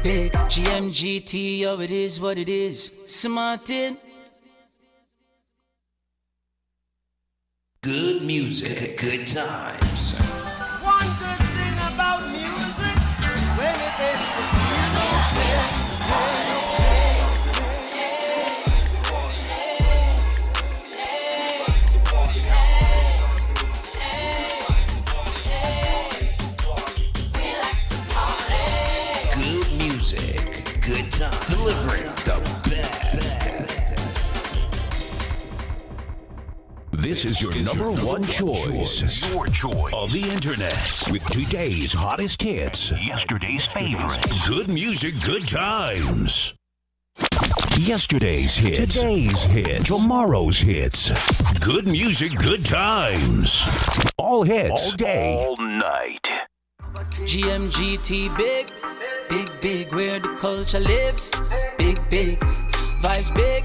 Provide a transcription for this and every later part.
big. GMGT, oh it is what it is. Smartin. Good music, good times. One good thing about music, when it is good music, good times. Delivering the best. This is your number one choice. Your choice of the internet. With today's hottest hits. Yesterday's favorites. Good music, good times. Yesterday's hits. Today's hits. Tomorrow's hits. Good music, good times. All hits. All day. All night. GMGT big. Big, big, where the culture lives. Big, big, vibes big.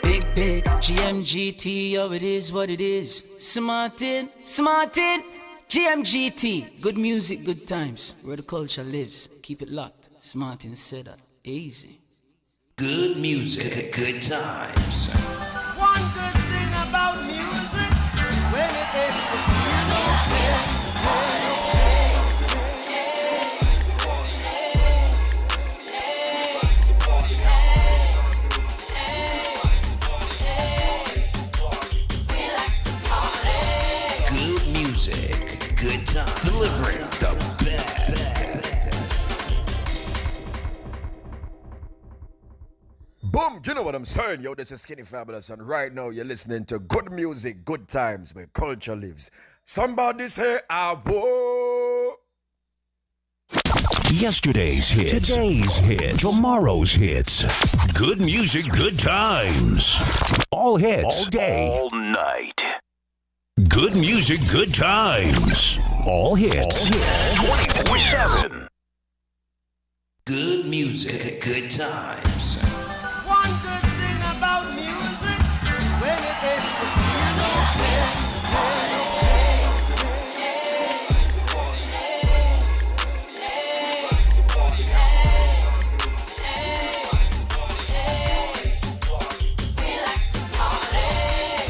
Big, big, GMGT, oh it is what it is. Smartin, GMGT. Good music, good times, where the culture lives. Keep it locked. Smartin said that. Easy. Good music, good times. one good thing about music, when it is good time. Delivering the best. Boom, you know what I'm saying? Yo, this is Skinny Fabulous, and right now you're listening to good music, good times, where culture lives. Somebody say, I whoa. Yesterday's hits. Today's hits. Tomorrow's hits. Good music, good times. All hits. All day. All night. Good music, good times. All hits. 24/7. Good music, good times. one good thing about music, when it is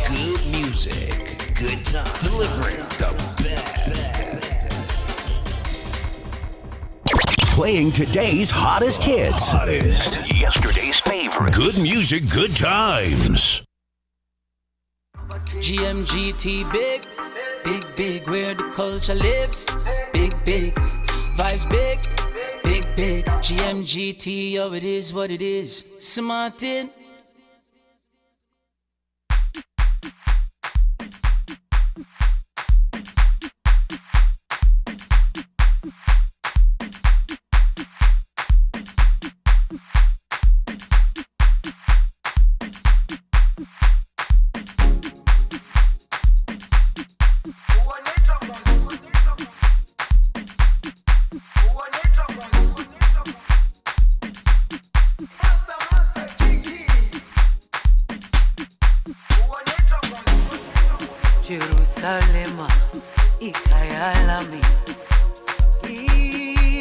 good music, good time. Delivering the best. Playing today's hottest hits. Yesterday's favorite. Good music, good times. GMGT big. Big, big, where the culture lives. Big, big, vibes big. Big, big, GMGT, oh it is what it is. Smartin. Jerusalema, ikhaya lami,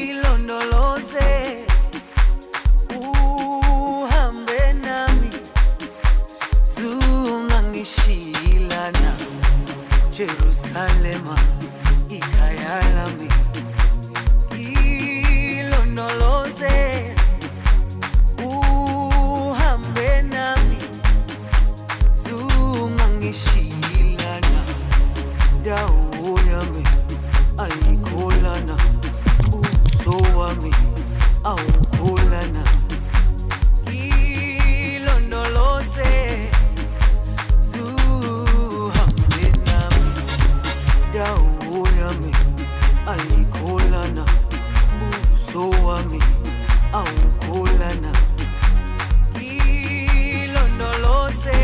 ilondoloze, uhambe nami, zungangishilana. Jerusalema, ikhaya lami, ilondoloze, uhambe nami, zungangishilana. Dawo yami ayikholana, uso wami awukholana. Ilondoloze, zuhambe nami. Dawo yami ayikholana, uso wami awukholana. Ilondoloze.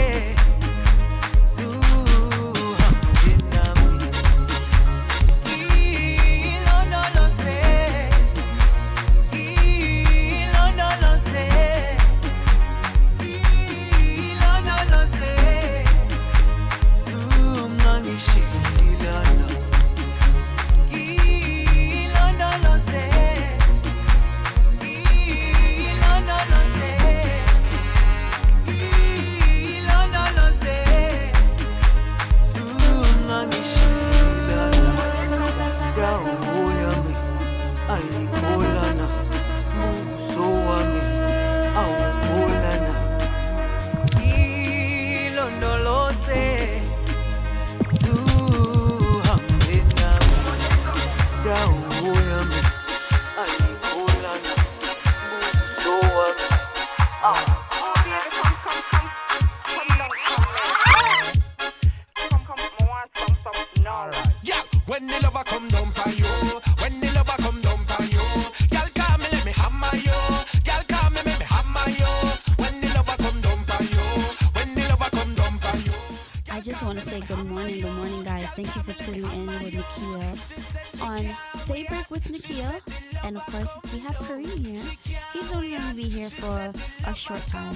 Thank you for tuning in with Nikkia on Daybreak with Nikkia. And of course, we have Kareem here. He's only going to be here for a short time.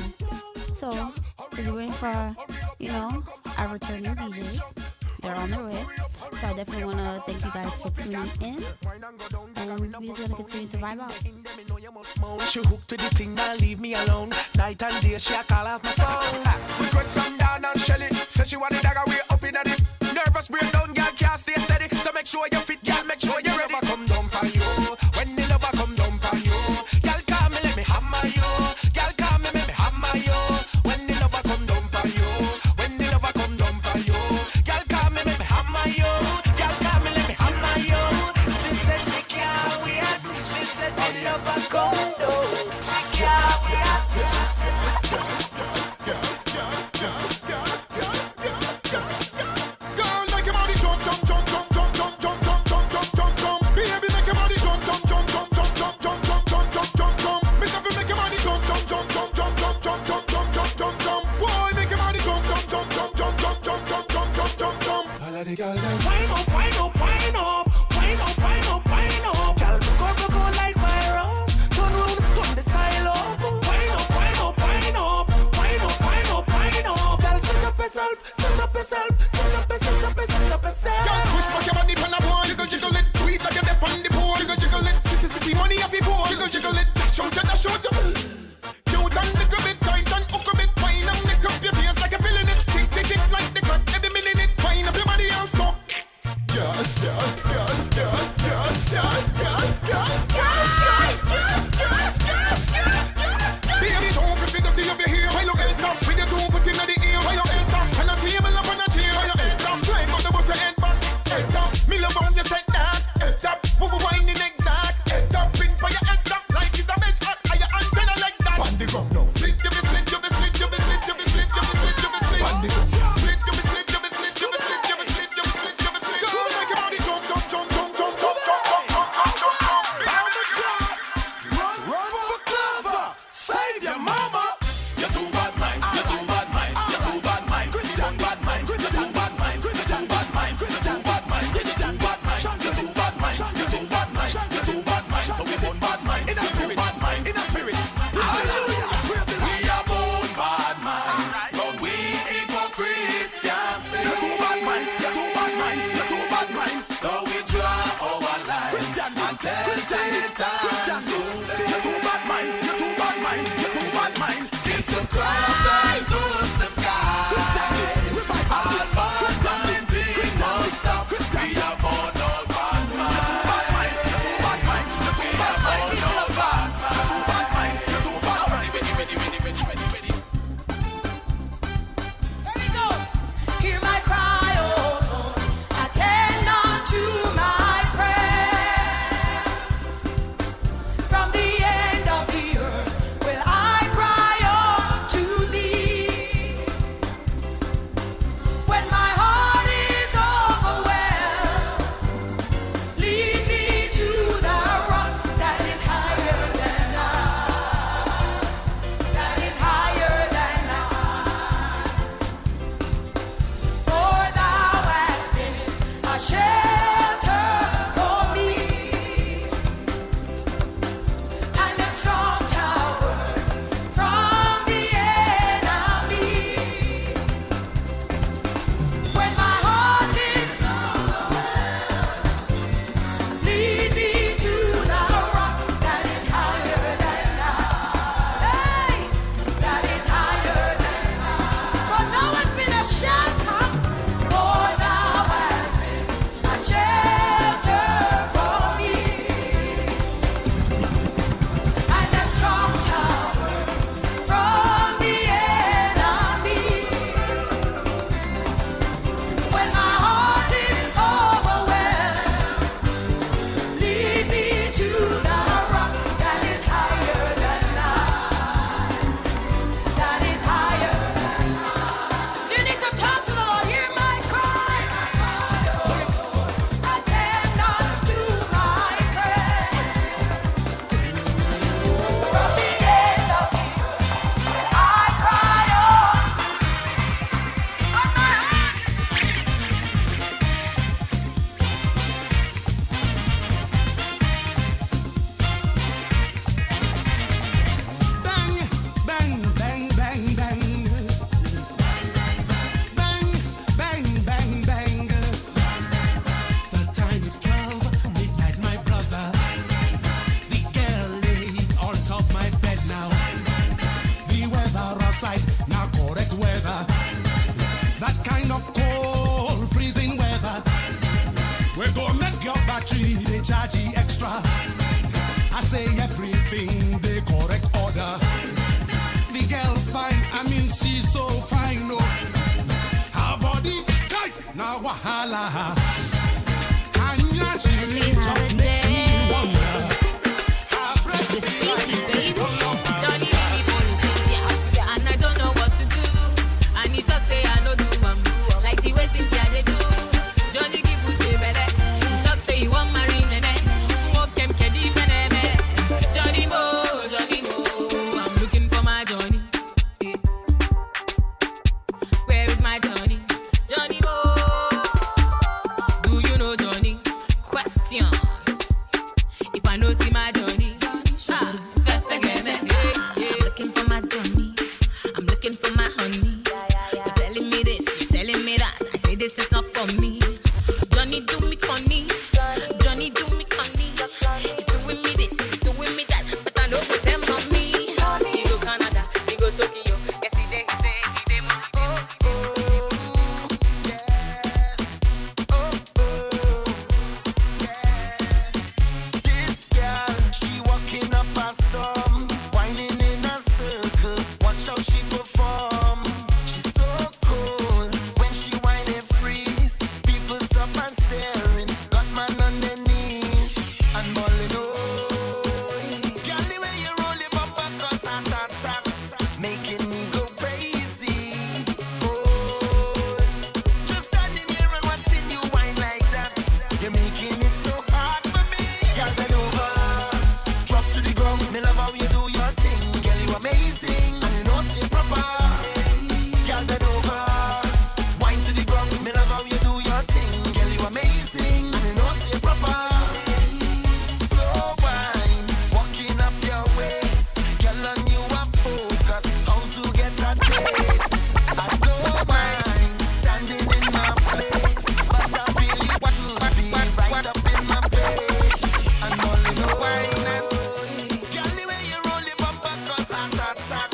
So, we're waiting for, our returning DJs. They're on their way. So I definitely want to thank you guys for tuning in. And we're just going to continue to vibe out. She hooked to the thing, now leave me alone. Night and day, she a call off my phone. Request some down and Shelly. Say she want the dagger way up in it. Nervous breakdown, girl can't stay steady. So make sure you fit, girl, make sure you ready. Come down for you. When the lover come down for you. Girl call me, let me hammer you. Girl call me, let me hammer you. When the lover come down for you. When the lover come down for you. Girl call me, let me hammer you. Girl call me, let me hammer you. She said she can't wait. She said the lover come down. She can't wait. She said Girl, make your body jump, jump, jump, jump, jump, jump, jump, jump, jump, jump, jump. Baby, make your body jump, jump, weather. That kind of cold, freezing weather. We're gonna make your battery, they charge you extra. I say everything, the correct order. The girl fine, I mean she's so fine, no. Her body, now wahala. Anya, she really just makes me wonder. Her breast is easy, baby. Johnny leave me for Cynthia, and I don't know what to do. And he talk say I no do like the way Cynthia they do. Johnny give Uche belle, he talk say he want marry nene. Walk him kedi feneme. Johnny Mo, I'm looking for my Johnny. Yeah. Where is my Johnny? Johnny Mo, do you know Johnny? Question. If I know see my Johnny, I'm looking for my Johnny. I'm looking for my honey. You're telling me this, you're telling me that. I say this is not for me. Johnny do me conny. Johnny do me conny. He's doing me this, he's doing me that. But I know what's him on me. He go Canada, he go Tokyo. Yesterday he say he did money. This girl, she walking up a storm, whining in a circle. Watch how she perform. She's so cool when she whine and freeze. People stop and staring. Got man on their knees and balling. Oh, girl, the way you roll your bumper cause heart attack, making me go crazy. Oh, just standing here and watching you whine like that. You're making it so hard for me. Girl, bend over, drop to the ground. Me love how you do your thing. Girl, you amazing, and you know stay proper. Girl, bend over, wine to the ground. Me love how you do your thing. Girl, you amazing, and you know stay proper. Slow wine, walking up your waist. Girl, on you are focus, how to get a taste. I don't mind standing in my place, but I really want to be right up in my face. And all in the wine and girl, the way you roll your bumper cause heart attack,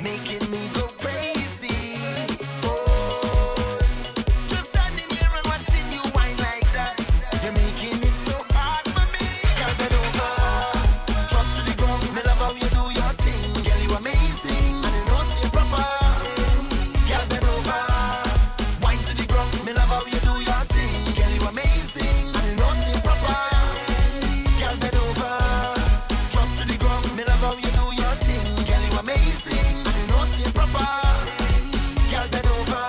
making me go crazy. Oh, just standing here and watching you whine like that. You're making it so hard for me. Girl, bend over, drop to the ground. Me love how you do your thing. Girl, you amazing, and you know stay proper. Girl, bend over, wine to the ground. Me love how you do your thing. Girl, you amazing, and you know stay proper. Girl, bend over, drop to the ground. Me love how you do your thing. Girl, you amazing, and you know stay proper. Girl, bend over,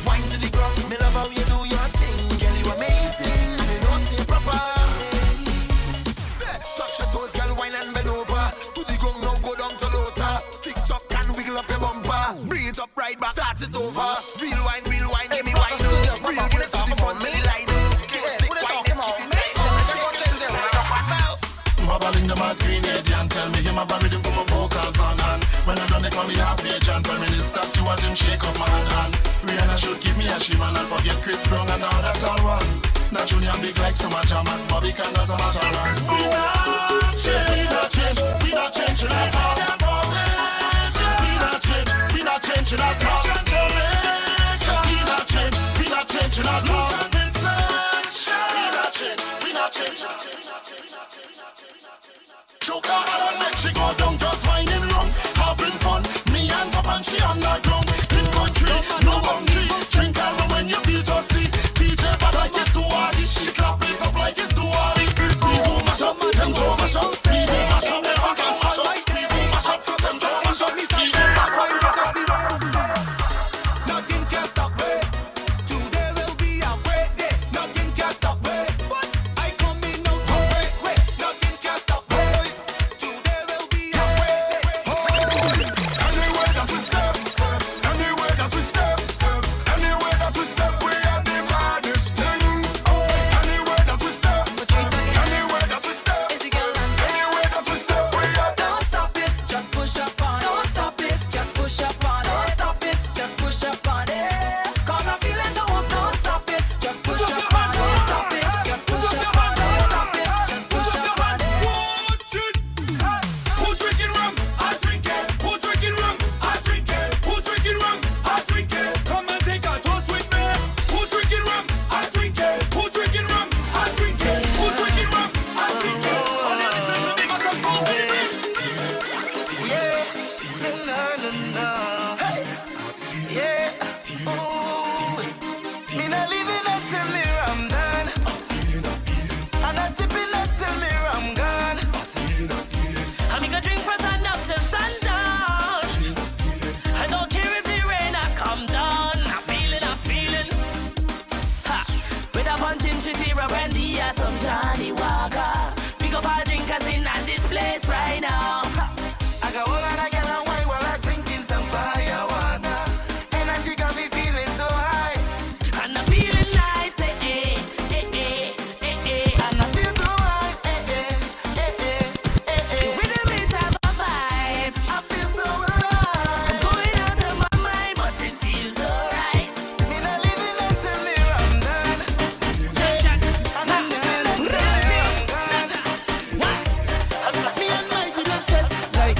wine to the ground. Me love how you do your thing. Girl, you amazing, and you know stay proper. Touch your toes, girl, wine and bend over. To the ground, now go down to lower. Tick-tock and wiggle up your bumper. Bring it up right back, start it over. Real wine, give me wine. Real get it to the front, me line. Stick wine, keep it tight. Babbling them at green age and tell me him a rhythm for my vocals on hand. When I done they call me half page and Prime Minister see what him shake up my hand. Rihanna should give me a shimmer and forget Chris Brown and now that's all one. Not Junior big like so much Max Bobby can as a matter of we not change, we not changing at all. We not changing at all. We not changing at all. We not changing. Choke her and make she go down, just whining wrong, having fun. Me and Papa and she on the ground. In country, no boundary. Drink her rum when you feel thirsty. DJ bad like it's too hardy. She clap it up like it's too hardy. We do mash up, them go mash up. We do mash up, them back and mash up. We do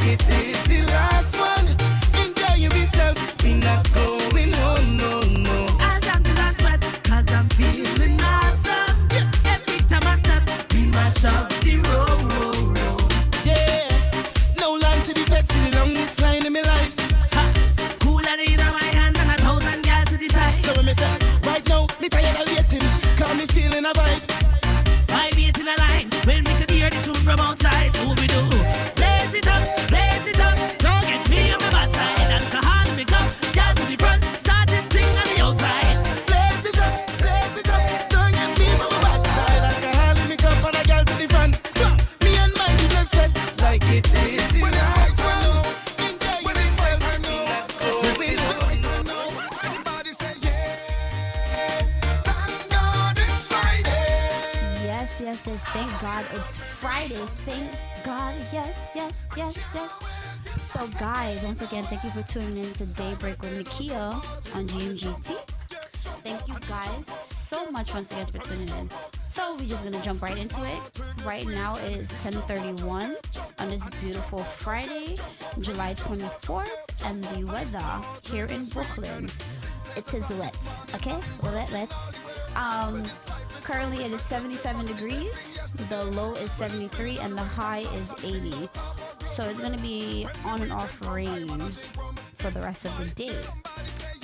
it is the last one. Enjoy yourself, we not going home, no, no. I got the last sweat, cause I'm feeling awesome. Every time I step, we mash up the road. Yeah, no land to be fed, see the longest line in my life. Cooler than in my hand and 1,000 girls to the side. So when me say, right now, me tired of waiting, cause me feeling a vibe. Why wait in a line when we could hear the tune from outside? So we do, blaze it up, don't get me on my bad side. Alcohol, me cup, girl to the front, start this thing on the outside. Blaze it up, don't get me on my bad side. Alcohol, me cup, and a girl to the front. Me and my little set, like it is the last one. Enjoy yourself, we not going home. Somebody say yeah, thank God it's Friday. Yes. Thank God it's Friday. Thank God. Yes. So, guys, once again, thank you for tuning in to Daybreak with Nikkia on GMGT. Thank you guys so much once again for tuning in. So, we're just going to jump right into it. Right now it is 10:31 on this beautiful Friday, July 24th, and the weather here in Brooklyn, it is wet, okay? Wet. Currently it is 77 degrees, the low is 73, and the high is 80. So it's going to be on and off rain for the rest of the day.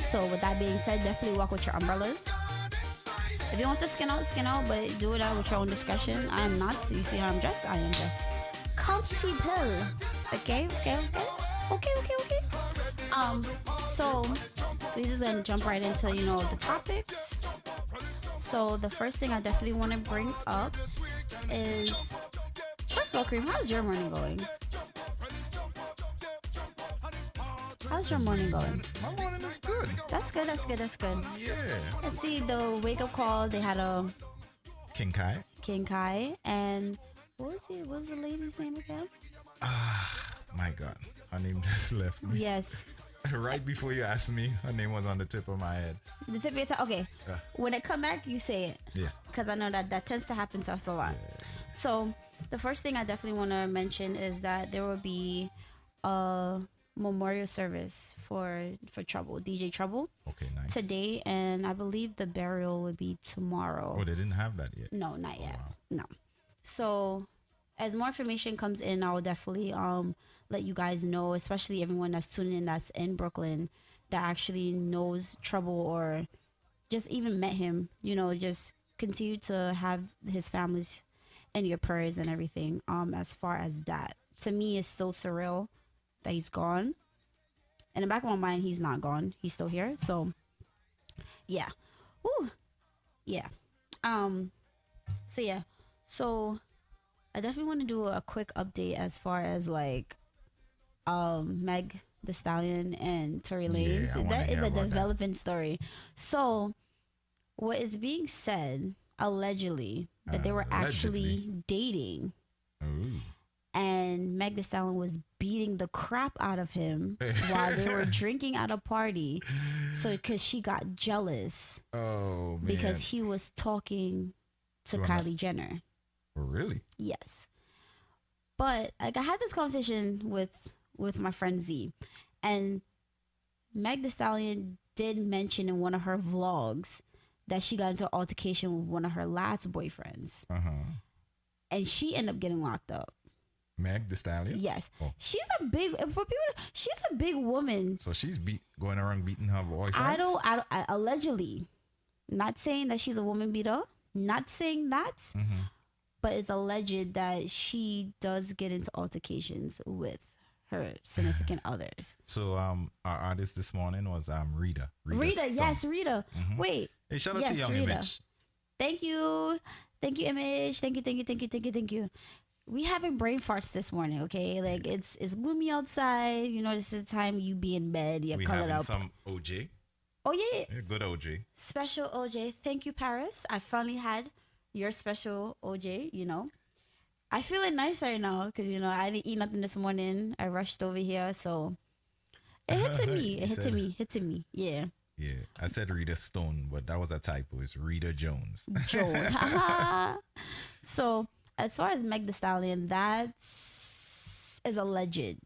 So with that being said, definitely walk with your umbrellas. If you want to skin out, but do it out with your own discretion. I am not. So you see how I'm dressed? I am dressed comfortable. Okay. So we're just going to jump right into, the topics. So the first thing I definitely want to bring up is, first of all, Cream, how's your morning going? How's your morning going? My morning is good. That's good. Yeah. Let's see, the wake-up call, they had a King Kai. And what was the lady's name again? My God. Her name just left me. Yes. Right before you asked me, her name was on the tip of my head. The tip of your tongue? Okay. Yeah. When it come back, you say it. Yeah. Because I know that tends to happen to us a lot. Yeah. So the first thing I definitely want to mention is that there will be a memorial service for Trouble, DJ Trouble. Okay, nice. Today, and I believe the burial would be tomorrow. Oh, they didn't have that yet? No, not yet. Wow. No. So as more information comes in, I will definitely let you guys know, especially everyone that's tuning in that's in Brooklyn that actually knows Trouble or just even met him. Just continue to have his families in your prayers and everything. As far as that, to me, it's still surreal that he's gone. In the back of my mind, he's not gone. He's still here. So yeah. Woo. Yeah. So I definitely want to do a quick update as far as Meg Thee Stallion and Tory Lanez. Yeah, that is a developing story. So what is being said, allegedly, that they were actually dating. Ooh. And Meg Thee Stallion was beating the crap out of him while they were drinking at a party. So because she got jealous. Oh, man. Because he was talking to Kylie Jenner. Really? Yes. But I had this conversation with my friend Z, and Meg Thee Stallion did mention in one of her vlogs that she got into an altercation with one of her last boyfriends. And she ended up getting locked up. Meg Thee Stallion? Yes. Oh. She's a big woman. So she's going around beating her boyfriends? I allegedly. Not saying that she's a woman beater. Not saying that. But it's alleged that she does get into altercations with her significant others. So our artist this morning was Rita. Rita, yes, Rita. Wait. Hey, shout out to Young Rita. Image. Thank you, Image. Thank you. We having brain farts this morning, okay? It's gloomy outside. This is the time you be in bed. You colored up. Some OJ. Oh yeah. Good OJ. Special OJ. Thank you, Paris. I finally had your special OJ. I feeling nice right now because I didn't eat nothing this morning. I rushed over here, so it hit to me. Hit to me. Yeah. Yeah, I said Rita Stone, but that was a typo. It's Rita Jones. So as far as Meg Thee Stallion, that is alleged.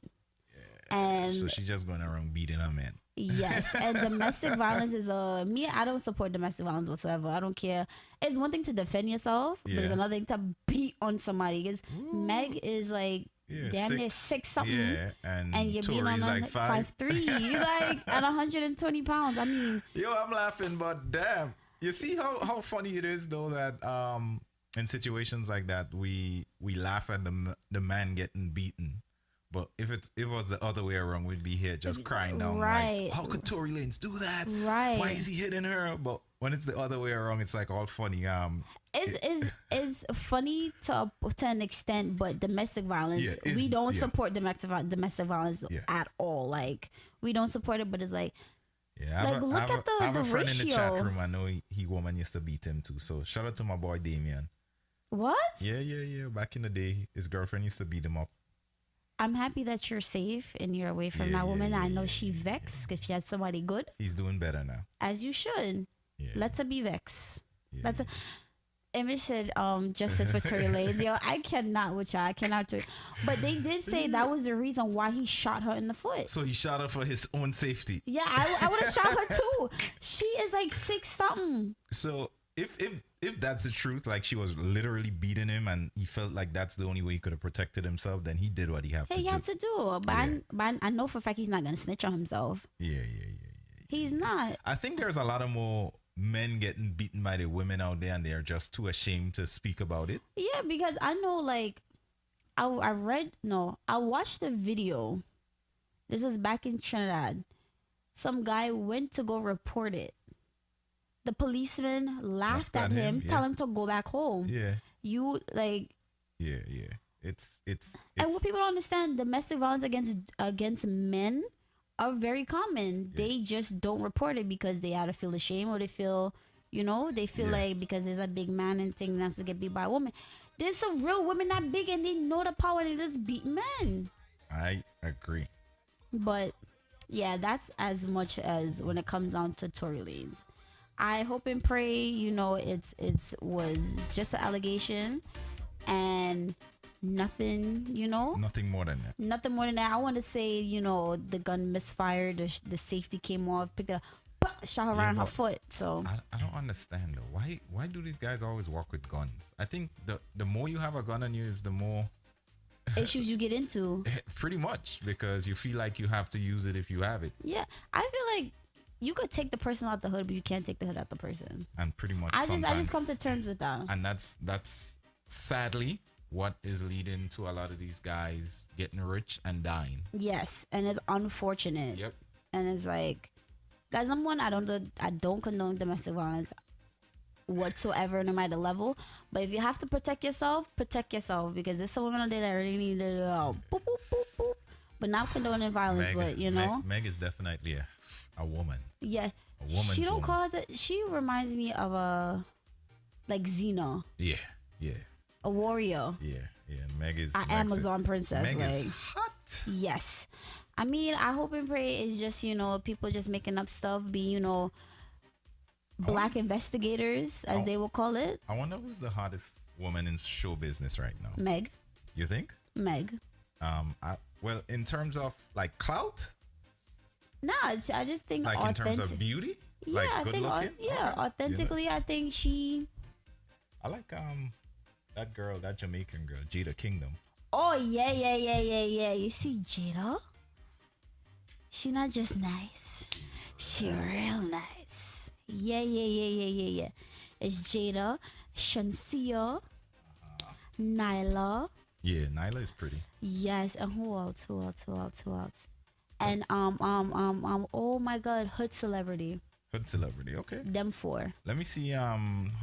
And So she's just going around beating her man. yes, and domestic violence is me. I don't support domestic violence whatsoever. I don't care. It's one thing to defend yourself, but it's Yeah. another thing to beat on somebody. Because Meg is like damn near 6 something, Yeah, and you're being on Tori's like like 5'3". 5'3", like at 120 pounds. I mean, Yo, I'm laughing, but damn. You see how funny it is though that in situations like that we laugh at the man getting beaten. But if it was the other way around, we'd be here just crying down. Right. Like, how could Tory Lanez do that? Right. Why is he hitting her? But when it's the other way around, it's like all funny. it's funny to an extent, but domestic violence, we don't support domestic violence at all. Like, we don't support it, but it's like, yeah, look at the I have a friend ratio. in the chat room. I know he woman used to beat him too. So shout out to my boy Damien. What? Yeah. Back in the day, his girlfriend used to beat him up. I'm happy that you're safe and you're away from that woman. I know she vexed because she had somebody good. He's doing better now. As you should. Yeah. Let her be vexed. Yeah. Image said, justice for Tory Lanez. Yo, I cannot with y'all. I cannot do it. But they did say that was the reason why he shot her in the foot. So he shot her for his own safety. Yeah, I would have shot her too. She is like 6 something. So if that's the truth, like she was literally beating him and he felt like that's the only way he could have protected himself, then he did what he had to do. He had to do. But I know for a fact he's not going to snitch on himself. Yeah. He's not. I think there's a lot of more men getting beaten by the women out there and they're just too ashamed to speak about it. Yeah, because I know, like, I watched the video. This was back in Trinidad. Some guy went to go report it. The policeman laughed at him, tell him to go back home. Yeah. You like. Yeah. It's and what people don't understand, domestic violence against men are very common. Yeah. They just don't report it because they either feel ashamed or they feel, like because there's a big man and thing that's to get beat by a woman. There's some real women that big and they know the power and they just beat men. I agree. But yeah, that's as much as when it comes down to Tory Lanez. I hope and pray, it was just an allegation and nothing, Nothing more than that. Nothing more than that. I want to say, the gun misfired, the safety came off, picked it up, shot her around her foot. So I don't understand though. Why do these guys always walk with guns? I think the more you have a gun on you is the more issues you get into. Pretty much, because you feel like you have to use it if you have it. Yeah, I feel like you could take the person out the hood, but you can't take the hood out the person. And pretty much, I just come to terms with that. And that's sadly what is leading to a lot of these guys getting rich and dying. Yes, and it's unfortunate. Yep. And it's like, guys, number one, I don't condone domestic violence whatsoever, no matter the level. But if you have to protect yourself because there's some women out there that really need to boop, boop, boop, boop. But not condoning violence, Meg is definitely a woman. Yeah. A woman's she don't woman. cause it. She reminds me of like Xena. Yeah. A warrior. Yeah. Meg is an Amazon princess. Meg like is hot. Yes. I mean, I hope and pray it's just, people just making up stuff, be, black investigators, as they will call it. I wonder who's the hottest woman in show business right now. Meg. You think? Meg. Well, in terms of like clout? Nah, I just think like in terms of beauty? Yeah, like I good think looking? Okay. authentically, I think she. I like that girl, that Jamaican girl, Jada Kingdom. Oh yeah. You see Jada? She not just nice, she real nice. Yeah. It's Jada, Shansia, Nyla. Yeah, Nyla is pretty. Yes, and who else? And oh my God, Hood Celebrity. Okay. Them 4. Let me see how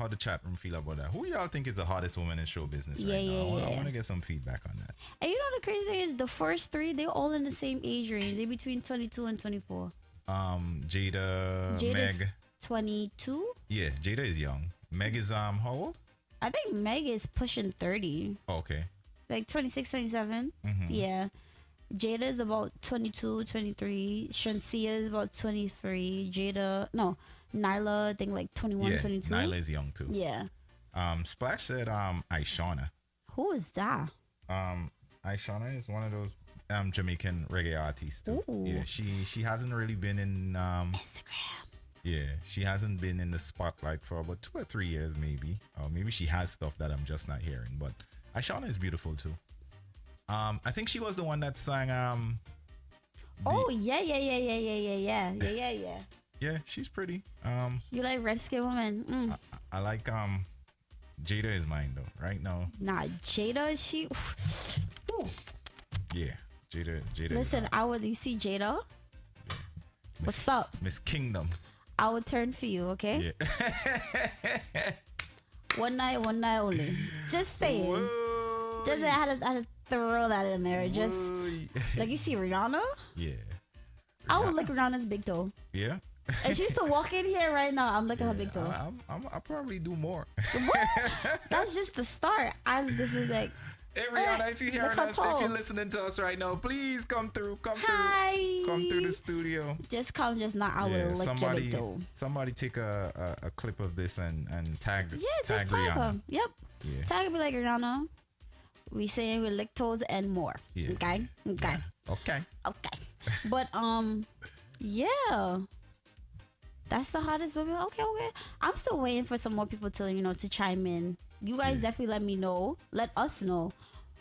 the chat room feel about that. Who y'all think is the hottest woman in show business right now? I want to get some feedback on that. And the crazy thing is the first 3, they're all in the same age range. They're between 22 and 24. Jada's Meg 22? Yeah, Jada is young. Meg is how old? I think Meg is pushing 30. Oh, okay. Like 26, 27. Mm-hmm. Yeah. Jada is about 22, 23. Shansia is about 23. Nyla, I think like 21, 22. Nyla is young too. Yeah. Splash said Ishana. Who is that? Ishana is one of those Jamaican reggae artist too. Ooh. Yeah, she hasn't really been in Instagram. Yeah, she hasn't been in the spotlight for about 2 or 3 years, maybe. Or maybe she has stuff that I'm just not hearing. But Ashana is beautiful too. I think she was the one that sang. Oh yeah. Yeah, she's pretty. You like red skin women? I like Jada is mine though. Right now. Nah, Jada. She. Yeah, Jada. Listen, you see Jada. What's up? Miss Kingdom. I would turn for you, okay? Yeah. One night only. Just saying. Whoa. Just I had to throw that in there. Just like you see Rihanna. Yeah. I would lick Rihanna's big toe. Yeah. And she used to walk in here right now. I'm licking her big toe. I'll probably do more. That's just the start. This is like. Hey Rihanna, if you're hearing us, toe. if you're listening to us right now, please come through. Come through the studio. Just come, just not. I would lick your big toe. Somebody take a clip of this and tag. Yeah, just tag Rihanna. her. Yep. Yeah. Tag me like Rihanna. We saying we lick toes and more. Yeah. Okay. Okay. But yeah. That's the hottest women. Okay. I'm still waiting for some more people to chime in. You guys definitely let us know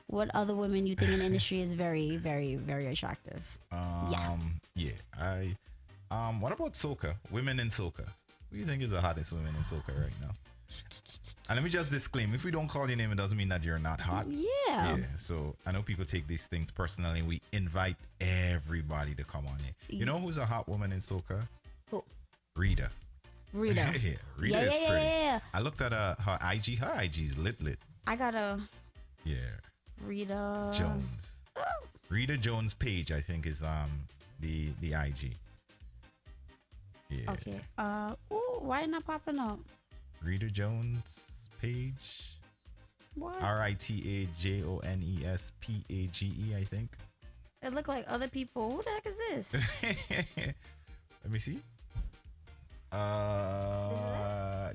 what other women you think in the industry is very, very, very attractive. What about soca? Women in soca. Who do you think is the hottest women in soca right now? And let me just disclaim, if we don't call your name, it doesn't mean that you're not hot. Yeah. So I know people take these things personally. We invite everybody to come on here. You know who's a hot woman in soca? Who? Rita. Yeah, Rita is pretty. Yeah. I looked at her IG. Her IG is lit. I got a Rita Jones. Rita Jones page, I think, is the IG. Yeah. Okay. Why not popping up? Rita Jones page. What? RITAJONESPAGE, I think. It looked like other people. Who the heck is this? Let me see.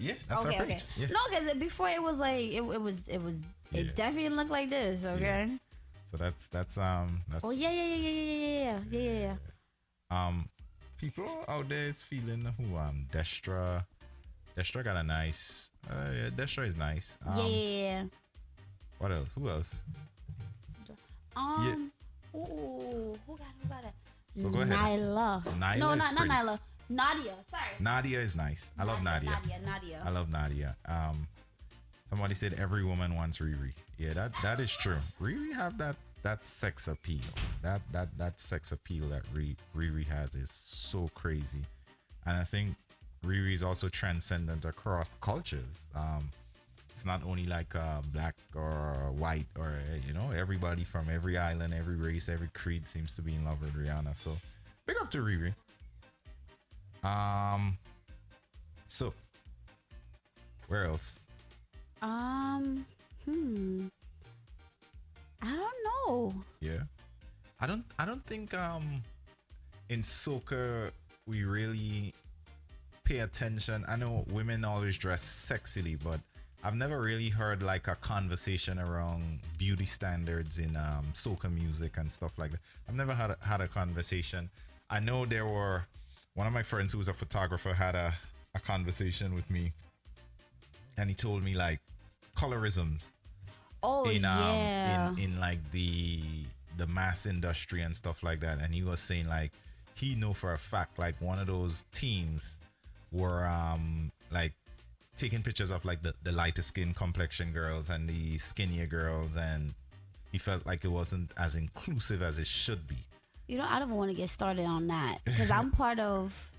Yeah, that's our page. Okay. Yeah. No, because before it was like it definitely looked like this. Okay. Yeah. So that's. Oh yeah. People out there is feeling who Destra got a nice. Destra is nice. Yeah. What else? Who else? Ooh, who got it? So go ahead. Nyla. No, not Nyla. Nadia. Sorry. Nadia is nice. I love Nadia. Nadia. I love Nadia. Somebody said every woman wants Riri. Yeah, that is true. Riri have that sex appeal. That sex appeal that Riri has is so crazy. And I think Riri is also transcendent across cultures. It's not only like black or white or everybody from every island, every race, every creed seems to be in love with Rihanna. So big up to Riri. So where else? I don't know. Yeah. I don't think in soca we really pay attention. I know women always dress sexily, but I've never really heard like a conversation around beauty standards in soca music and stuff like that. I've never had a conversation. I know there were one of my friends who's a photographer had a conversation with me, and he told me like colorisms in like the mass industry and stuff like that. And he was saying like he know for a fact like one of those teams were like taking pictures of like the lighter skin complexion girls and the skinnier girls, and he felt like it wasn't as inclusive as it should be. I don't want to get started on that because I'm part of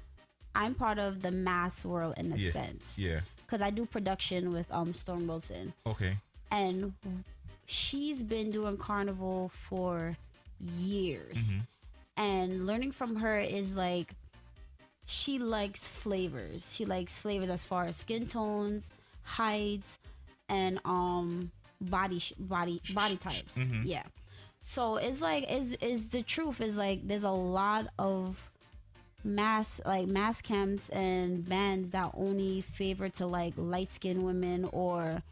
the mass world in a sense. Yeah. Because I do production with Storm Wilson. Okay. And she's been doing carnival for years. Mm-hmm. And learning from her is like she likes flavors. She likes flavors as far as skin tones, heights, and body types. Mm-hmm. Yeah. So it's like is the truth is like there's a lot of mass camps and bands that only favor to like light skinned women or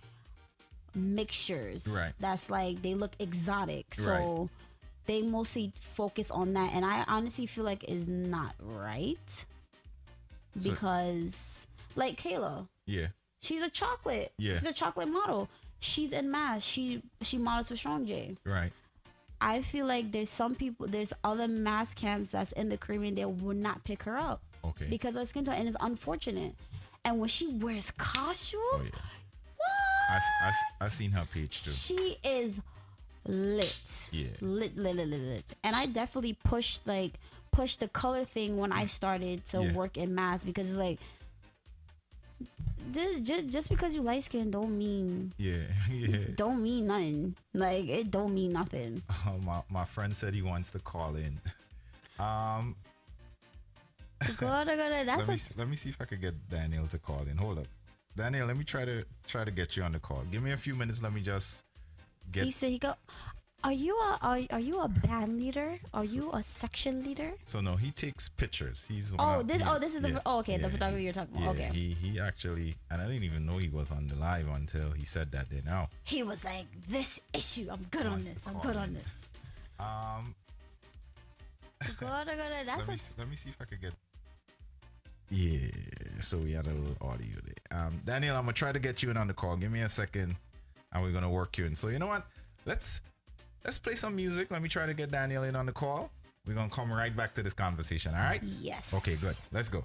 mixtures. Right. That's like they look exotic. So they mostly focus on that, and I honestly feel like is not right because, like Kayla, Yeah. she's a chocolate. Yeah. She's a chocolate model. She's in mass. She models for Strong J. Right. I feel like there's other mass camps that's in the Caribbean that would not pick her up. Okay. Because of her skin tone, and it's unfortunate. And when she wears costumes, Oh, yeah. what? I seen her page too. She is lit. Yeah. Lit. And I definitely pushed the color thing when I started to work in mass, because it's like, this just because you light skin don't mean don't mean nothing. Like, it don't mean nothing. My friend said he wants to call in. Let me see if I could get Daniel to call in. Hold up, Daniel. Let me try to get you on the call. Give me a few minutes. Let me just get. He said Are you a band leader? Are you a section leader? So no, he takes pictures. He's This is the the photographer you're talking about. Okay. He actually, and I didn't even know he was on the live until he said that there now. He was like, this issue, I'm good on this. I'm good on this. Let me see if I could get. Yeah, so we had a little audio there. Daniel, I'm gonna try to get you in on the call. Give me a second, and we're gonna work you in. So you know what? Let's play some music. Let me try to get Daniel in on the call. We're gonna come right back to this conversation. All right? Yes. Okay, good. Let's go.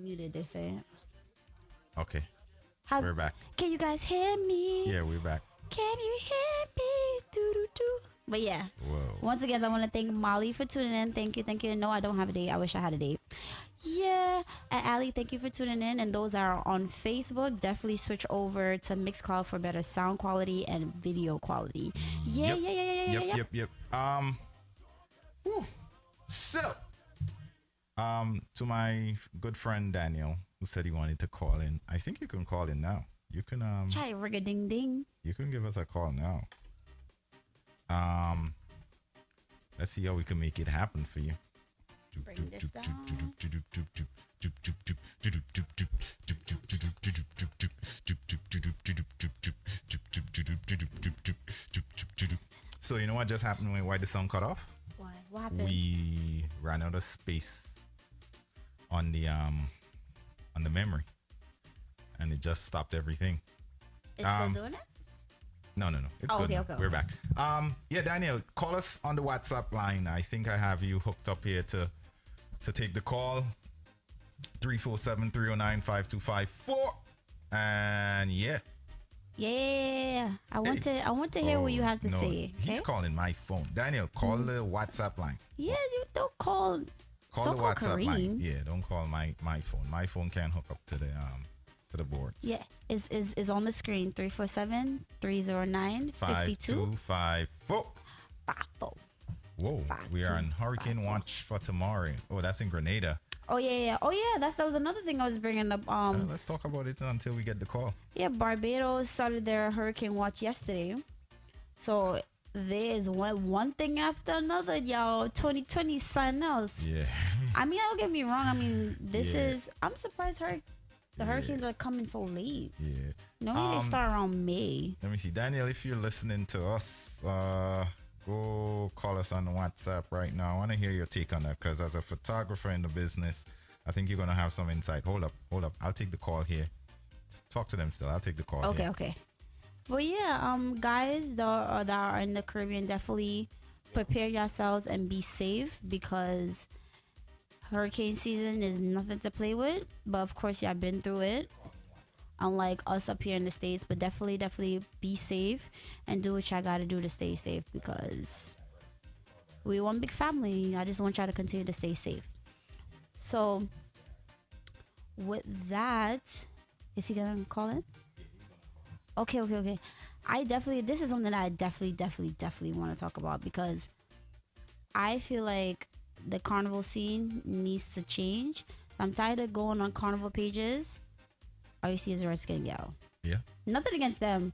Muted, they say. Okay, How, we're back. Can you guys hear me? Yeah, we're back. Can you hear me? Do. But yeah. Whoa. Once again, I want to thank Molly for tuning in. Thank you. No, I don't have a date. I wish I had a date. Yeah. And Ali, thank you for tuning in. And those that are on Facebook, definitely switch over to Mixcloud for better sound quality and video quality. Yeah. Yep. Whew. So, to my good friend Daniel, who said he wanted to call in, I think you can call in now. You can Chai rig a ding ding. You can give us a call now. Let's see how we can make it happen for you. Bring this down. So you know what just happened when why the song cut off? Why? What happened? We ran out of space on the memory, and it just stopped everything. It's still doing it? No. It's good. Okay. We're back. Yeah, Daniel, call us on the WhatsApp line. I think I have you hooked up here to take the call. 347-309-5254. And yeah. Yeah. I want to hear what you have to say. Okay? He's calling my phone. Daniel, call the WhatsApp line. Yeah, you don't call. Call don't the call WhatsApp Kareem. line. Yeah, don't call my phone. My phone can't hook up to the boards. Yeah, is on the screen. 347-309-5254. 5254. Whoa, we are on Hurricane Watch for tomorrow. Oh, that's in Grenada. Oh yeah. That was another thing I was bringing up. Let's talk about it until we get the call. Yeah, Barbados started their hurricane watch yesterday. So there's one thing after another, y'all. 2020 something else. Yeah. I mean, don't get me wrong. I mean, I'm surprised the hurricanes are coming so late. Yeah. Normally they start around May. Let me see. Daniel, if you're listening to us, go call us on WhatsApp right now. I want to hear your take on that, because as a photographer in the business, I think you're going to have some insight. Hold up. I'll take the call here. Talk to them still. I'll take the call here. Okay. Well, yeah, guys that are in the Caribbean, definitely prepare yourselves and be safe, because hurricane season is nothing to play with. But of course, y'all been through it, unlike us up here in the States. But definitely be safe and do what y'all gotta do to stay safe, because we one big family. I just want y'all to continue to stay safe. So with that, is he gonna call in? Okay. This is something that I definitely want to talk about, because I feel like the carnival scene needs to change. I'm tired of going on carnival pages. All you see is red skin gal. Yeah. Nothing against them,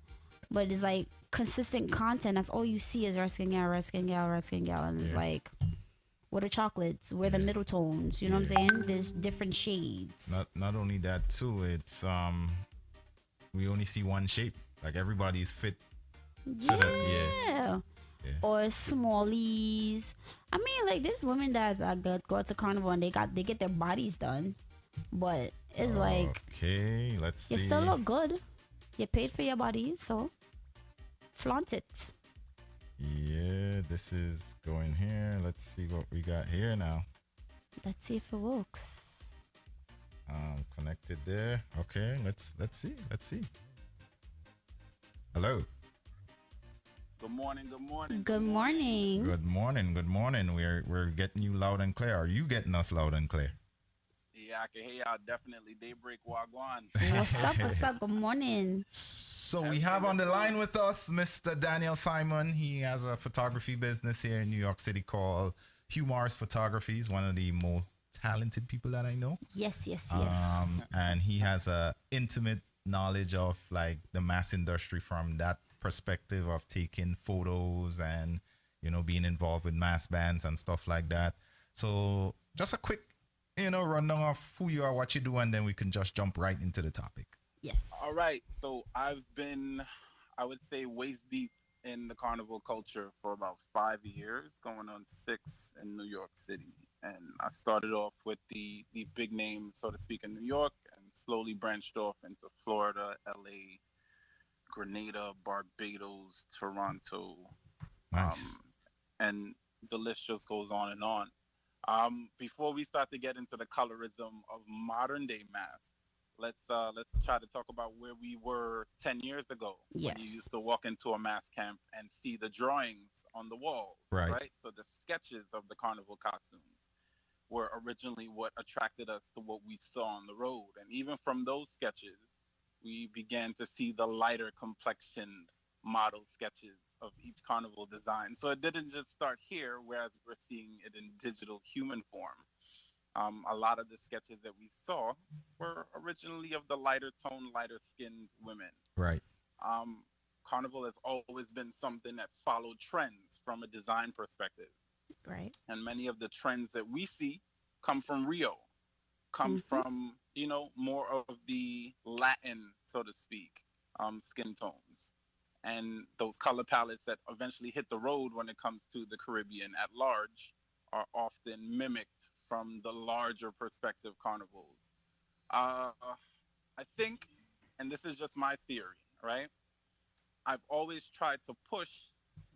but it's like consistent content. That's all you see is red skin gal. And it's like, where the chocolates, where the middle tones, you know what I'm saying? There's different shades. Not only that too, it's we only see one shape. Like everybody's fit to Yeah. Or smallies. I mean, like, there's women that go out to carnival and they get their bodies done, but it's like, okay, let's see. You still look good. You paid for your body, so flaunt it. Yeah, this is going here. Let's see what we got here now. Let's see if it works. Connected there. Okay, let's see. Hello. Good morning. Good morning. We're getting you loud and clear. Are you getting us loud and clear? Yeah, I can hear y'all definitely. Daybreak Wagwan. What's up? Good morning. So we have on the line with us Mr. Daniel Simon. He has a photography business here in New York City called Humorous Photography. He's one of the more talented people that I know. Yes. And he has a intimate knowledge of like the mass industry from that perspective of taking photos and, you know, being involved with mass bands and stuff like that. So just a quick, rundown of who you are, what you do, and then we can just jump right into the topic. Yes. All right. So I've been, I would say, waist deep in the carnival culture for about 5 years, going on 6 in New York City. And I started off with the big name, so to speak, in New York, and slowly branched off into Florida, LA, Grenada, Barbados, Toronto. Nice. And the list just goes on and on. Before we start to get into the colorism of modern day masks, let's try to talk about where we were 10 years ago when you Yes. used to walk into a mass camp and see the drawings on the walls, Right. right? So the sketches of the carnival costumes were originally what attracted us to what we saw on the road. And even from those sketches, we began to see the lighter complexioned model sketches of each carnival design. So it didn't just start here, whereas we're seeing it in digital human form. A lot of the sketches that we saw were originally of the lighter tone, lighter skinned women. Right. Um, Carnival has always been something that followed trends from a design perspective. Right. And many of the trends that we see come from Rio, come Mm-hmm. from, more of the Latin, so to speak, skin tones. And those color palettes that eventually hit the road when it comes to the Caribbean at large are often mimicked from the larger perspective carnivals. Uh, I think, and this is just my theory, right? I've always tried to push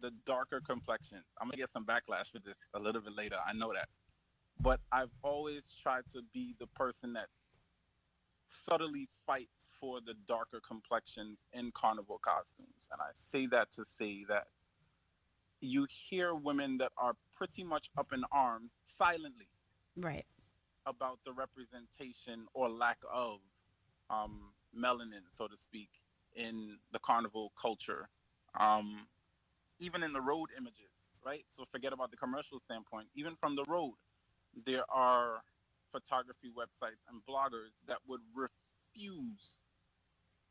the darker complexions. I'm gonna get some backlash for this a little bit later. I know that, but I've always tried to be the person that subtly fights for the darker complexions in carnival costumes. And I say that to say that you hear women that are pretty much up in arms silently Right. about the representation or lack of melanin, so to speak, in the carnival culture. Um, Even in the road images, right? So forget about the commercial standpoint. Even from the road, there are photography websites and bloggers that would refuse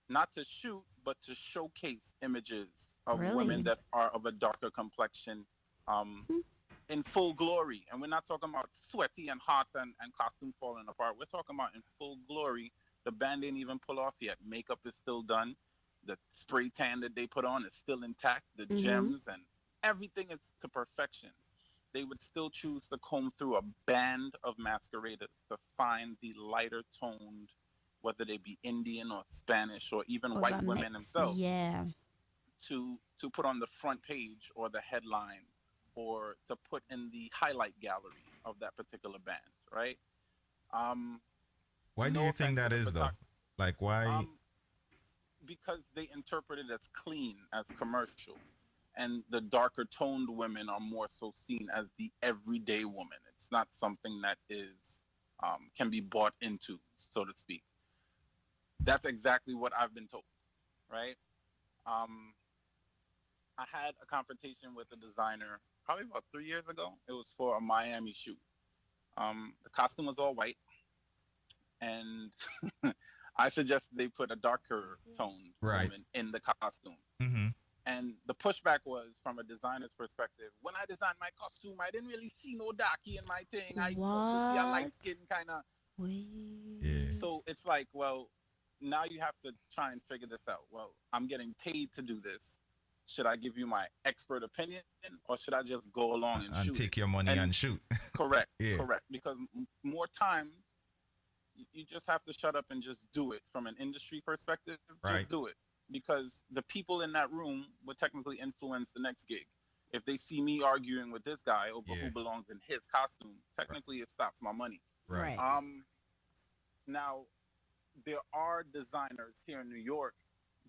not to shoot, but to showcase images of women Really? that are of a darker complexion um, Hmm. in full glory. And we're not talking about sweaty and hot and costume falling apart. We're talking about in full glory. The band didn't even pull off yet. Makeup is still done. The spray tan that they put on is still intact. The Mm-hmm. gems and everything is to perfection. They would still choose to comb through a band of masqueraders to find the lighter toned, whether they be Indian or Spanish or even Or white that women mix. themselves, Yeah. to put on the front page or the headline or to put in the highlight gallery of that particular band, right? Um, Why do no you think offense to that the is though? photographer, Like why? um, because they interpret it as clean, as commercial, and the darker toned women are more so seen as the everyday woman. It's not something that is can be bought into, so to speak. That's exactly what I've been told, right? Um, I had a confrontation with a designer probably about 3 years ago. It was for a Miami shoot. The costume was all white, and I suggested they put a darker toned Right. woman in the costume. Mm-hmm. And the pushback was from a designer's perspective. When I designed my costume, I didn't really see no darky in my thing. I mostly see a light What? skin kind of. Yeah. Wait. So it's like, well, now you have to try and figure this out. Well, I'm getting paid to do this. Should I give you my expert opinion or should I just go along and And shoot it? take your money And and shoot. correct, Yeah. correct. Because more times you just have to shut up and just do it from an industry perspective. Right. Just do it because the people in that room would technically influence the next gig. If they see me arguing with this guy over Yeah. who belongs in his costume, technically it stops my money. Right. Right. Now there are designers here in New York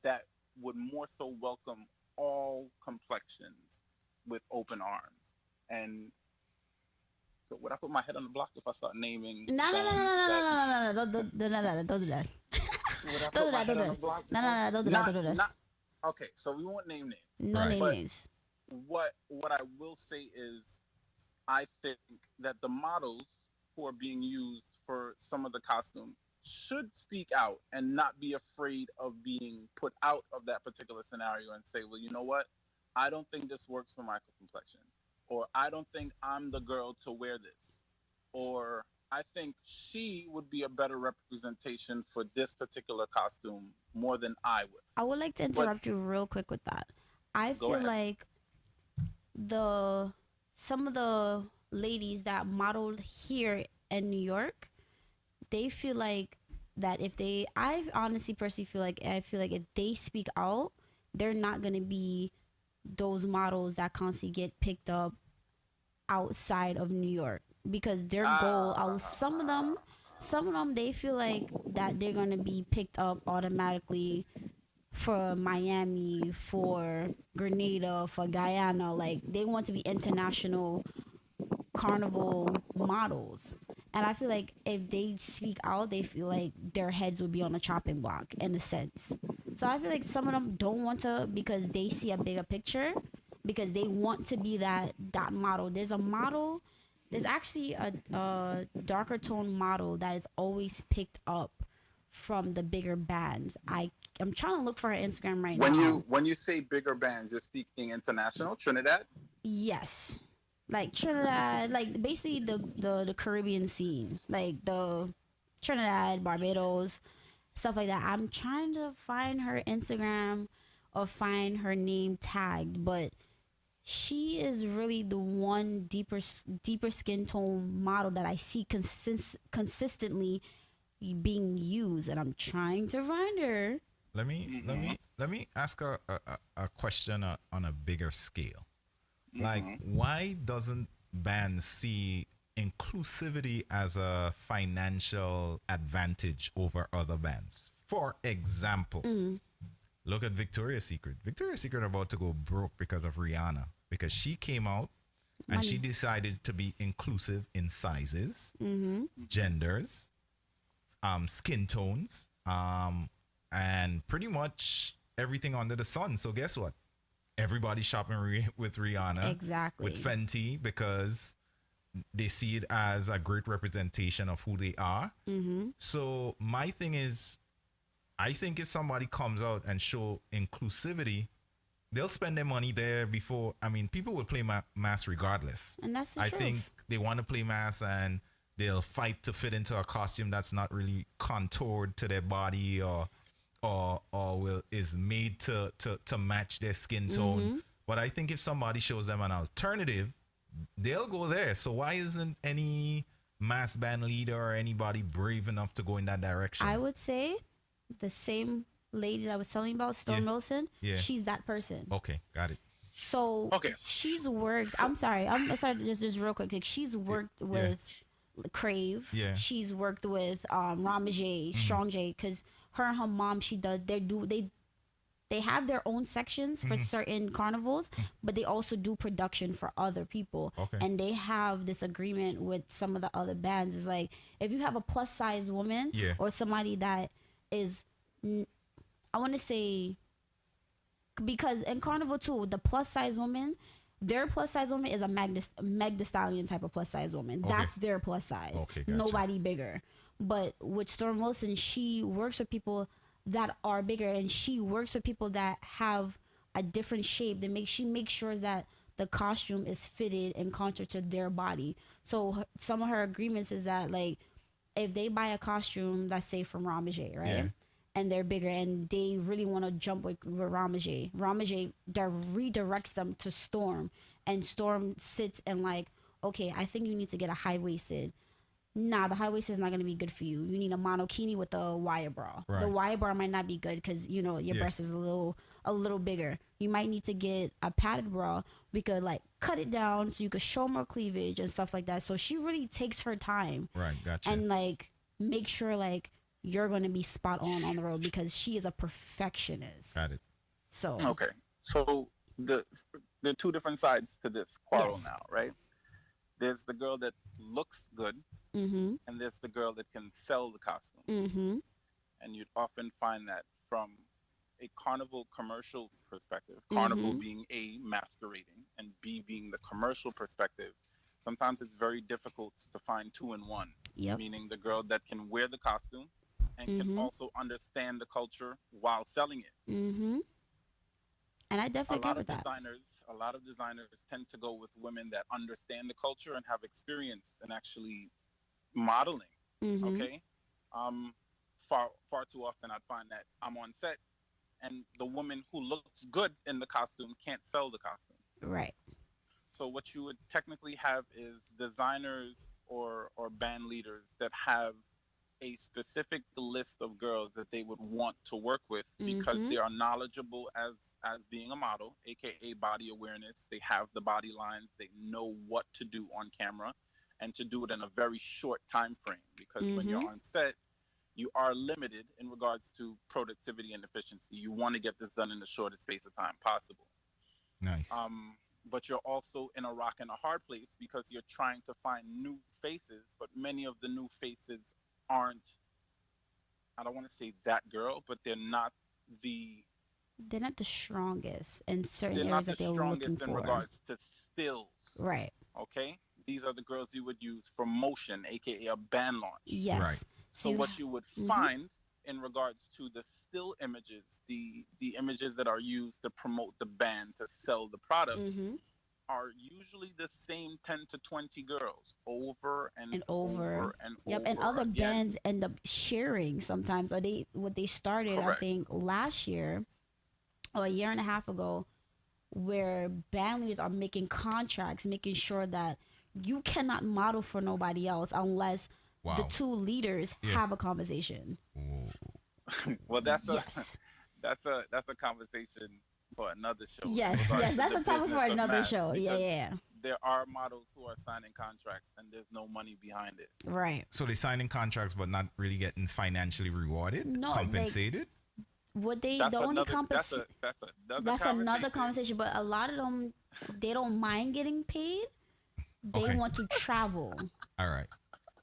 that would more so welcome all complexions with open arms. And so would I put my head on the block if I start naming No, no, no, no, bands no, no, that no, no, no, don't do that. would I Don't put do my that, head don't on do the that. block? No, no, no, don't do that, don't do that. Not okay, so we won't name names. No Right. name But names. what I will say is I think that the models who are being used for some of the costumes should speak out and not be afraid of being put out of that particular scenario and say, well, you know what? I don't think this works for my complexion. Or I don't think I'm the girl to wear this. Or I think she would be a better representation for this particular costume more than I would. I would like to But interrupt you real quick with that. I go feel ahead. like some of the ladies that modeled here in New York, they feel like that if they, I honestly personally feel like if they speak out, they're not gonna be those models that constantly get picked up outside of New York. because their goal, some of them, they feel like that they're gonna be picked up automatically for Miami, for Grenada, for Guyana. Like they want to be international carnival models. And I feel like if they speak out, they feel like their heads would be on a chopping block in a sense. So I feel like some of them don't want to because they see a bigger picture, because they want to be that model. There's a model. There's actually a darker tone model that is always picked up from the bigger bands. I'm trying to look for her Instagram right now. When you say bigger bands, you're speaking international, Trinidad? Yes. Like Trinidad, like basically the Caribbean scene, like the Trinidad, Barbados, stuff like that. I'm trying to find her Instagram or find her name tagged, but she is really the one deeper skin tone model that I see consistently being used, and I'm trying to find her. Let me ask a question on a bigger scale. Like, why doesn't bands see inclusivity as a financial advantage over other bands? For example, look at Victoria's Secret. Victoria's Secret about to go broke because of Rihanna, because she came out and she decided to be inclusive in sizes, genders, skin tones, and pretty much everything under the sun. So guess what? Everybody's shopping with Rihanna, exactly, with Fenty, because they see it as a great representation of who they are. So my thing is, I think if somebody comes out and show inclusivity, they'll spend their money there before. I mean, people will play mass regardless. And that's the I truth. think they want to play mass and they'll fight to fit into a costume that's not really contoured to their body or is made to match their skin tone. But I think if somebody shows them an alternative, they'll go there. So why isn't any mass band leader or anybody brave enough to go in that direction? I would say the same lady that I was telling you about, Storm Wilson, she's that person. Okay, got it. So she's worked. I'm sorry, just real quick. Like, she's worked with Crave. Yeah. She's worked with Ramajay, Strong J, because her and her mom, they have their own sections for certain carnivals, but they also do production for other people. Okay. And they have this agreement with some of the other bands. It's like, if you have a plus size woman or somebody that is, I want to say, because in Carnival too, the plus size woman, their plus size woman is a Meg Thee Stallion type of plus size woman. Okay. That's their plus size. Okay, gotcha. Nobody bigger. But with Storm Wilson, she works with people that are bigger, and she works with people that have a different shape. She makes sure that the costume is fitted and contour to their body. So some of her agreements is that, like, if they buy a costume, let's say from Ramajay, right? Yeah. And they're bigger and they really want to jump with Ramajay redirects them to Storm, and Storm sits and like, okay, I think you need to get a high-waisted. Nah, the high-waisted is not going to be good for you. You need a monokini with a wire bra. Right. The wire bra might not be good because, you know, your breast is a little bigger. You might need to get a padded bra. We could like cut it down so you could show more cleavage and stuff like that. So she really takes her time. Right, gotcha. And like make sure like you're going to be spot on the road, because she is a perfectionist. Got it. So okay. So the two different sides to this quarrel now, right? There's the girl that looks good, and there's the girl that can sell the costume. And you'd often find that from a carnival commercial perspective, carnival being A, masquerading, and B, being the commercial perspective, sometimes it's very difficult to find two in one. Yep. Meaning the girl that can wear the costume and can also understand the culture while selling it. And I definitely agree with that. A lot of designers tend to go with women that understand the culture and have experience in actually modeling. Okay, far too often I'd find that I'm on set and the woman who looks good in the costume can't sell the costume. Right. So what you would technically have is designers or band leaders that have a specific list of girls that they would want to work with because they are knowledgeable as being a model, aka body awareness. They have the body lines, they know what to do on camera, and to do it in a very short time frame. Because when you're on set, you are limited in regards to productivity and efficiency. You want to get this done in the shortest space of time possible. Nice. But you're also in a rock and a hard place because you're trying to find new faces, but many of the new faces aren't, I don't want to say that girl, but they're not the strongest in certain they're areas not that the they're looking strongest in for. regards to stills. Right. Okay? These are the girls you would use for motion, aka a band launch. Yes. Right. So what you would find in regards to the still images, the images that are used to promote the band, to sell the products, are usually the same 10 to 20 girls over and over and over. And other again. bands end up sharing sometimes, or they started, I think, last year or a year and a half ago, where band leaders are making contracts, making sure that you cannot model for nobody else unless the two leaders have a conversation. Well, that's yes. that's a conversation for another show. Yes, that's a topic for another show. Yeah. There are models who are signing contracts and there's no money behind it. Right. So they're signing contracts but not really getting financially rewarded, compensated. Would they? That's the only another- compensation. That's another conversation. But a lot of them, they don't mind getting paid. They want to travel. All right.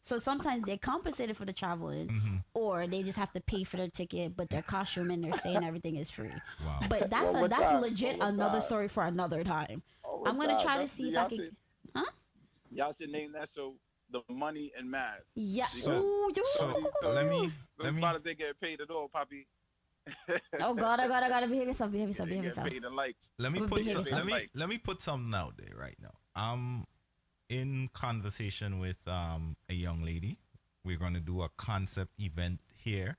So sometimes they're compensated for the traveling, or they just have to pay for their ticket, but their costume and their stay and everything is free. Wow. But that's legit another story for another time. I'm gonna try to see if I can. Y'all should name that show "The Money and Mass." Yeah. So let me. About they get paid at all, Poppy. Oh God, I gotta behave yourself. Behave yourself. Paid in lights. Let me put something out there right now. I'm in conversation with a young lady. We're going to do a concept event here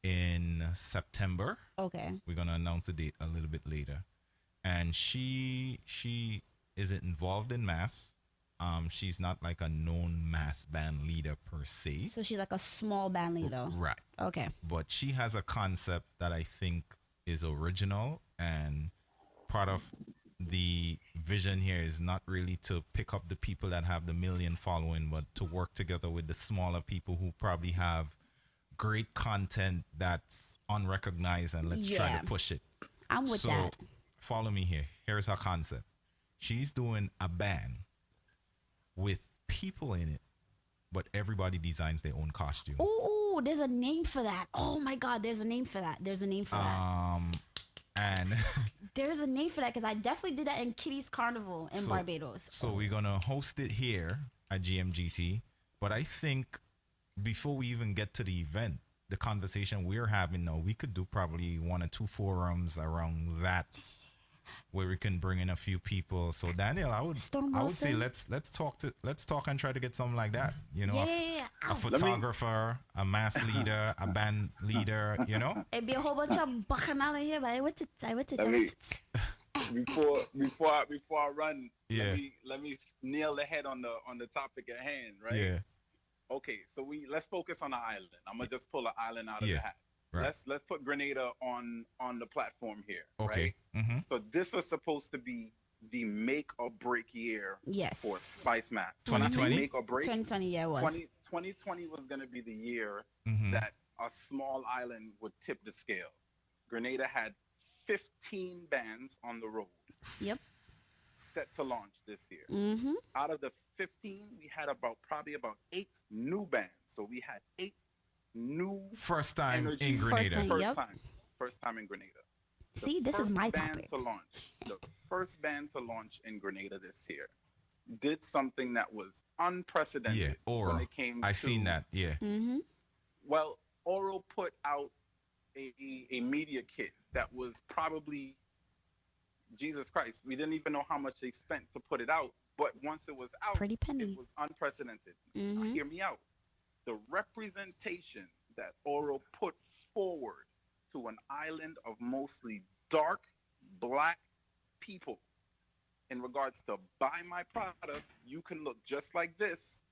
in September. Okay. We're going to announce the date a little bit later. And she isn't involved in mass. She's not like a known mass band leader per se. So she's like a small band leader. Right. Okay. But she has a concept that I think is original, and part of the vision here is not really to pick up the people that have the million following, but to work together with the smaller people who probably have great content that's unrecognized, and let's try to push it. I'm with that. Follow me here. Here's her concept. She's doing a band with people in it, but everybody designs their own costume. Oh, there's a name for that. Oh my God, there's a name for that. And there's a name for that, because I definitely did that in Kitty's Carnival in Barbados. So we're going to host it here at GMGT. But I think before we even get to the event, the conversation we're having now, we could do probably 1 or 2 forums around that, where we can bring in a few people. So Daniel, I would say let's talk and try to get something like that. You know, a photographer, a mass leader, a band leader. You know, it'd be a whole bunch of bacchanal here, but I went to. Before I run, let me nail the head on the topic at hand, right? Yeah. Okay, so let's focus on the island. I'm gonna just pull an island out of the hat. Right. Let's put Grenada on the platform here. Okay. Right? So this was supposed to be the make or break year for Spice Mats. 2020? Make or break. 2020, yeah, it was. 2020 was going to be the year that a small island would tip the scale. Grenada had 15 bands on the road. Yep. Set to launch this year. Out of the 15, we had probably about 8 new bands. So we had 8 new first time in Grenada. First time in Grenada. See, this is my topic. The first band to launch in Grenada this year did something that was unprecedented when it came I seen that, Well, Oral put out a media kit that was probably, Jesus Christ, we didn't even know how much they spent to put it out, but once it was out, it was unprecedented. Now, hear me out. The representation that Oral put forward to an island of mostly dark, black people in regards to buy my product, you can look just like this.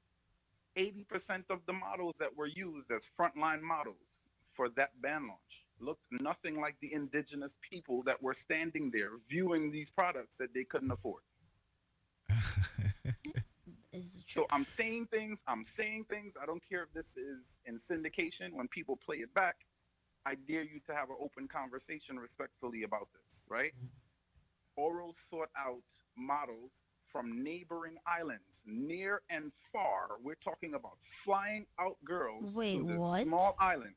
80% of the models that were used as frontline models for that band launch looked nothing like the indigenous people that were standing there viewing these products that they couldn't afford. Is the So truth. I'm saying things. I'm saying things. I don't care if this is in syndication. When people play it back, I dare you to have an open conversation respectfully about this, right? Oro sought out models from neighboring islands, near and far. We're talking about flying out girls Wait, to this what? small island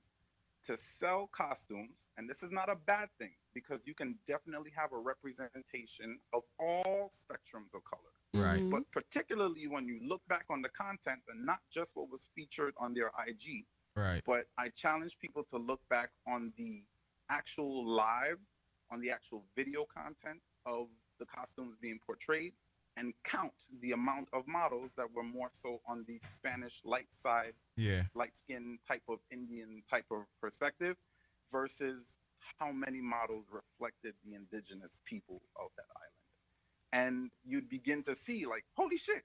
to sell costumes. And this is not a bad thing because you can definitely have a representation of all spectrums of color. Right. But particularly when you look back on the content and not just what was featured on their IG, Right. but I challenge people to look back on the actual live, on the actual video content of the costumes being portrayed and count the amount of models that were more so on the Spanish light side, Yeah. light skin type of Indian type of perspective versus how many models reflected the indigenous people of that island. And you'd begin to see like, holy shit,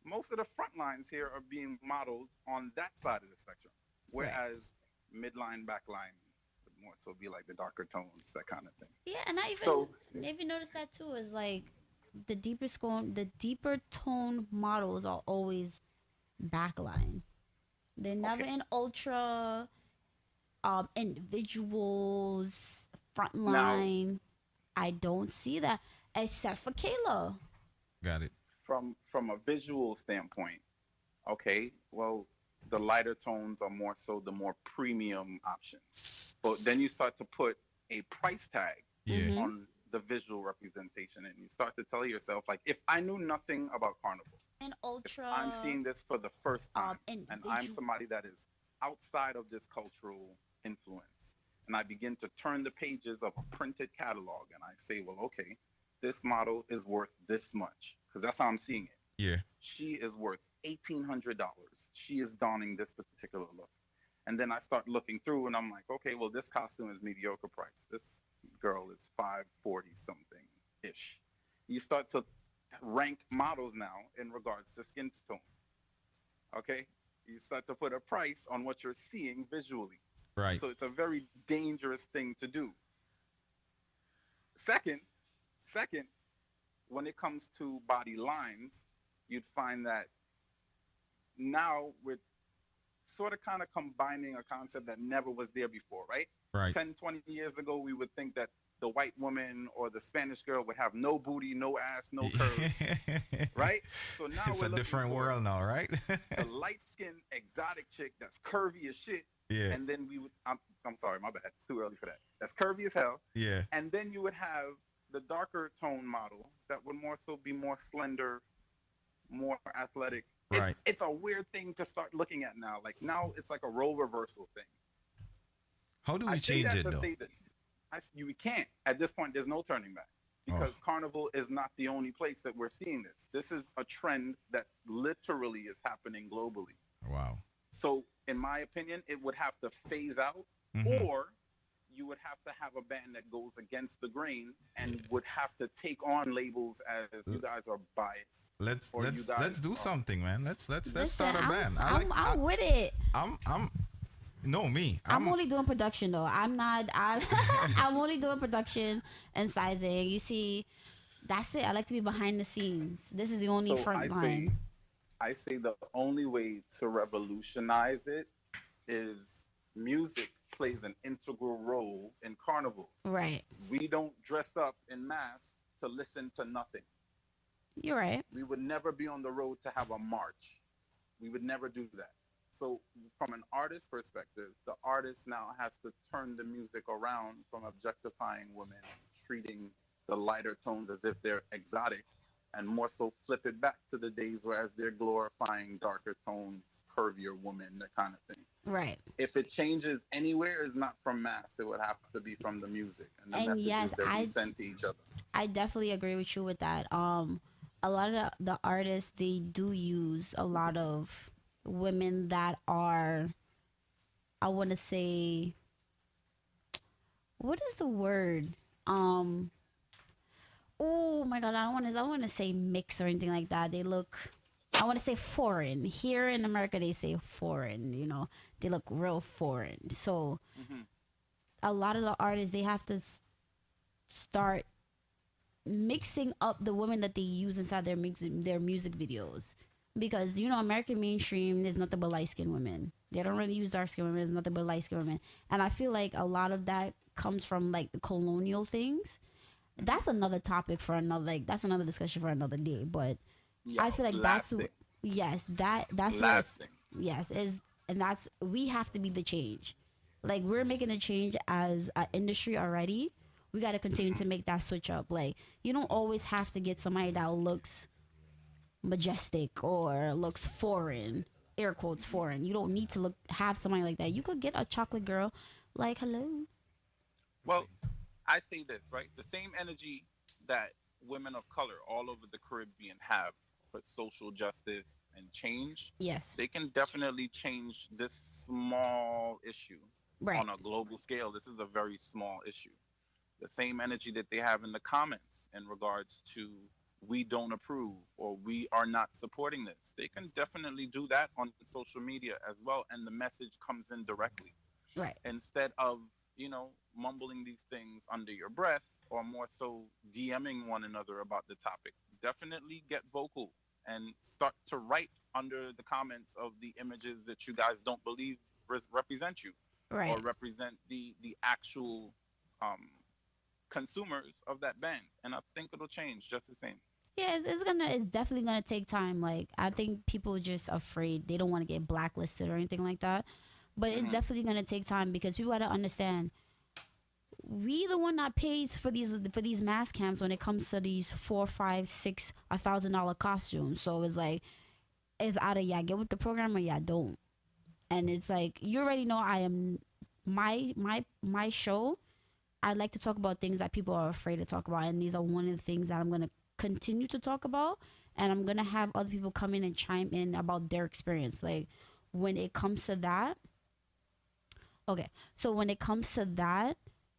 most of the front lines here are being modeled on that side of the spectrum. Whereas midline, backline would more so be like the darker tones, that kind of thing. Yeah, and So I even noticed that too. Is like the deeper tone models are always backline. They're never okay. in ultra individuals Now frontline. I don't see that except for Kayla. Got it. from a visual standpoint, okay, well, the lighter tones are more so the more premium options. But then you start to put a price tag Yeah. on the visual representation and you start to tell yourself like if I knew nothing about carnival, An if ultra I'm seeing this for the first time and I'm individual. somebody that is outside of this cultural influence and I begin to turn the pages of a printed catalog and I say, well, okay, this model is worth this much because that's how I'm seeing it. Yeah. She is worth $1,800. She is donning this particular look. And then I start looking through and I'm like, okay, well, this costume is mediocre price. This girl is 540 something ish. You start to rank models now in regards to skin tone. Okay? You start to put a price on what you're seeing visually. Right. So it's a very dangerous thing to do. Second, when it comes to body lines, you'd find that now we're sort of kind of combining a concept that never was there before, right? Right. 10, 20 years ago, we would think that the white woman or the Spanish girl would have no booty, no ass, no curves, right? So now It's we're a looking different for world now, right? a light-skinned exotic chick that's curvy as shit. Yeah. And then we would, I'm sorry, my bad. It's too early for that. That's curvy as hell. Yeah. And then you would have the darker tone model that would more so be more slender, more athletic. Right. It's a weird thing to start looking at now. Like now it's like a role reversal thing. How do we I say change that it to though? say this. You can't. At this point, there's no turning back because Carnival is not the only place that we're seeing this. This is a trend that literally is happening globally. Wow. So, in my opinion, it would have to phase out, or you would have to have a band that goes against the grain and would have to take on labels as you guys are biased. Let's do something, man. Let's Listen, start a band. I'm with it. I'm me. I'm only doing production though. I'm not. I'm only doing production and sizing. You see, that's it. I like to be behind the scenes. This is the only front line. I say the only way to revolutionize it is music plays an integral role in Carnival. Right. We don't dress up in mass to listen to nothing. You're right. We would never be on the road to have a march. We would never do that. So from an artist perspective, the artist now has to turn the music around from objectifying women, treating the lighter tones as if they're exotic, and more so flip it back to the days where as they're glorifying darker tones, curvier women, that kind of thing. Right. If it changes anywhere, it's not from mass. It would have to be from the music and the messages that we send to each other. I definitely agree with you with that. A lot of the artists, they do use a lot of women that are, I want to say, what is the word? Oh my god, I don't want to say mix or anything like that. They look, I want to say foreign. Here in America, they say foreign. You know, they look real foreign. So, a lot of the artists, they have to start mixing up the women that they use inside their music videos. Because American mainstream is nothing but light skinned women. They don't really use dark skinned women. It's nothing but light skinned women. And I feel like a lot of that comes from like the colonial things. That's another topic for another, like that's another discussion for another day. But I feel like that's what we have to be the change. Like we're making a change as an industry already. We got to continue to make that switch up. Like you don't always have to get somebody that looks majestic or looks foreign, air quotes foreign. You don't need to have somebody like that. You could get a chocolate girl like hello. Well, I say this, right? The same energy that women of color all over the Caribbean have for social justice and change. Yes. They can definitely change this small issue on a global scale. This is a very small issue. The same energy that they have in the comments in regards to we don't approve or we are not supporting this. They can definitely do that on social media as well. And the message comes in directly. Right. Instead of, mumbling these things under your breath or more so DMing one another about the topic. Definitely get vocal and start to write under the comments of the images that you guys don't believe represent you. Right. Or represent the actual consumers of that band. And I think it'll change just the same. Yeah, it's definitely gonna take time. Like I think people are just afraid. They don't want to get blacklisted or anything like that. But it's definitely gonna take time because people gotta understand we the one that pays for these mass cams when it comes to these $4, $5, $6, $1,000 costumes. So it's like it's either y'all get with the program or y'all don't. And it's like you already know I am my show. I like to talk about things that people are afraid to talk about, and these are one of the things that I'm gonna continue to talk about, and I'm gonna have other people come in and chime in about their experience. Like when it comes to that. Okay, so when it comes to that,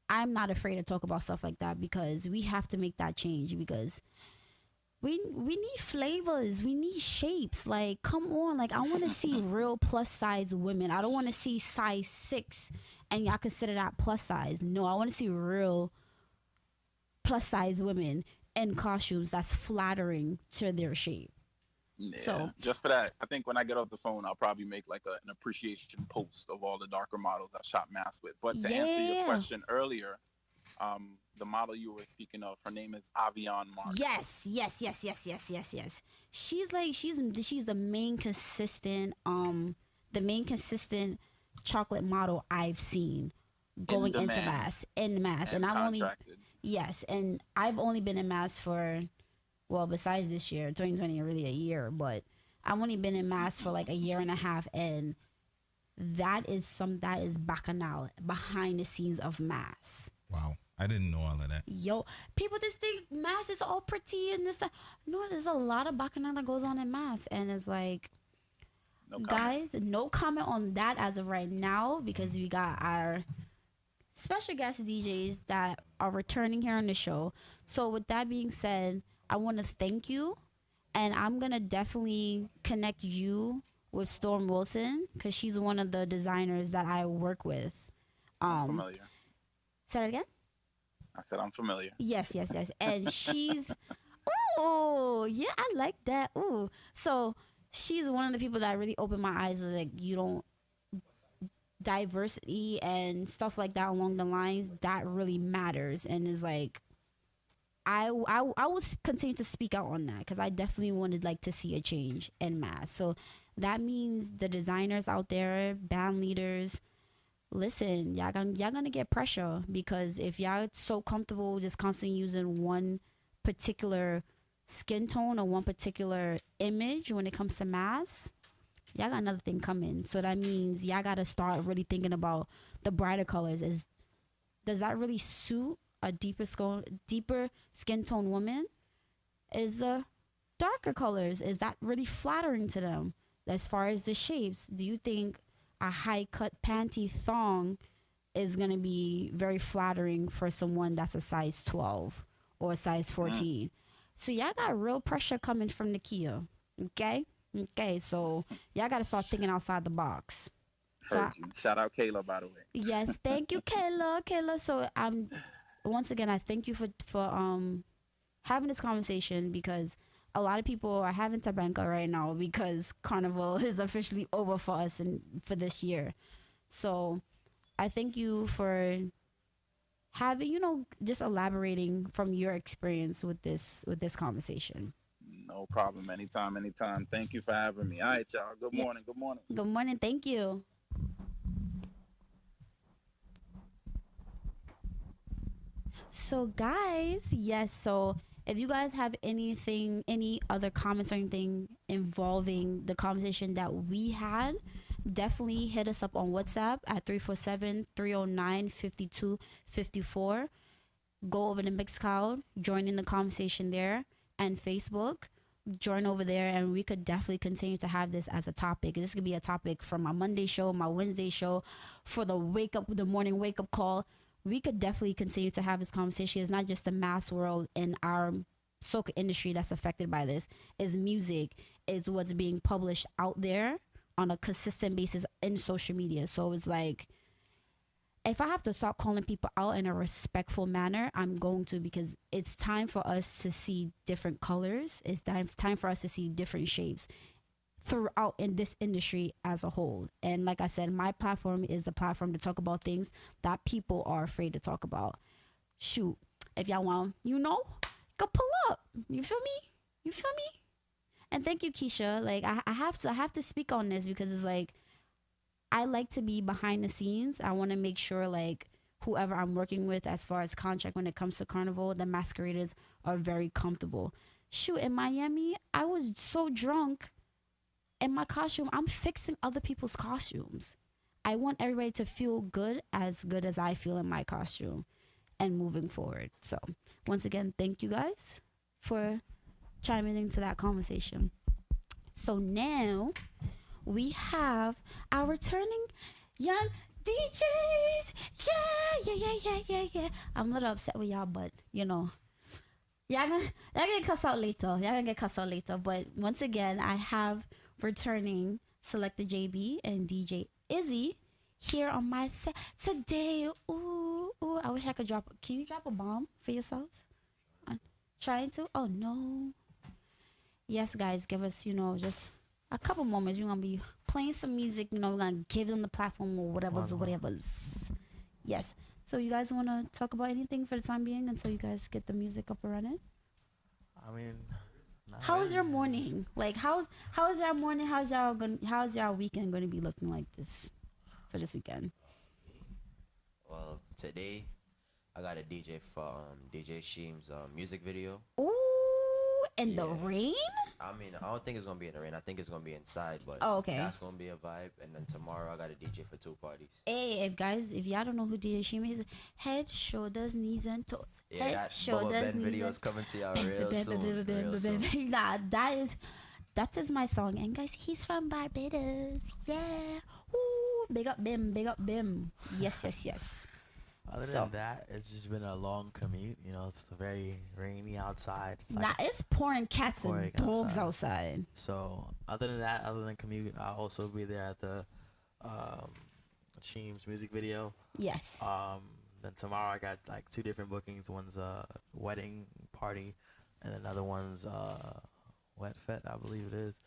I'm not afraid to talk about stuff like that because we have to make that change because we need flavors, we need shapes. Like, come on, like I want to see real plus size women. I don't want to see size 6 and y'all consider that plus size. No, I want to see real plus size women in costumes that's flattering to their shape. Yeah, so just for that, I think when I get off the phone, I'll probably make like an appreciation post of all the darker models I shot mass with. But to answer your question earlier, the model you were speaking of, her name is Avion Mark. Yes. She's the main consistent chocolate model I've seen going into mass and I've only been in mass for. Well, besides this year, 2020 really a year, but I've only been in mass for like a year and a half, and that is bacchanal behind the scenes of mass. Wow, I didn't know all of that. Yo, people just think mass is all pretty and this stuff. No, there's a lot of bacchanal that goes on in mass, and it's like, guys, no comment on that as of right now because we got our special guest DJs that are returning here on the show. So with that being said, I want to thank you, and I'm going to definitely connect you with Storm Wilson because she's one of the designers that I work with. I'm familiar. Say that again? I said I'm familiar. Yes. And she's, oh, yeah, I like that. Ooh. So she's one of the people that really opened my eyes. Like, diversity and stuff like that along the lines, that really matters and is like, I will continue to speak out on that because I definitely wanted like to see a change in mass. So that means the designers out there, band leaders, listen, y'all gonna get pressure because if y'all so comfortable just constantly using one particular skin tone or one particular image when it comes to mass, y'all got another thing coming. So that means y'all gotta start really thinking about the brighter colors. Does that really suit a deeper skin tone woman? Is the darker colors, is that really flattering to them? As far as the shapes, do you think a high cut panty thong is going to be very flattering for someone that's a size 12 or a size 14? So y'all got real pressure coming from Nikkia. Okay, so y'all got to start thinking outside the box. Heard you. Shout out Kayla, by the way. Yes, thank you, Kayla. So once again, I thank you for having this conversation because a lot of people are having tabanka right now because Carnival is officially over for us and for this year. So I thank you for having, just elaborating from your experience with this conversation. No problem. Anytime, anytime. Thank you for having me. All right, y'all. Good Yes. morning. Good morning. Good morning. Thank you. So guys, yes, so if you guys have any other comments or anything involving the conversation that we had, definitely hit us up on WhatsApp at 347-309-5254. Go over to Mixcloud, join in the conversation there, and Facebook. Join over there, and we could definitely continue to have this as a topic. This could be a topic for my Monday show, my Wednesday show, for the morning wake up call. We could definitely continue to have this conversation. It's not just the mass world in our soca industry that's affected by this. It's music. It's what's being published out there on a consistent basis in social media. So it's like, if I have to start calling people out in a respectful manner, I'm going to, because it's time for us to see different colors. It's time for us to see different shapes throughout in this industry as a whole. And like I said, my platform is the platform to talk about things that people are afraid to talk about. Shoot, if y'all want, go pull up. You feel me? And thank you, Keisha. Like I have to speak on this because it's like, I like to be behind the scenes. I want to make sure like whoever I'm working with as far as contract when it comes to Carnival, the masqueraders are very comfortable. Shoot, in Miami, I was so drunk in my costume. I'm fixing other people's costumes. I want everybody to feel good as I feel in my costume and moving forward. So once again, thank you guys for chiming into that conversation. So now we have our returning young DJs. Yeah. I'm a little upset with y'all, but y'all gonna cuss out later. But once again, I have returning Selecta JB and DJ Izzy here on my set today. Ooh, I wish I could drop. Can you drop a bomb for yourselves? I'm trying to. Oh no. Yes, guys, give us just a couple moments. We're gonna be playing some music. We're gonna give them the platform or whatever's. Yes. So you guys want to talk about anything for the time being until you guys get the music up and running? I mean, how was your morning? Like, how's your morning? How's y'all weekend going to be looking like this for this weekend? Well, today I got a DJ for DJ Sheem's music video. Ooh, in the rain? I mean, I don't think it's gonna be in the rain. I think it's gonna be inside, but okay, that's gonna be a vibe. And then tomorrow I got a DJ for 2 parties. Hey, if y'all don't know who DJ Sheem is, head, shoulders, knees, and toes. Yeah, head, shoulders, knees, videos coming to y'all real soon. Nah, that is my song. And guys, he's from Barbados. Yeah. Ooh, big up Bim. Yes. Other than that, it's just been a long commute. It's very rainy outside. It's pouring cats and dogs outside. So other than commute, I'll also be there at the Sheem's music video. Yes. Then tomorrow I got like 2 different bookings. One's a wedding party, and another one's Wet Fet, I believe it is.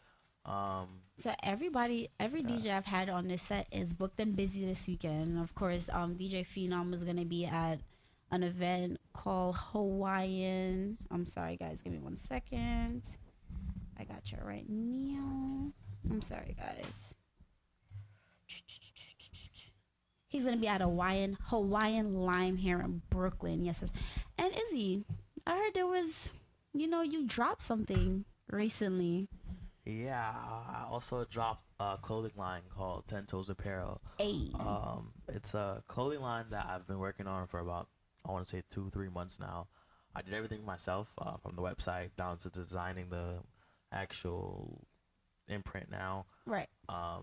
So every DJ I've had on this set is booked and busy this weekend. And of course, DJ Phenom is gonna be at an event called Hawaiian. I'm sorry, guys. Give me 1 second. I got you right now. I'm sorry, guys. He's gonna be at Hawaiian Lime here in Brooklyn. Yes. And Izzy, I heard there was, you dropped something recently. Yeah, I also dropped a clothing line called 10 Toes Apparel. Hey. It's a clothing line that I've been working on for about, I want to say 2-3 months now. I did everything myself, from the website down to designing the actual imprint now. Right. I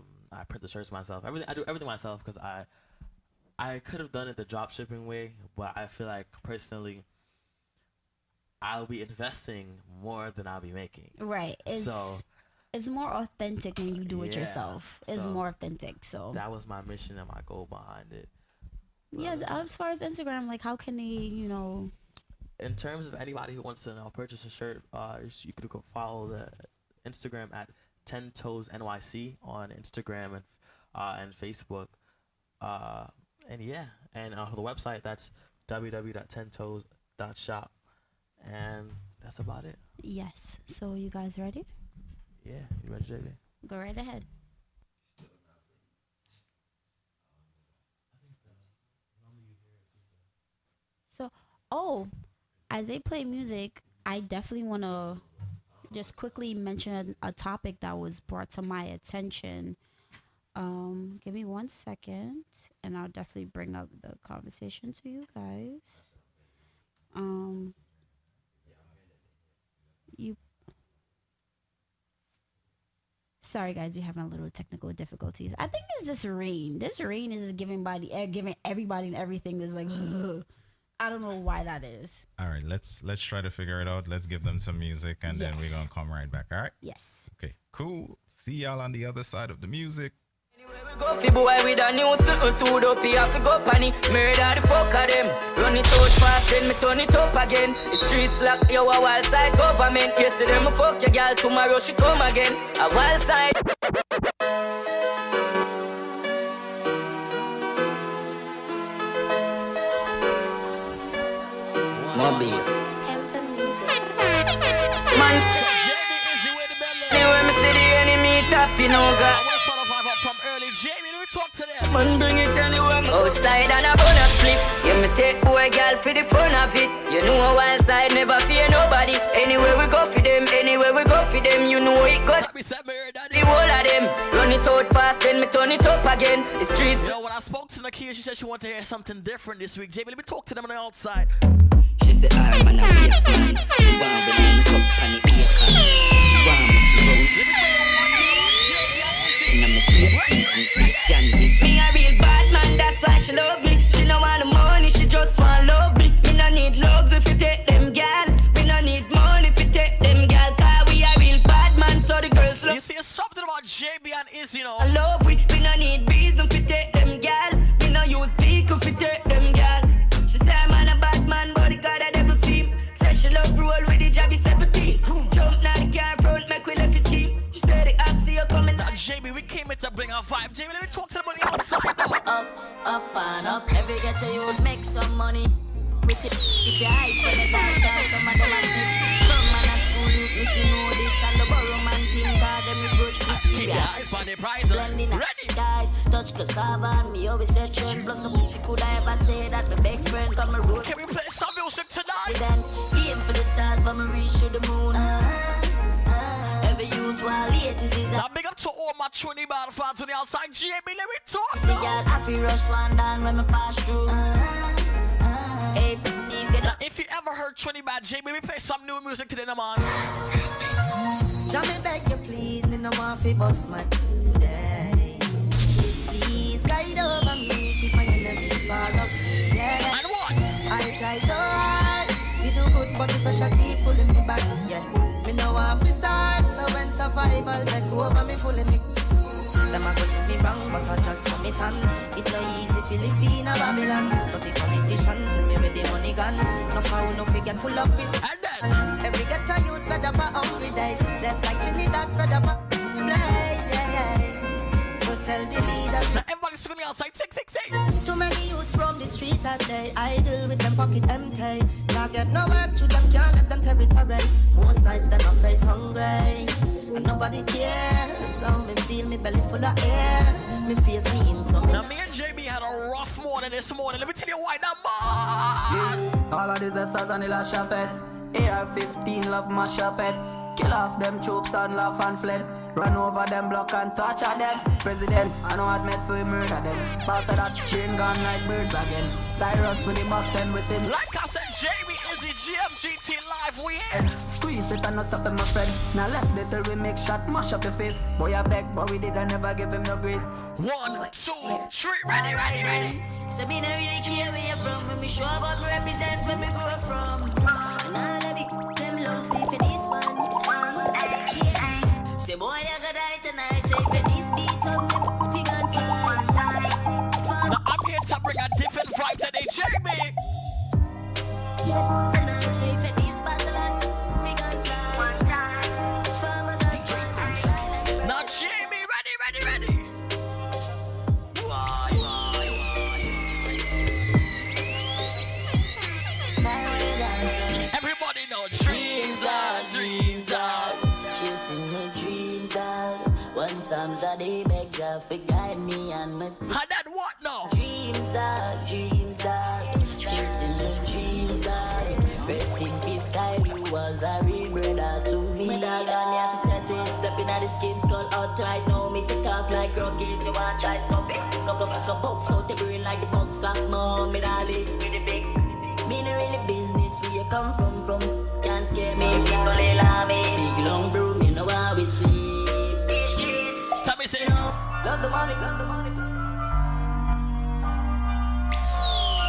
print the shirts myself. I do everything myself because I could have done it the drop shipping way, but I feel like personally I'll be investing more than I'll be making. Right. It's more authentic when you do it yourself. It's more authentic. So that was my mission and my goal behind it. Yes, as far as Instagram, like how can they, in terms of anybody who wants to purchase a shirt, you could go follow the Instagram at 10 Toes NYC on Instagram and Facebook. And the website, that's www.10toes.shop. And that's about it. Yes. So you guys ready? Yeah, you ready, JB? Go right ahead. So, as they play music, I definitely want to just quickly mention a topic that was brought to my attention. Give me 1 second, and I'll definitely bring up the conversation to you guys. Sorry, guys, we're having a little technical difficulties. I think it's this rain. This rain is giving everybody and everything this like. I don't know why that is. All right, let's try to figure it out. Let's give them some music, and then we're gonna come right back. All right? Yes. Okay. Cool. See y'all on the other side of the music. Go fi boy with a new something to the P have to go panic. Murder the fuck of them. Run it out fast, then me turn it up again. The streets lock, yo a wild side government. Yesterday me fuck your girl, tomorrow she come again. A wild side. Mobile. Hampton Music. Man, anywhere me see the enemy tapping over. From early Jamie, let me talk to them. Man, bring it anywhere. Outside and a bonus flip. Yeah, me take boy girl for the fun of it. You know a wild side never fear nobody. Anywhere we go for them, you know it got the whole of them. Run it out fast, then me turn it up again. The streets. You know, when I spoke to Nikkia, she said she wanted to hear something different this week. Jamie, let me talk to them on the outside. She said, I'm an obvious man. She want me line up and it be a can. She want me to me a real bad man, that's why she love me. She no want the money, she just want love me. Me no need love if you take them gal. Me no need money if you take them gal. Cause we a real bad man, so the girls love. You see, it's something about JB and Izzy, you know. I love we no need reason if you take them gal. We no use vehicle if you take them gal. She say I'm a bad man, but the God I never feel. Say she love roll with the Javi 17. Jump now the car front, make we left his team. She said the oxy you coming. Now JB, we came here to bring a vibe. JB, let me talk to them on the outside now. Up and up. Every get to you make some money. With it, keep your eyes for the dance. Some of them are snitch. Some man are school you if you know this. And the borrow man thing, God them me grudge. Keep your eyes for the prize. Blending up skies. Touch cassava and me always say trend. Plus the pussy could I ever say that my big friend on my road. Can we play some music tonight? Then aim for the stars, but me reach to the moon. Every youth while late is now big up to all my 20 bad fans on the outside. JB, let me talk to y'all. I feel rush one down when me pass through. If you ever heard 20 bad JB, we play some new music today, man. Jammy beg you please, me no want fi bust my day. Please guide over me, keep my enemies far up. Yeah. And what? I try so hard, we do good but the pressure keep pulling me back. Yeah, me no want to start, so when survival take over me pulling me. Them a go see me wrong, but I just saw me tan. It's no easy Philippine or Babylon. Not the politician, tell me where the money gone. No foul, no forget full up with. And then every ghetto youth fed up a hungry days. Just like Trinidad fed up a blaze, yeah. So tell the leaders. Now everybody's singing outside, tick. Too many youths from the street that day. Idle with them pocket empty. Can't get no work to them, can't leave them territory. Most nights them a face hungry. And nobody cares. So me feel me belly full of air. Me face me in some. Now me and JB had a rough morning this morning. Let me tell you why that man. All of these stars and the last shoppets. AR-15 love my shoppet. Kill off them troops and laugh and fled. Run over them block and torture them. President, I know admits we murder them. Pass of that brain gone like birds again. Cyrus with the back 10 with him. Like I said, JB is the GMGT.LIVE, we here. Squeeze it and not stop him, my friend. Now left it till we make shot, mash up your face. Boy, I beg, but we did, I never give him no grace. 1, 2, 3, ready. So me no really care where you're from. When me show up, me represent where me grow from. And all of it, them long sleep for this one. Say boy, I gotta die tonight. Say for this beat on me, we gon' fly. Now I'm here to bring a different vibe today, JB. Tonight, dreams, dog. Chasing my dreams, dog. One Psalms a day beg Jah for guide me and my How that what now? Dreams, dog. Dreams, dog. Chasing my dreams, dog. Rest in peace, style. You was a real brother to me, dog. And you have to set it. Stepping at the skin skull outright. Now me pick up like rocket. You want try stop it? Cock up like a box out the brain like the box flap. Mom, me darling, with the big. Me no really business where you come from. Can't scare me, people love me. Big long broom, you know how we sweep. These streets. Tell me, say, love the money, love the money.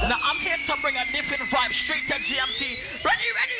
Now I'm here to bring a different vibe straight to GMT. Ready, ready.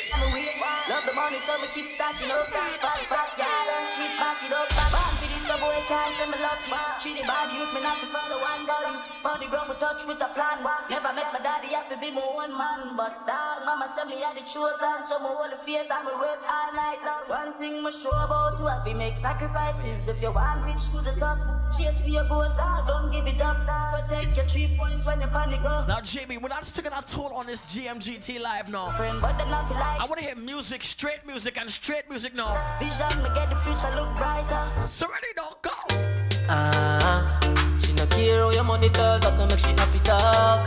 Love the money, so me keep stacking up. Bad, bad, girl, keep backing up. Bad for this, the boy can't say me lucky. Treat the body youth, me not to follow one body. Body ground we touch with a plan. Never met my daddy, have to be my own man. But dog, mama said me had the chosen. So me hold the faith and me work all night long. One thing me sure about you, have to make sacrifices. If you want reach to the top, chase for your goals, dog, don't give it up. Protect your 3 points when you panic up. Now Jamie, we're not sticking our toll on this GMGT live now. Friend, but them not feel like I want to hear music, straight music and straight music now. Vision, me get the future look brighter. So ready, don't go. She no care how your money talk, that no make she happy talk.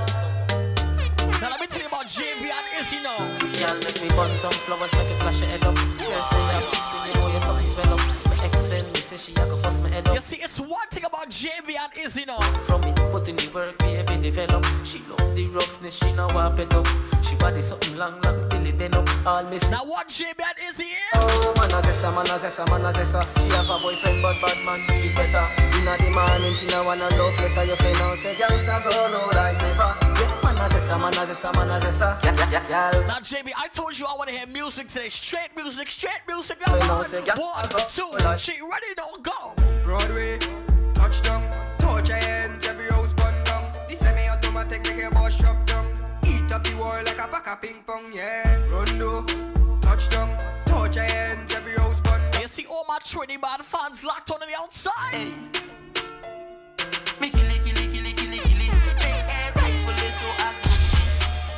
Now let me tell you about JB and Izzy now. Y'all make me burn some flowers, make it flash your head up. Swear say I have to spin, you know you're something swell up. My extend, me say she a go bust my head up. You see, it's one thing about JB and Izzy now. From it, put in the work, baby, develop. She love the roughness, she know what pet up. She body something long, long, till it bend up. All miss. Now what JB and Izzy is? Oh, man, Azessa. She have a boyfriend, but bad man, do it better. Inna the morning, she no wanna love letter. You feel now, say, gangsta go no like never. Yeah, man, Azessa. Now, JB, I told you I want to hear music today. Straight music now. 1, 2, she ready, don't go. Broadway, touchdown, touch your hands, every house bun down. This semi-automatic make your boss shop down. Eat up the wall like a pack of ping pong, yeah. Rondo, touchdown, touch your hands, every house bun down. You see all my Trinidad fans locked on the outside. Hey. Me kill it. Big air rifle is so axe.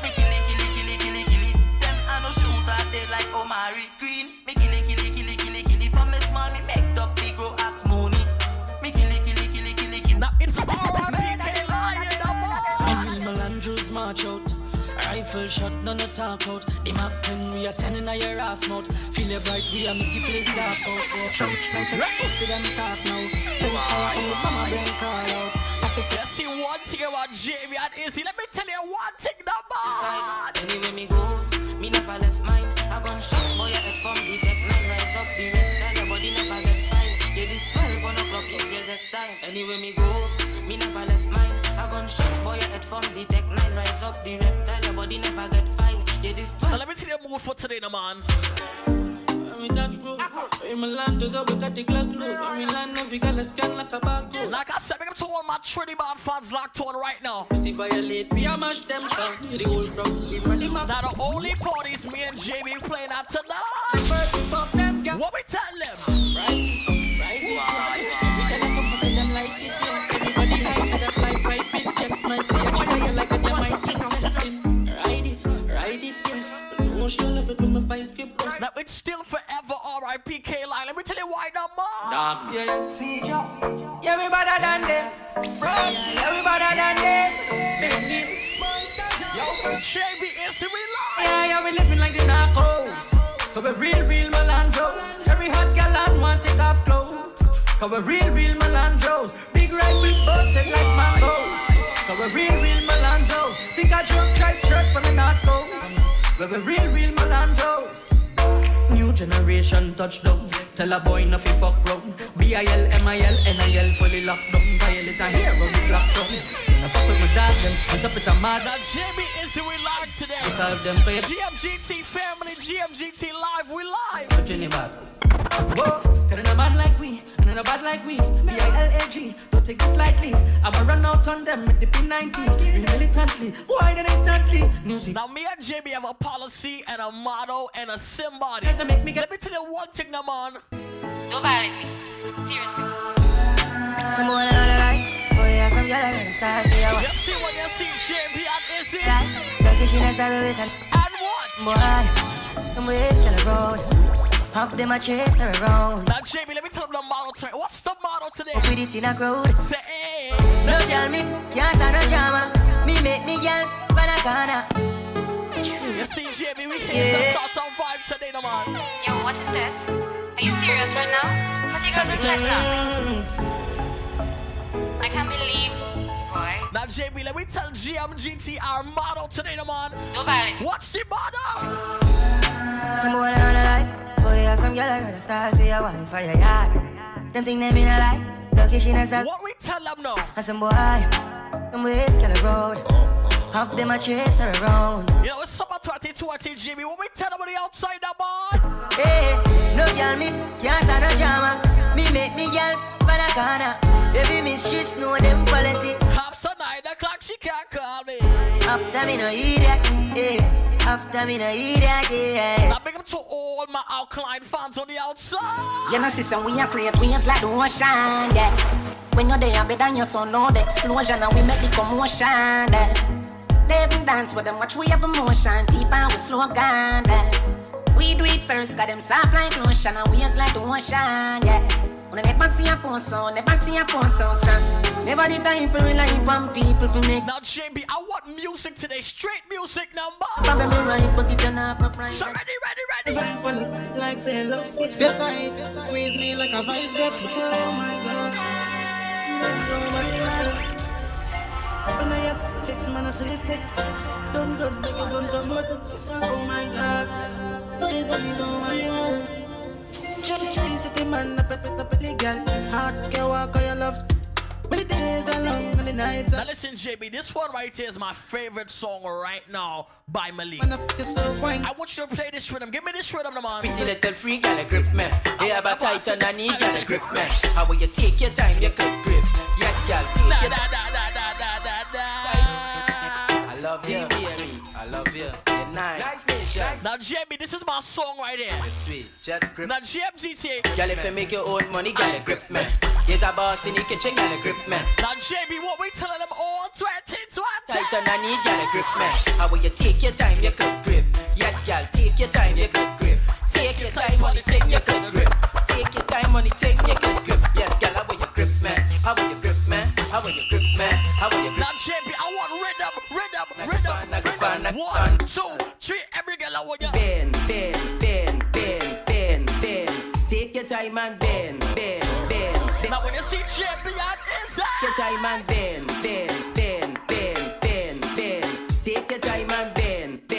Me kill it. Them I no shoot at they like Omari Green. Me kill it. From me small me make up big grow axe money. Me kill it. Now it's R.I.P. Lion, the boy. When Melandros march out, rifle shot, none of talk out. The map 10, we are sending a your ass mouth. Feel it bright, we are making place dark out. Pussy them talk now. French fire in the mama brain call out. You see one thing about Jamie and Izzy. Let me tell you one thing, the boy. Anyway me go, me never left mine. I gon' shot boy your head from the tech 9 rise up the red. Tell your body never get fine. Yeah, this 12 on o'clock is your that time. Anyway me go, me never left mine. I gon' shot boy your head from the tech 9 rise up the red. Tell your body never get fine. Yeah, this 12. Now let me tell you the mood for today, no man. We touch road. In Milan, does up, we got the Glock load. In Milan, we got a scan like a barcode. Like I said, I'm to all my Trinidad fans locked on right now. We see violate, we are mash them down. The whole crowd, we ready, man. Now the only parties me and JB playing out tonight. What we tell them? Right. We cannot come for them like it. Everybody hide with a fly private jet. Man, say I try you like on your mind. Ride it, yes. No, she'll love it with my vice skip. Now it's still forever R.I.P. K-Line. Let me tell you why now, man. Yeah, see ya. Yeah, we better than them. Yeah, we better than them. JB is real. Yeah, we living like the narcos. Cause we real Melandros. Every hot gal and want take off clothes. Cause we real Melandros. Big rifle busted like mangoes. Cause we real Melandros. Think I joke, try shirt for the narcos. But we real Melandros. New generation touchdown. Tell a boy no fi fuck round. B-I-L, M-I-L, N-I-L fully locked down. Violate a hero with black song. So no fuck with my dad, them on top it a mad. Now JB is we live today. We solve them for you. GMGT family, GMGT.LIVE, we live. But Trinidad. Whoa, cause they're not bad like we, and they're not bad like we. B-I-L-A-G, don't take this lightly. I'ma run out on them with the P90. Militantly, why then instantly. Music. Now me and JB have a policy and a motto and a symbol. Let me tell you one thing, now, man. Don't violate me. Seriously. Some boy on the right, boy I from yellow inside. You see when you see JB and Izzy? Like she next time with an and what? boy, I'm with the road. Half them a chase her around. Now, Jamie, let me tell them the model today. What's the model today? Up with it in a crowd. Say, hey. No girl, me can't stand no drama. Me make me girl banana. You see, Jamie, we here to start some vibe today, no man. Yo, what is this? Are you serious right now? Put your girls in check now. I can't believe, boy. Now, Jamie, let me tell GMGT our model today, no man. Don't violate. What's the model? Some boy on a life. Boy, have some girl around the style for your wife for your yard. Them think they mean a lie. Lucky she not stop. What we tell them now? And some boy, them ways get a road. Half them a chase her around. You know, it's summer 2020, Jimmy. What we tell them on the outside, that boy? Hey, no girl, me can't stand no drama. Me make me girl banana. Baby mistress know them policy. Half so 9 o'clock, she can't call me. After me no eat that, yeah. After me no eat that, yeah. Now big up to all my alkaline fans on the outside. You know, sister, we are create waves like the ocean, yeah. When you're there, better than your son, know the explosion, and we make the commotion, yeah. They even dance with them, watch we have emotion, deep and we slow down, yeah. We do it first, got them soft like lotion, and waves like the ocean, yeah. When I never see a phone sound, never see a phone sound strong. Never the time for rely on people for make. Now, JB, I want music today, straight music number. Probably right, but it don't have no price. So ready. Like say love six your thighs, squeeze me like a vice grip. Oh my God, oh my God. When I have 6 minutes in this fix, don't go big, don't come with it. Oh my God, oh my God. Chase it, man, up the girl. Hard can walk on your love. But the days are long and the nights are. Now listen, JB, this one right here is my favorite song right now by Malik. I want you to play this rhythm. Give me this rhythm, man. Pretty little free gal a grip man. They have a tight and I need gal a grip man. How will you take your time? You could grip. Yes, gal, take your time. I love you, baby. I love you. You're nice. Now, JB, this is my song right here. You're sweet. Just grip. Now, GMGT. Gal, if you make your own money, gal a grip man. There's a boss in the kitchen, gal a grip man. Now, JB, what we telling them all 2020? Tight and I need gal a grip man. How will you take your time? You could grip. Yes, gal, take your time. You could grip. Take your time, money, take you could grip. Take your time, money, take you could grip. Yes, gal, how will you grip man? How will you grip man? How will you grip man? How will you grip? Now, JB, I want rhythm. 1, 2, 3, every girl I want you. Bend. Take your time and bend. Now when you see champion inside. Take your time and bend. Take your time and bend.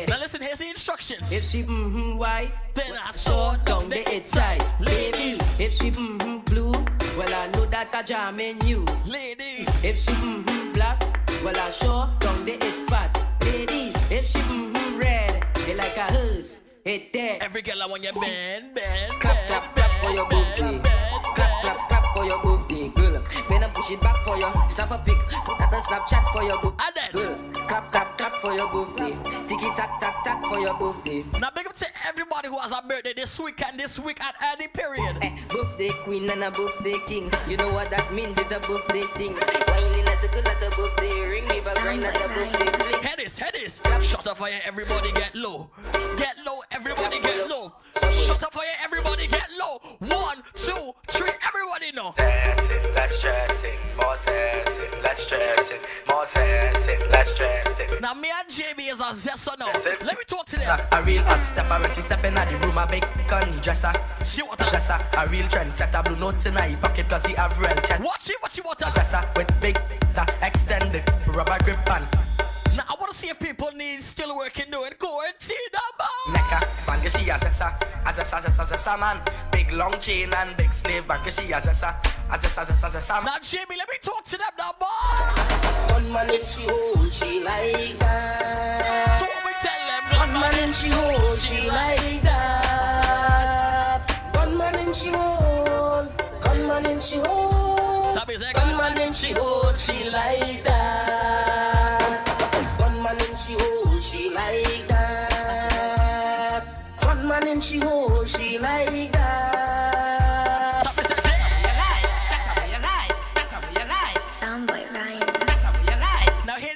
Now listen, here's the instructions. If she white, then I saw down the inside. Lady, if she blue, well I know that I jam in you. Lady, if she black, well I sure down the it fat. Ladies, if she red, it like a hearse. It dead. Every girl I want you bend. Clap for your birthday. Clap for your birthday, girl. Then I push it back for you. Snap a pic, at a Snapchat for your birthday. Girl, clap for your birthday. Tiki tack for your birthday. Now big up to everybody who has a birthday this week and this week at any period. Birthday queen and a birthday king. You know what that means? It's a birthday thing. Whining as a good at a birthday ring. If a grind at a birthday fling. Head is. Shut up fire, everybody get low. Get low, everybody get low. Shut up fire, everybody get low. 1, 2, 3, everybody know. Dancing, less stressing, more dancing, less stressing, more dancing, less stressing. Now me and JB is a zessa now. Let me talk to them. A real hot stepper when she step in the room, a big conny dresser. She want a dresser, a real trend setter, blue notes in her pocket cause he have real chat. What she want a dresser with big extended rubber grip on. Now I want to see if people need still working doing quarantine number. Mecca, man, she a zessa man. Big long chain and big slave, man, she a zessa man. Now Jamie, let me talk to them now, boy. One man in she hold, she like that. So what we tell them? One man in she hold, she like that. One man in she hold, gunman in she hold. Gunman in she hold, she like that. She hold, she like that. One man in she hold, she like that. Soundboy Ryan. Now here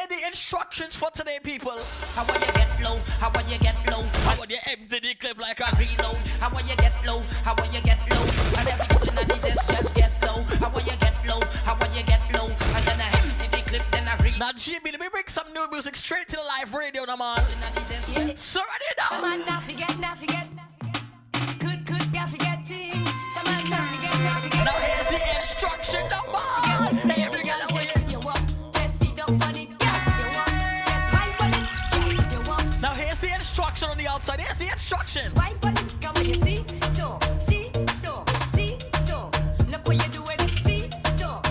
the instructions for today, people. How will you get low? How will you get low? low? How would you empty the clip like a reload? How would you get low? How would you get low? And every girl in a disease just get low. How would you get low? How would you get low? And then I empty the clip, then I reload. Now Jimmy, let me bring some new music straight to the live radio now, man. So ready now. Man, now forget. Good, can't forget things. So man, now forget. Now here's the instruction now, man. Hey, every girl away. You walk, just sit down on it. You walk, just wipe on it. You walk. Now here's the instruction on the outside. Here's the instruction. Wipe on it. Come on, you see? So. Look what you're doing. See? So.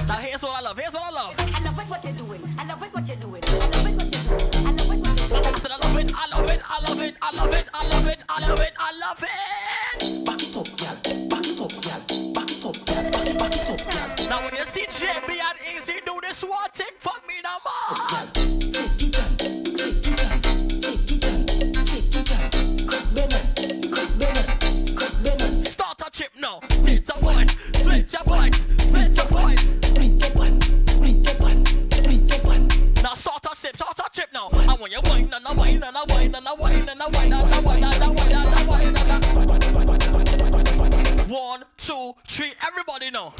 Now here's what I love. I love it what you're doing. I love it what you're doing. I love it what you're doing. I love it what you're doing. I said I love it. I love it. I love it. I love it. I love it. I love it. I love it. Back it up, girl. Back it up, girl. Back it up, girl. Back it up, girl. Now when you see JB and Easy do this one thing for me now, man. Start a chip now. Split your point. Split your point. Split your point. Split your one. Split your one. Split your one. Now start a sip. Start a chip now. I want you wine and a wine and a wine and a wine and a wine and a wine and a wine and a wine and a 1, 2, 3. Everybody know.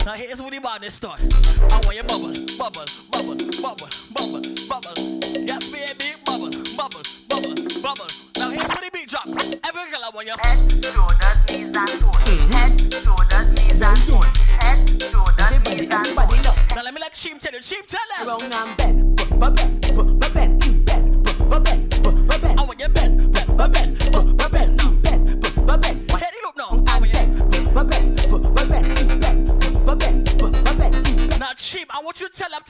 Now here's where the badness start. I want you bubble. Yes, baby, bubble. Now here's where the beat drop. Every girl I want you. Head, shoulders, knees and toes. Head, shoulders, knees and toes. Head, shoulders, knees and toes. Now let me let Cheap tell you. Cheap tell her. Wrong and bend. I want you bend. Head it up now. I want you. Now Cheap, I want you to tell them.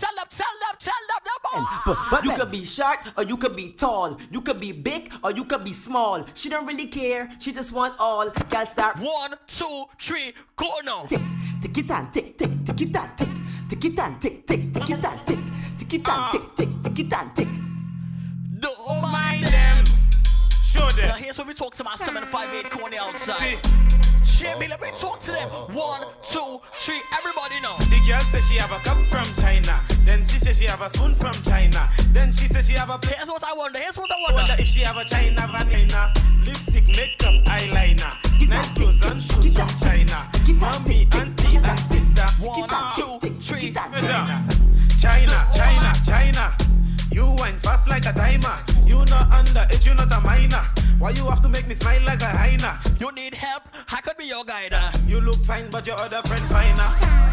You could be short or you could be tall. You could be big or you could be small. She don't really care. She just want all. Girl start 1, 2, 3, go now. Tick it and tick it and tick. Tick it and tick it and tick. Tick it and tick. Don't mind them. Show them. Now here's where we talk to my 758 corny outside. Jimmy, let me talk to them. 1, 2, 3, everybody know. The girl says she have a cup from China. Then she says she have a spoon from China. Then she says she have a plate. Here's what I wonder. Wonder if she have a China vanilla. Lipstick, makeup, eyeliner. Nice clothes and shoes from China. Mommy, auntie and sister. 1, 2, 3. China. You wine fast like a timer. You not underage, you not a minor. Why you have to make me smile like a hyena? You need help? I could be your guide. You look fine, but your other friend finer.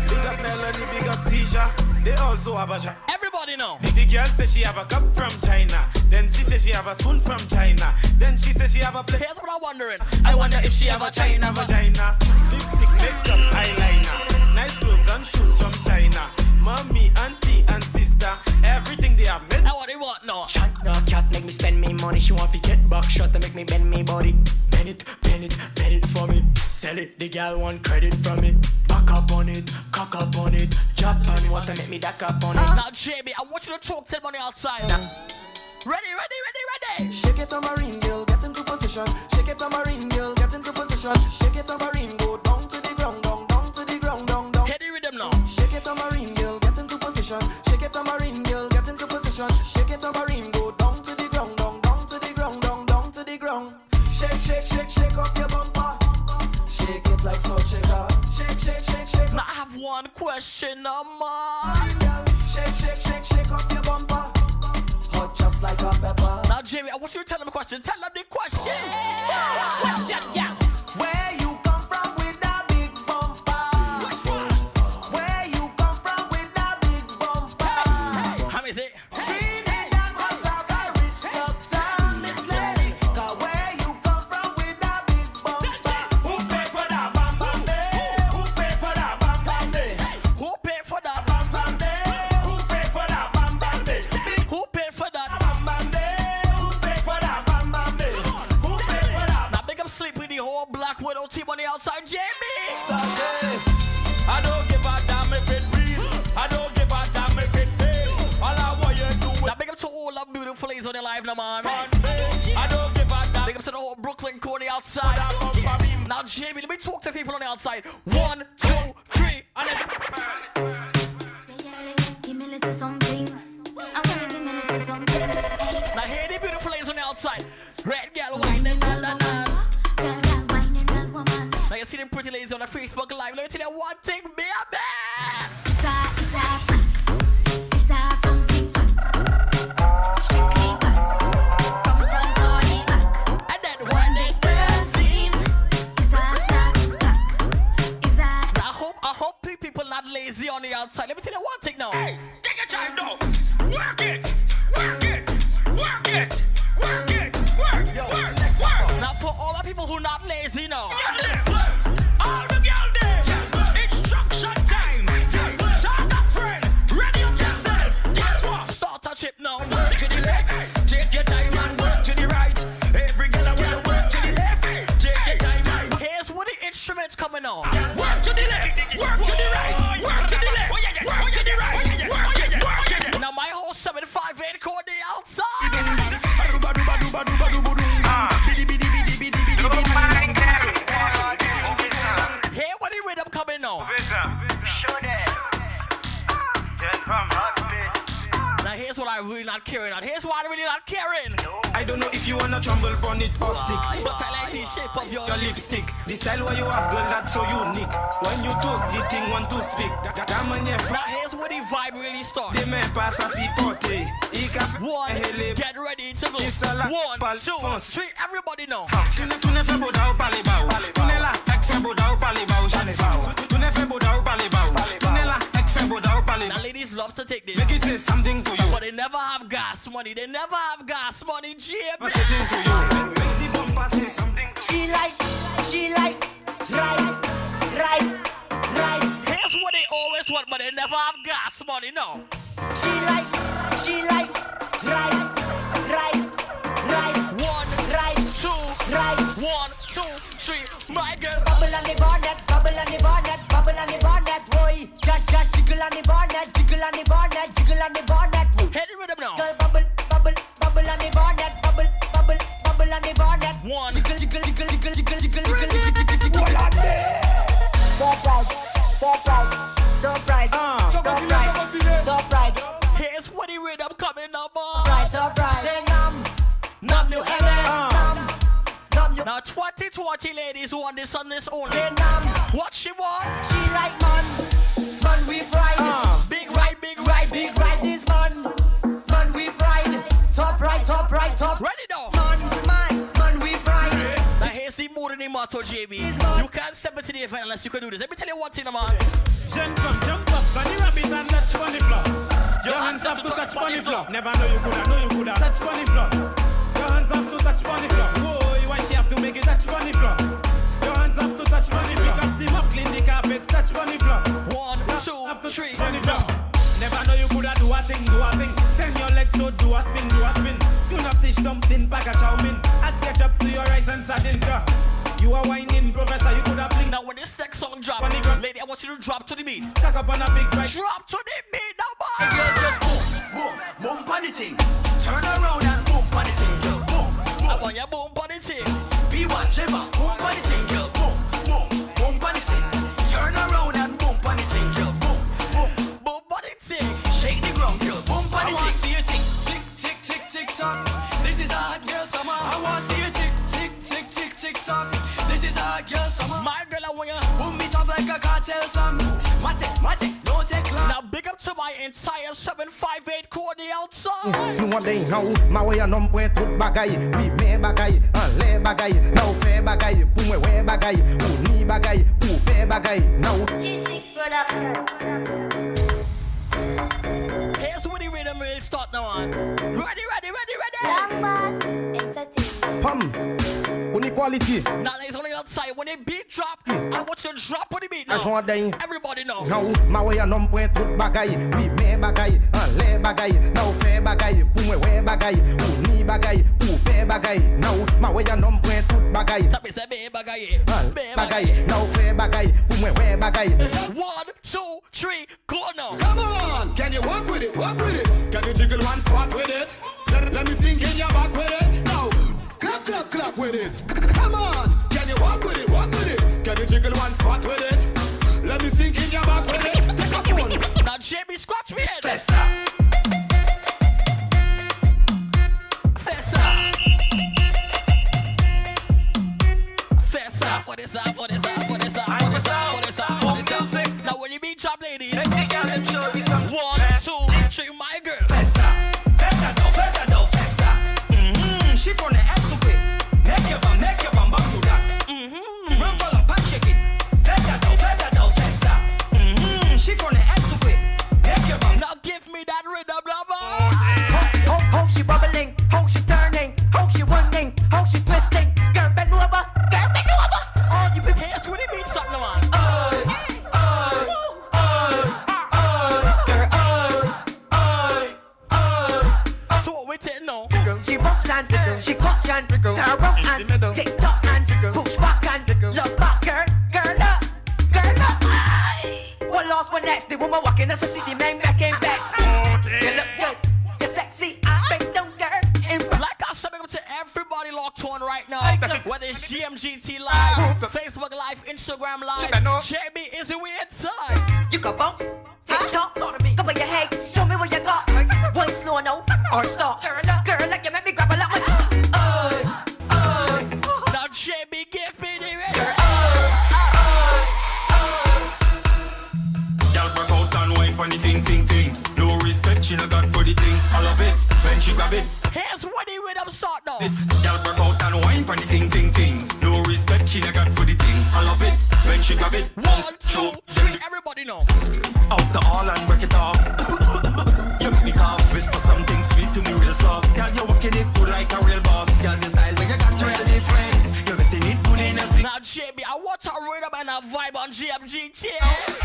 Big up Melanie, big up Tisha. They also have a child. Everybody know. The girl says she have a cup from China. Then she says she have a spoon from China. Then she says she have a plate. Here's what I'm wondering. I wonder if she have a China vagina. Lipstick, makeup, eyeliner. Nice clothes and shoes from China. Mommy, auntie and sister. Everything they have made. Now what they want now. China cat make me spend me money. She want to get back shot to make me bend me body. Bend it for me. Sell it, the girl want credit from me. Back up on it, cock up on it. Japan want to make me duck up on it. Now JB, I want you to talk to them on the outside. Ready. Shake it on marine girl, get into position. Shake it on marine girl, get into position. Shake it on marine, go down to the ground, down to the ground, down. Hit the rhythm now. Shake it on marine girl, get into position. Shake it on marine girl, get into position. Shake it on marine, go down to the ground, down to the ground, down to the ground. Shake off your bumper. Shake it like salt shaker. Shake. Now I have one question, man. Shake off your bumper. Hot just like a pepper. Now Jamie, I want you to tell them a question. Tell them the question. Question, yeah. Where you come from with that big bumper? Where you come from with that big bumper? How is it? Trinidad was a very rich doctor, Miss Lady. 'Cause where you come from with that big bumper? Who paid for that bam bam day? Who paid for that bam bam day? Who paid for that bam bam day? Who paid for that bam bam day? Who paid for that bam bam day? Who paid for that bam bam day? Who paid for that? Now big up sleep with the whole Black Widow team on the outside, Jamie. Sunday, I don't give a damn if it real. I don't give a damn if it fake. All I want you to do is now big up to all the beautiful ladies on the live now, man. I don't give a damn. Big up to the whole Brooklyn core on the outside. Now Jamie, let me talk to people on the outside. 1, 2, 3, and then little something. I wanna give me a little something. Now hear the beautiful ladies on the outside. Red girl whining, na. Now you see them pretty ladies on the Facebook Live. Let me tell you one thing, baby. It's a snack. It's a something fat. Strictly facts. From front or the back. And then when the girls seem, it's a snack pack. It's a. I hope people not lazy on the outside. Let me tell you one thing now. Hey, take your time now. Work it. Work it. Work it. Work it. Work. Now for all the people who not lazy now. All the girl there. Instruction time. Talk a friend. Ready up yourself. Guess what? Start a chip now. Work to the left. Take your time and work to the right. Every girl I wanna work to the left. Take your time and here's what the instruments coming on. Work to the left. Work to the right. Work to the left. Work to the right. Work it. Now my whole 758 chord the outside. Hear what the rhythm coming on. Now here's what I really not caring on. Here's why I really not caring. I don't know if you wanna tremble on it or stick, but I like the shape of your lipstick. The style where you have, girl, that's so unique. When you talk, the thing want to speak. Now here's where the vibe really starts. One, get ready to go. 1, 2, 3, everybody know. Now ladies love to take this. Make it say something to you. But they never have gas money. They never have gas money, Jim. She like, right. Here's what they always want, but they never have gas money, no. She like, right. 1, right, 2, right. 1, 2, 3, my girl. Bubble on the bonnet, bubble on the bonnet, bubble on the bonnet, boy. Just jiggle on the bonnet, jiggle on the bonnet, jiggle on the bonnet. Hit it with them now. Girl, bubble on the bonnet, bubble on the bonnet. 1, jiggle. Top right. Here's what the rhythm coming up on. Top right. Say nom new Now 2020 ladies want this on this only. Say nom. What she want? She like man we ride. Big ride. Big ride this man we ride. Top right. Ready now. Man we ride. Now here's the mood in the motto, JB. You can't step into the event unless you can do this. Let me tell you one thing, man. Jump up, bunny rabbit and touch funny floor. Your hands have to touch funny floor. Never know you coulda touch funny floor. Your hands have to touch funny floor. Whoa, why she have to make it touch funny floor? Your hands have to touch funny floor. Pick up the mop, clean the carpet, touch funny floor. 1, 2, 3, funny floor. Never know you coulda do a thing. Send your legs so do a spin. Tuna fish dumpling, pack a chow mein. Add ketchup to your rice and sardine. You are whining, professor, you coulda fling. Now when this next song drop, lady, I want you to drop to the beat. Tack up on a big bike. Drop to the beat now, boy. Girl, just boom on the thing. Turn around and boom on the thing, girl. Boom. I want you boom on the thing. Be whichever, boom on the thing, girl. Boom on the thing. Turn around and boom on the thing, girl. Boom on the thing. Shake the ground, girl. Boom on the thing. I want to see you tick tock. This is a hot girl summer. I want to see you tick tock. This is a hot girl summer. My girl, I want you boom it off like a cartel song. Matic, no take long. Now big up to my entire 758 crew on the outside. You want they know my way and pwe tout bagay. Oui me bagay, an le bagay. Now fe bagay, pou mwe we bagay. Pou ni bagay, pou pe bagay. Now G6 production. Here's where the rhythm will start now on. Ready. Long Bass Entertainment. Pam, inequality. Now ladies on the outside, when the beat drop, I want you to drop on the beat now. Everybody know. Now my way and pwe tout bagay. Oui me bagay, an le bagay. Now fe bagay, pou mwe we bagay. Pou ni bagay, pou pe bagay. Now my way and pwe tout bagay. Tap is a be bagay. Bagay, now fe bagay, pou mwe we bagay. 1, 2, 3, go now. Come on, can you walk with it? Can you jiggle one spot with it? Let me sink in your back with it. Now, clap with it. Come on, can you walk with it? Can you jiggle one spot with it? Let me sink in your back with it. Take a phone. Now Jamie scratch me head. Fessa. For this up. Now when you beat trap ladies, 1, 2, 3, my girl. Fessa do, fessa. She from the ass to quit. Make your bum do that. Run for the punch, shake it. Fessa do, fessa. She from the ass to quit. Make your bum. Now give me that rhythm, lover. How she bubbling, how she turning, how she winding, how she twisting. Girl bend over. All you people. Here's what it means, something, man. So what we take now? She box and she cock and turn around and tick tock and push back and love back, girl up. One lost, one next. The woman walking as a city man making best. You look good, you're sexy, bang down, girl. Like I said, to everybody locked on right now. Whether it's GMGT.LIVE, Facebook Live, Instagram Live, JB is the way inside. You can bounce, tick tock, go by your head, show me what you got. One slow no or stop, girl, like you make me grab a lot. Now JB, give me the rhythm. Y'all work out and wine for the ting. No respect, she no got for the thing. I love it when she grab it. Here's what the rhythm start now. Y'all work out and wine for the ting. No respect, she no got for the thing. I love it when she grab it. 1, 2, 3, everybody know. Out the all and break it off. You make me cough, whisper something sweet to me real soft. Girl, you're walking it good like a real boss. Girl, the style where you got real different. You're letting it good in a sleep. Now JB, I want a rhythm and a vibe on GMGT.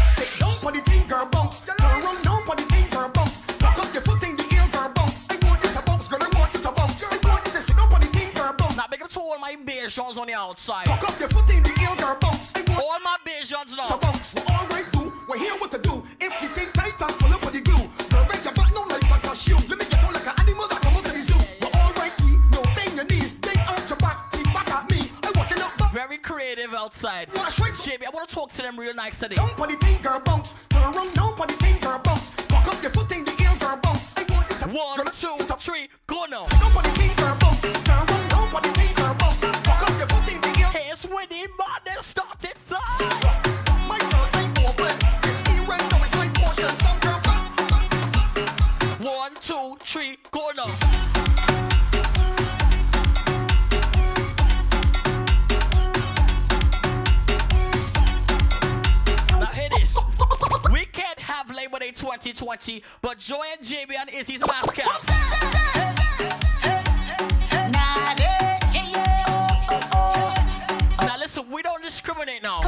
Sit down for the thing, girl, bounce. Turn around down for the thing, girl, bounce. Back up your foot in the air, girl, bounce. I want you to bounce, girl, I want you to bounce. I want you to sit down for the thing, girl, bounce. Now big up to all my Bayesians on the outside. Back up your foot in the air, girl, bounce. All my Bayesians now. To bounce. We're all right, boo. We're here what to do. If you think tight and pull up for the glue, girl, break your back, no like a cashew. Let me get on like an animal that come out to the zoo. We're all right, no bang your knees. Bang out your back, keep back at me. I walking up back. Very creative outside. JB, I want to talk to them real nice today. Down for the thing, girl, bounce. Turn around down for the thing, girl, bounce. Back up your foot in the air, girl, bounce. I want you to 1, 2, 3, go now. Sit down for the thing, girl, bounce. Turn around down for the thing, girl, bounce. Back up your foot in the air. Here's when the madness started, son. My girl ain't open. This here right now is my portion. Some girl, 1, 2, 3, go now. Now hear this. We can't have Labor Day 2020, but Joy and JB and Izzy's mascot. Now listen, we don't discriminate now.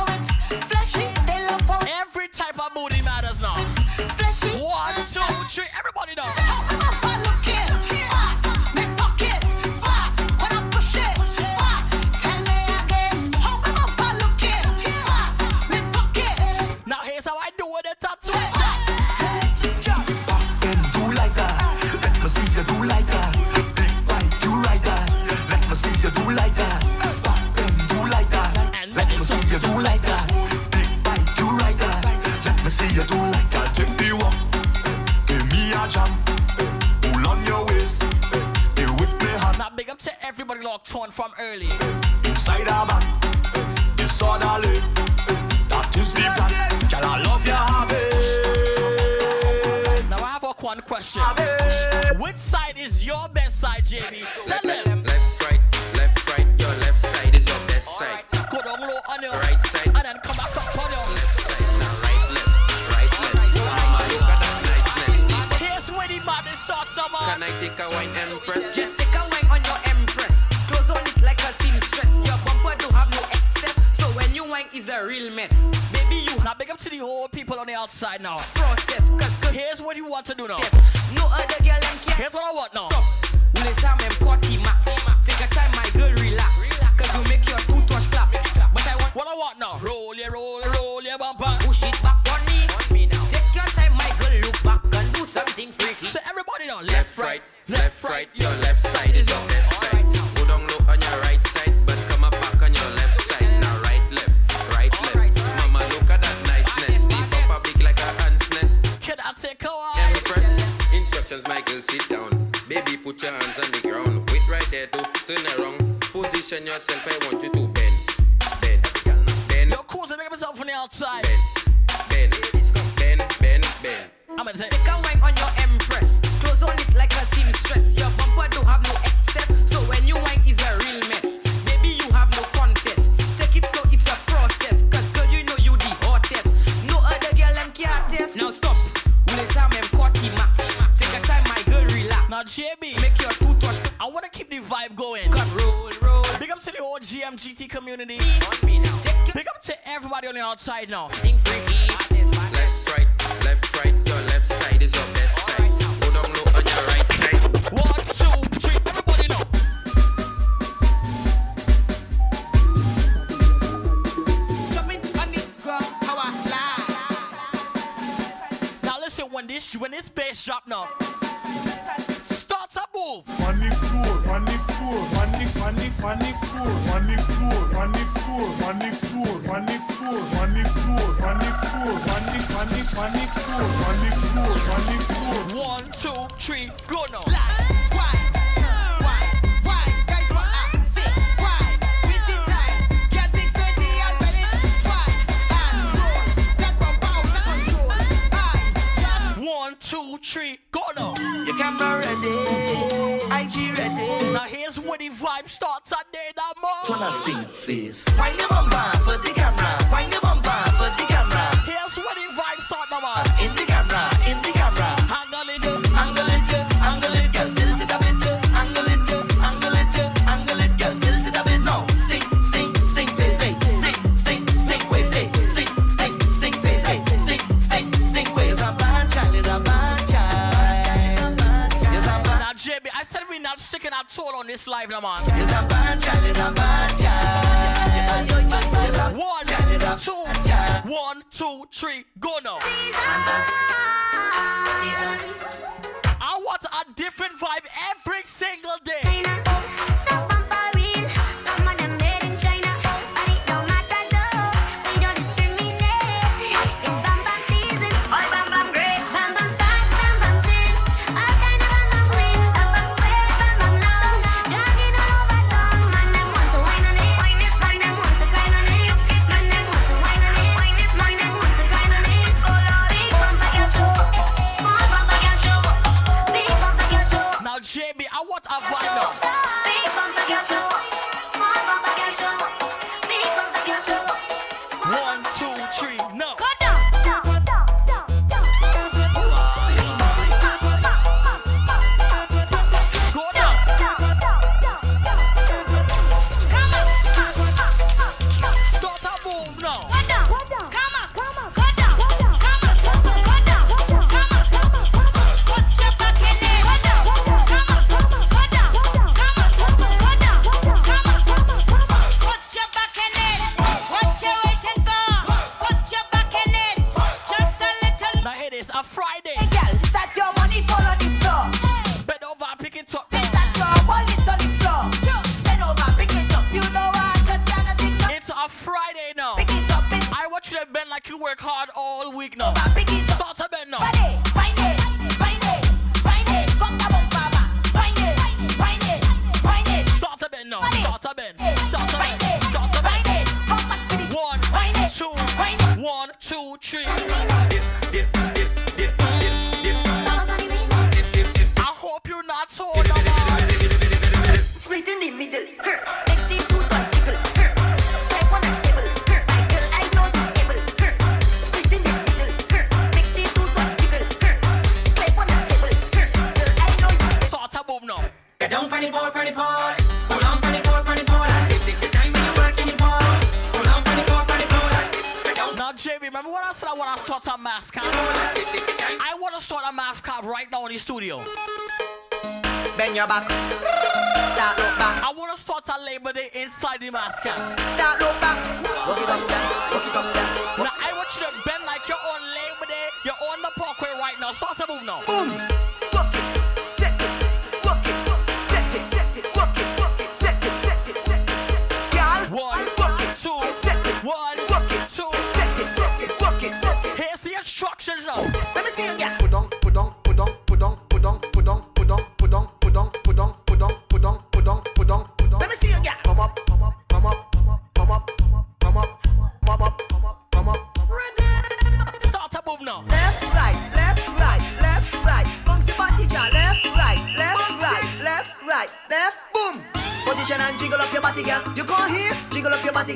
Every type of booty matters now. 1, 2, 3, everybody now. Now here's how I do it. Do like that. Let me see you do like that. Big bite, you like that. Let me see you do like that. Do like that. Let me see you do like that. Big bite, you like that. Let me see you do like that. Take the walk. Give me a jump. Pull on your waist. You whip me hard. Now big up to everybody locked on from early. Inside our back. It's orderly. That is the plan. Girl, I love your habit. Now I have one question. Which side is your best side, JB? Tell them. Left, right. Your left side is your best side. Go down low on your right side. And then come back up on your left side. Now right, left. Mama, look at that niceness. Here's where the madness starts, now, man. Can I take a wine, Empress? Just take a wine on your Empress. Close on it like a seamstress. Your bumper don't have no excess, so when you wine is a real mess. Baby, you now big up to the whole people on the outside now. Process, cause here's what you want to do now. Yes. No other girl like you. Here's what I want now. Take a time, my girl, relax. Cause you make your toothwash clap. But I want what I want now. Roll your bumper. Push it back on me now. Take your time, my girl, look back and do something freaky. So everybody now, left, right. Your left side is your best side. Go down low on your right side, but come up back on your left side. Now right, left. Mama, look at that niceness. The bumper big like a ant's nest. Can I take a walk? Empress. positions, my girl, sit down. Baby, put your hands on the ground. Wait right there to turn around. Position yourself, I want you to bend. Bend. Yo, cool, so make myself on the outside. Bend. Bend. I'm gonna take a wine on your empress. Clothes on it like a seamstress. Your bumper don't have no excess. So when you wine is a real mess. Maybe you have no contest. Take it slow, it's a process. Cause girl, you know you the hottest. No other girl and can't test. Now stop. Let's have them quarty max. Take a time, my girl, relax. Now, JB, make your toothwash. I want to keep the vibe going. Come roll. Big up to the whole GMGT community. Big up to everybody on the outside now. Left, right, your left side is your best side. Go down low on your right side. 1, 2, 3, everybody know. Jump it on the ground, how I fly. Now listen, when this bass drop now, start to move. On the floor, on the floor, on the floor, on the floor, on the floor, on the floor, on the floor, on the floor, on the floor, on the floor, on the floor, on the floor. 1, 2, 3, go now. Why? Guys, what I say? Why? Wasting time. Get 6:30 and ready. Why? And roll. That bump out of control. I just 1, 2, 3, go now. Your camera ready, IG ready. Now here's where the vibe starts at day that more. Turn a stink face. Why your bumper for the camera? Why your bumper for the camera? Here's where the vibe start now, man. In the camera. Angle it, girl, tilt it a bit. Angle it, girl, tilt it a bit. Now, stink face, stink waist, stink face, stink waist. It's a bad child. Now, JB, I said we're not sticking our toe on this live now, man. It's a bad child. 1, 2, 3, go now. I want a different vibe every single day. Some of them made in China, but it don't matter though. We don't discriminate. It's bam bam season, all bam bam great. Bam bam fat, bam bam tin, all kind of bam bam green. Bam bam square, bam bam long, jogging all over town. Man them want to wine on it, man them want to grind on it, man them want to wine on it, man them want to grind on it. Big bumper girl show, small bumper girl show, big bumper girl show. Now, JB, I want a vibe now. Big bumper girl show, small bumper girl show, big bumper girl show. 1, 2, 3, no. Go down. Go down. Start a move now. Go down. Come on. Go down. Go down. Put your back in it. Go down. Come on. Go down. Go down. Put your back in it. What you waiting for? Put your back in it. Just a little. Now, here it is, a Friday. Hey, girl, is that your money fall on the floor? Bend over and pick it up. Is that your wallet on the floor? Bend over, pick it up. You know I just cannot think of. It's a Friday now. Pick it up. I want you to bend like you work hard all week now. Pick it up. Start to bend now. Find it. Fuck the bumper back. Find it. Start to bend now. Start to bend. Start to bend. Start to Find bend. it. Come back to the 1, 2, 3. I hope you're not told about it. Split in the middle. Make the toothbrush jiggle. Step on the table. My girl, I know the table. Split in the middle. Make the toothbrush jiggle. Step on the table. Girl, I know you. Start to move now. Get down, panny ball. Hold on, panny ball. Take the time when you work in the ball. Hold on, panny ball. Get down. Now, JB, remember when I said I want to start a mass camp? I want to start a mass camp right now in the studio. Bend your back. Start look back. I want to start a Labor Day inside the mass camp. Start look back. Walk it up there. Now, I want you to bend like you're on Labor Day. You're on the parkway right now. Start to move now. Boom. Walk it. Set it. Walk it. Set it. Walk it. Set it. Girl. 1, 2, 1, 2. Walk it. Here's the instructions now. Let me see you, girl. Put down,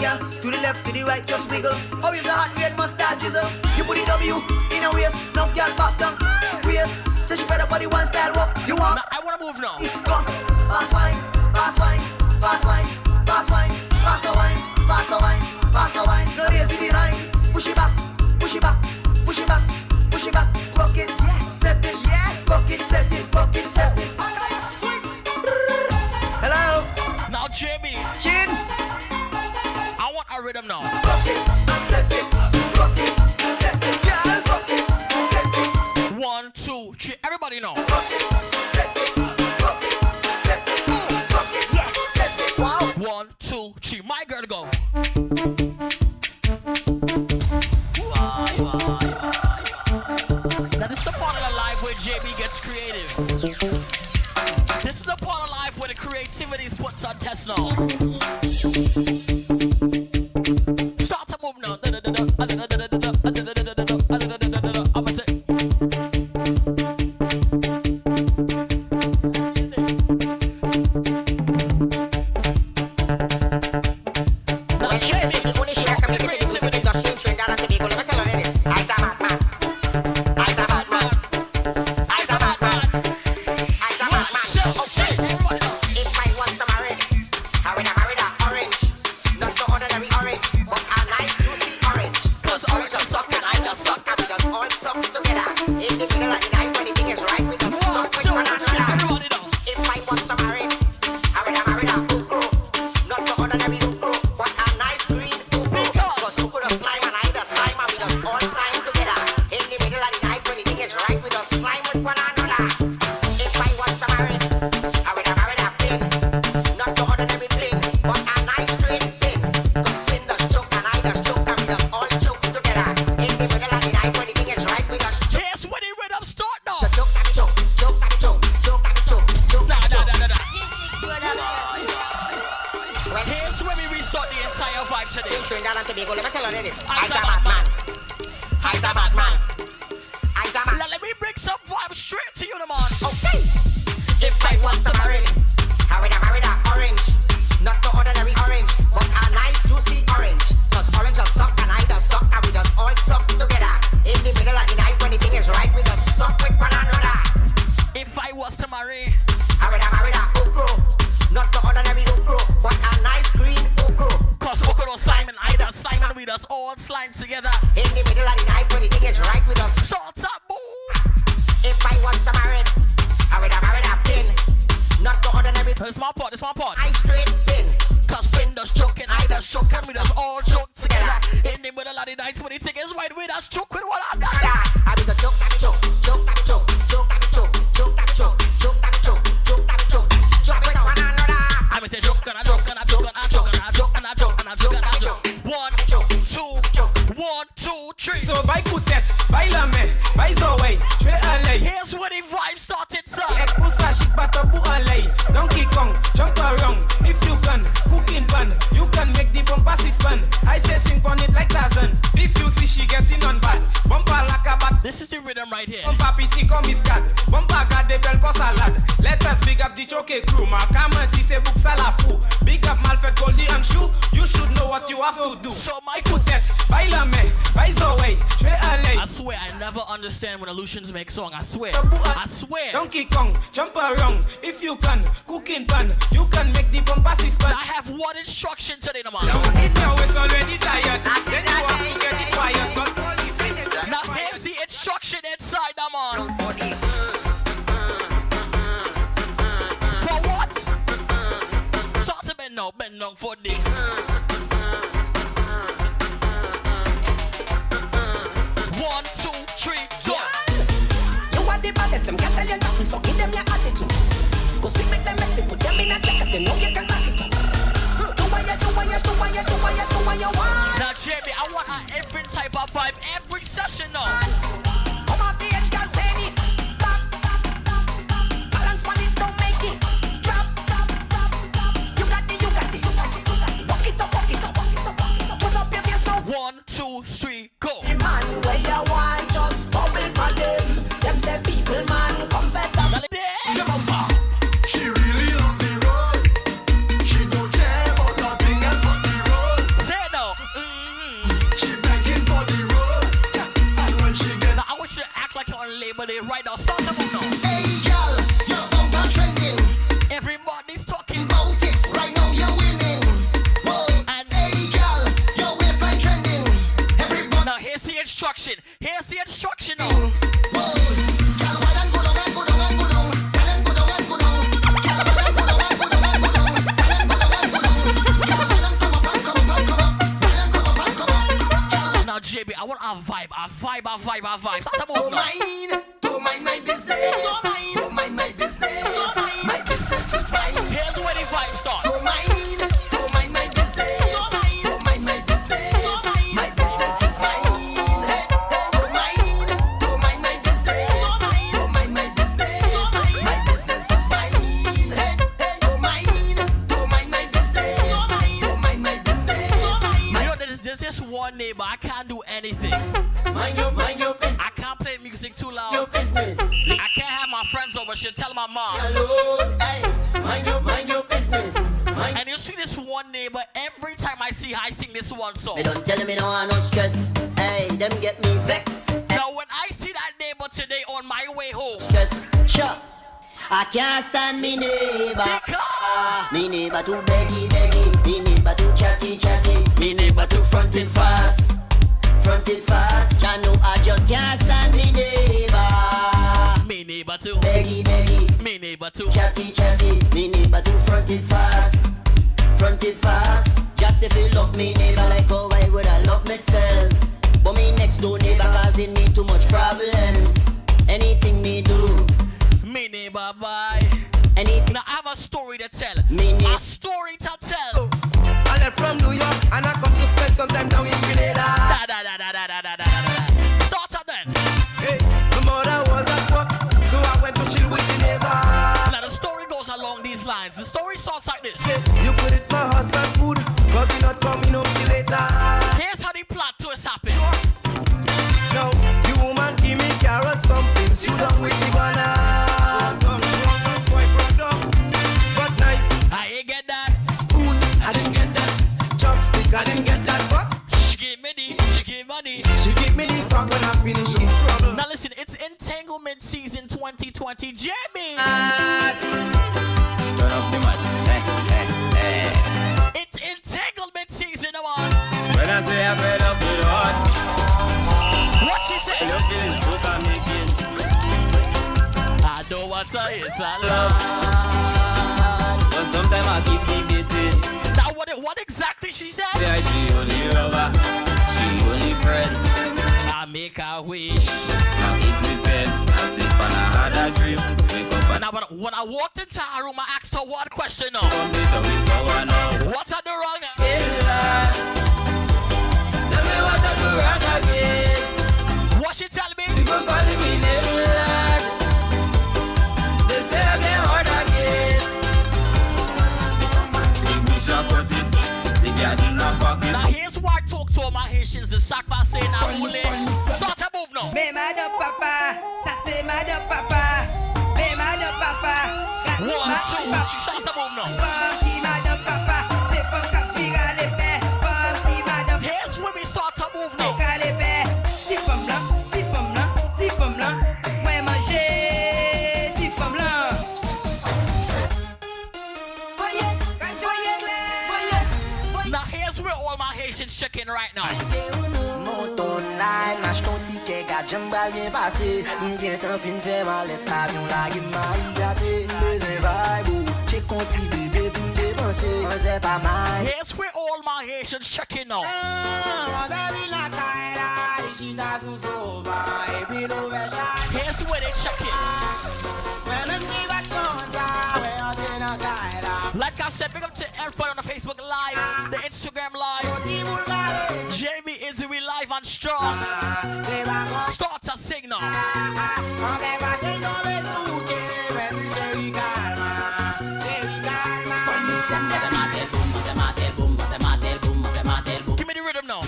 girl. To the left, to the right, just wiggle. Oh, it's a hot red mustard drizzle. You put the W in a waist, no girl pop down. Waist, say she better body one style walk. You want? Now, I wanna move now. Go, fast wine, fast wine, fast wine, fast wine, fast wine, fast wine, fast wine. No lazy behind. Push it back, push it back, push it back, push it back. Rock it, yes, set it, yes. Rock it, set it, rock it, set it. Sweet. Hello. Now, JB. Chin. I want a rhythm now. Rock it, set it, rock it, set it, girl. Rock it, set it. 1, 2, 3. Everybody know. Rock it, set it, rock it, set it, rock it, yes, set it. Wow. 1, 2, 3. My girl go. Now this is the part of the life where JB gets creative. This is the part of life where the creativity is put on test now. Start to move now. I'ma say. Make song, I swear. Donkey Kong, jump around. If you can, cooking pan, you can make the bombastic span. I have one instruction today, man. If now it's already tired, then you have to get it quiet. But now here's the instruction inside, man. For what? Start to bend down for the. Them can't tell you nothing, so give them your attitude. Go see make them messy, put them in a jacket, you know you can back it up. Do what you want. Now Jamie, I want every type of vibe, every session now. Come off the edge, can't say it. Balance on it, don't make it. Drop. You got it. Walk it up. Put up your face now. 1, 2, 3, go. The man where you want, just bubble for them. Them say people man comfortable. She really love the road. She don't care about nothing else but the road. Say right now. Start to move now. Hey, girl, your bumper trending. Everybody's talking about it. Right now you're winning. Whoa. And hey, girl, your waistline trending. Everybody. Now here's the instruction. Here's the instruction now. Whoa. Girl, why don't go down and go down and go down. Girl, and go down and go down. Girl, why don't go down and go down and go down. Girl, and go down and go down. Girl, why don't come up and come up and come up. Girl, and come up and come up. Now JB, I want a vibe. Start to move Don't now. mind my business. Don't mind my business. My business is mine. Here's where the vibe starts. Don't mind my business. Don't mind my business. My business is mine. Hey, don't mind my business. Don't mind my business. My business is mine. Hey, don't mind my business. Don't mind my business. You know, there's just one neighbor. I can't do anything. Mind your business. I can't play music too loud. Your business. I can't have my friends over. She'll tell my mom. Alone, hey, mind your business. And you see this one neighbor, every time I see her, I sing this one song. They don't tell me no one no stress. Hey, them get me vexed. Now when I see that neighbor today on my way home, Stress, sure. I can't stand me neighbor. Me neighbor too beggy. Me neighbor too chatty. Me neighbor too fronted fast. I know I just can't stand me neighbor. me neighbor too Beggy. me neighbor too Chatty. Me neighbor too fronted fast. Just if you love me neighbor like how I would I love myself. But me next door neighbor causing me too much problems. Anything me do, me neighbor bye. anything. Now I have a story to tell. A story to tell. I left from New York and I come to spend some time down in Grenada. Start up then. Hey, my mother was at work, so I went to chill with the neighbor. Now the story goes along these lines. The story starts like this. You put it my husband food, cause he not coming home till later. Here's how the plot twist happened. Now, the woman give me carrots, dumplings, you done with the banana. But knife, I ain't get that. spoon, I didn't get that. Chopstick, I didn't get that. But She gave me money. She give me the fuck when I finish in trouble. Now listen, it's entanglement season 2020. Jamie. Turn up the mic. Hey. It's entanglement season, come on. When I say I'm fed up with heart, What she say? your feelings broke and making I don't want to say it's a love. but sometimes I keep debating. Now what exactly she said? Say I she only lover, she only friend. I make a wish. I eat with bed, I sleep and I had a dream. Wake up and Now when I walked into her room, I asked her one question now. later we saw one now. What I do wrong? Hey lad, tell me what I do wrong again. What she tell me? People calling me name lad. They say I get hard again. They push up on it, they get enough fuck it. Now here's why I talk to all my Haitians. The sack by saying I'm fully. Start to move now. Mais madame papa, ça c'est madame papa. Mais madame papa, 1, 2, she starts to move now. Si madame papa, c'est pas ça qui va les faire. Si madame, Here's where we start to move now. qu'à les faire. Si femme là, moi manger. Si femme là. Now here's where all my Haitians check in right now. Mouton line, match ton ticket, gars, j'aime pas bien passer. M'vient en fin fait mal, les avions là, il m'a gâté. Les vibe, j'ai continué, bébé, dépenser. C'est pas mal. Here's where all my Haitians check in now. Here's where they check in. Like I said, big up to everybody on the Facebook Live, the Instagram Live. Jamie is we live and strong. Start to sing now. Give me the rhythm now.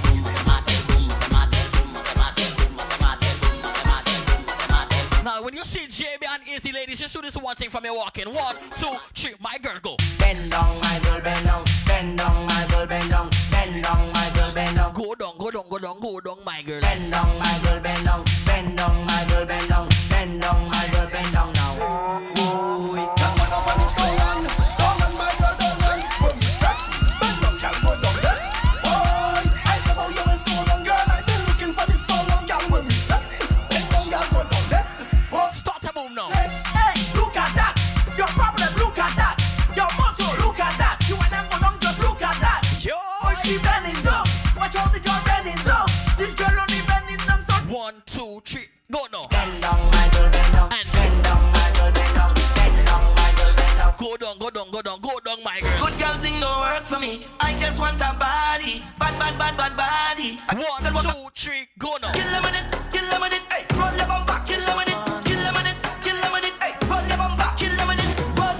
Now, when you see JB and Easy ladies, just do this one thing from your walking. 1, 2, 3, my girl, go. Bend down, my girl, bend down. Bend down, my girl, bend down. Bend down, my girl, bend down. Go down, my girl. Bend down, my girl, bend down. Bend down, my girl, bend down. Bend Bend down, my girl, bend down now. Ooh, Just one up and it's down and my girl down and when we set, bend down, girl, go down there. Boy, I love how you is so long, girl. I've been looking for this so long, girl. When we set, bend down, girl, go down there. Boy, start to move now. Hey, look at that. Your problem, look at that. Your motto, look at that. You and them go down, just look at that. Yo, she bending down. Watch out the girl bending down. This girl only bending down. So 1, 2, 3, go now. Bend down, my girl, bend down. And bend down, my girl, bend down. Bend down, my girl, bend down. Go down, go down, go down, go down, my girl. Good girl thing don't work for me. I just want a body. Bad body. 1, 2, 3, go now. Kill them in it, hey. Roll your bumper, kill them in it. Kill them in it, hey. Roll your bumper, kill them in it. Roll,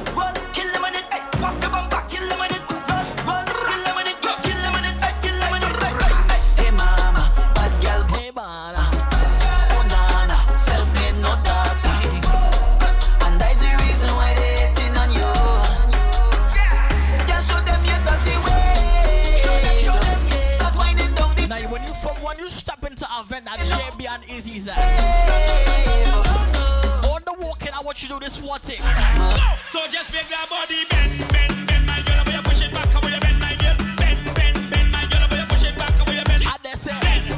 kill them in it, hey. Walk your bumper, kill them in it. Roll, kill them in it. Kill them in it, hey. Kill them in it, hey. Hey mama, bad girl, hey mama. Oh nana, self-made no daughter. And that's the reason why they hating on you. Just show them your dirty way. Show them. Start winding down the. Now when you step into a event at JB and Izzy's on the walking, I want you to do this one thing. So just make your body bend, my girl. When you push it back, when you bend, my girl. Bend, my girl. When you push it back, when you bend. And they say, bend,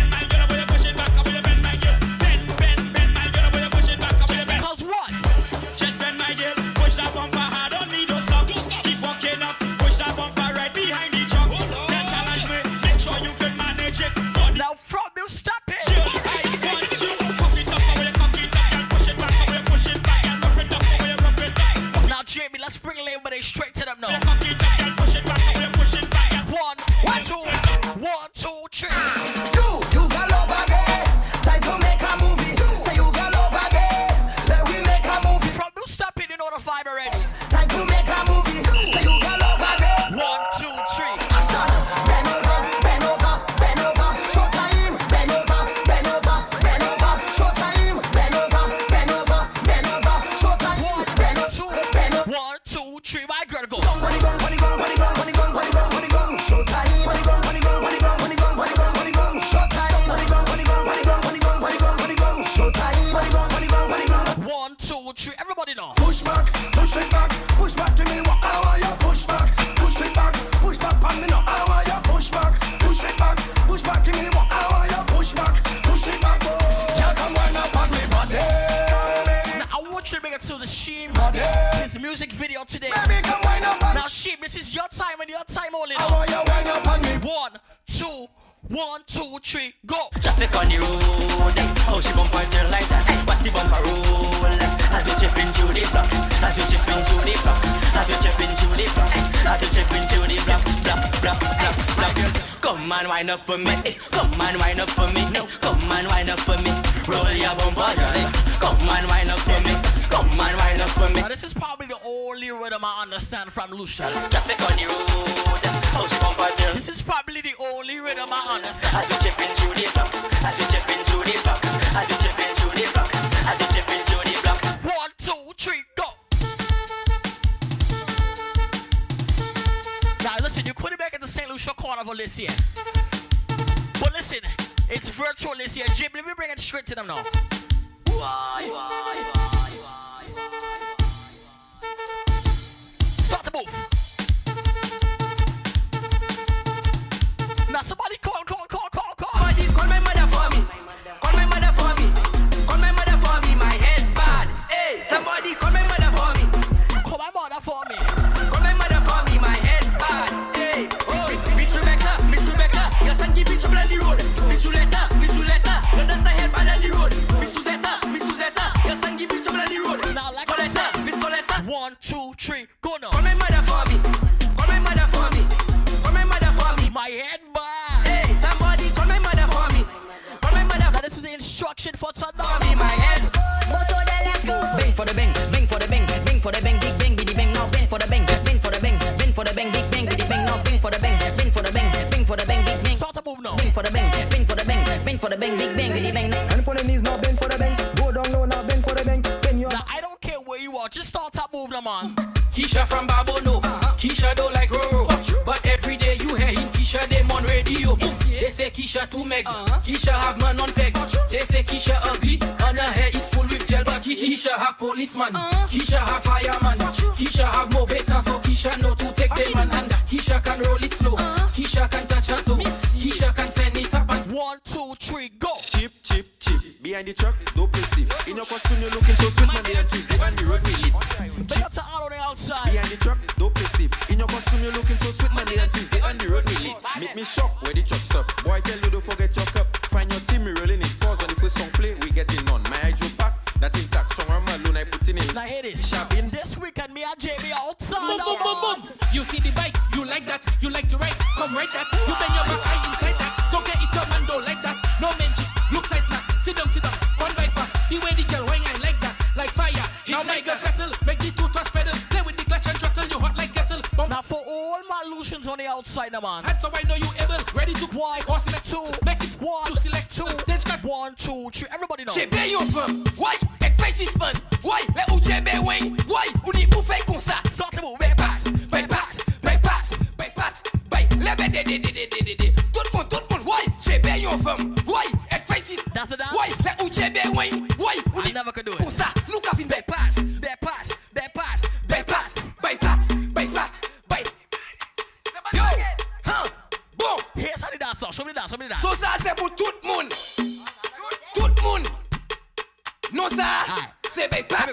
my girl. When you push it back, when you bend, my girl. Bend, my girl. When you push it back, when you bend. Cause what? Just bend, my girl. Push that bumper hard, don't need no stop. Keep walking up, push that bumper right behind the truck. Then challenge me, make sure you can manage it. Now from you stop it. Now Jamie, let's bring Labor straight to them now. 1, 2, 3. You got love again. Time to make a movie. Say you got love again. Let we make a movie. From you stop it, you know the vibe already. Time to make a movie. Say you got love again. 1, 2, 3. Action. Bend over. Showtime. Bend over. Showtime. Bend over. Showtime. 1, 2, 3. My girl, go. Showtime. 1, 2, 3. Everybody know. push it back to me. What I want you push back on me now. I want you push back to me. What I want you push it back. Yeah, come wind up on me body. Now I want you to make it to the Sheem. His music video today. Baby, come wind up on me. Now Sheem, this is your time and your time only. I want you wind up on me. 1, 2, 1, 2, 3, go. Traffic on the road, how she bumper turn like that. Watch the bumper roll as we chip into the block. As we chip into the block. As we chip into the block. As we chip into the block. Block. Come and wind up for me. Come and wind up for me. Come and wind up for me. Roll your bumper, girl. Come and wind up for me. Come and wind up for me. Now this is probably the only rhythm I understand from Lucia. Traffic on the road, how she bumper turn. This is probably the only rhythm I understand. As we chip into the block. As we chip into the block. As we chip into the block. As we chip into the block. 1, 2, 3, go. Now listen, you couldn't make it to St. Lucia Carnival this year. But listen, it's virtual this year. Jim, let me bring it straight to them now. Start to move. Now somebody call. Somebody call my mother for me. Call my mother for me. Call my mother for me. My head bad. Hey, somebody call my mother for me. Call my mother for me. Call my mother for me. My head bad. Hey, oh, Miss Rebecca, your son give you trouble on the road. Miss Juletta, your daughter head bad on the road. Miss Suzetta, your son give you trouble on the road. Now like Coletta, Miss Coletta. 1, 2, 3, go now. Call my mother for me. Call my mother for me. Call my mother for me. My head bad. Hey, somebody call my mother for me. Call my mother Now this is the instruction for for tonight. me. My head. Bang for the bang, bang for the bang, bang for the bang, big bang, biddy bang, now bang for the bang, bang for the bang, bang for the bang, big bang, biddy bang, now bang for the bang, bang for the bang, bang for the bang, big bang. Start to move now. Bang for the bang, bang for the bang, bang for the bang, big bang, biddy bang. And put the knees now, bend for the bang. Go down low now, bend for the bang. Bend your. Now I don't care where you are, just start to move them on. Keisha from Babono, Keisha don't like Roro, but every day you hear him, Keisha them on radio. They say Keisha too meg, Keisha have man on peg. They say Keisha ugly, on her hair it full with gel. Keisha have policeman, Keisha have fireman, Keisha have more veterans, so Keisha know to take them man. And Keisha can roll it slow, Keisha can touch her toe, Keisha can send it up and 1, 2, 3, go. Chip, chip, chip. Behind the truck, don't perceive. In your costume, you're looking so sweet, Monday and Tuesday, and the road we lit. Big up to all on the outside. Behind the truck, don't perceive. In your costume, you're looking so sweet, Monday and Tuesday, and the road we lit. Make me shock where the truck stop. Boy, tell you don't forget your cup. Find your team, me rolling it. Falls when the first song play, we getting on. My eyes will pack, that intact. Song I'm alone, I put in. Now hear this. Shopping this weekend, me and Jamie outside. boom, boom, boom, boom. You see the bike, you like that, you like to ride. Come right that, you bend your back eye inside that. Don't get it up and don't like that. No mention, look side snack. Sit down, one bite back. The way the girl wine, I like that, like fire. Now my girl settle, make the two-touch pedal. Play with the clutch and throttle, you hot like kettle. Bump. Now for all my Lucians on the outside, now man. That's how I know you able, ready to one, or select 2, make it 1, to select 2. Then scratch 1, 2, 3. Everybody know. Chebe yon femme, why? Et face is man, why? Le ou chebe wing, why? Ou ni pou fay kon sa. Start to move, bay pat, bay pat, bay pat, bay pat, bay. Le be de. Tout le monde, why? Chebe yon femme, why? Et face is, that's the dance. Why? Le ou chebe wing, why? Ou ni never could do it. Kon sa, nou ka fin bay pat, bay pat, bay pat, bay pat, bay pat, bay pat, bay. Yo, bon. Here's how the dance song. Show me the dance. So ça c'est pour tout le monde. Tout le monde. Non ça, c'est bay pat.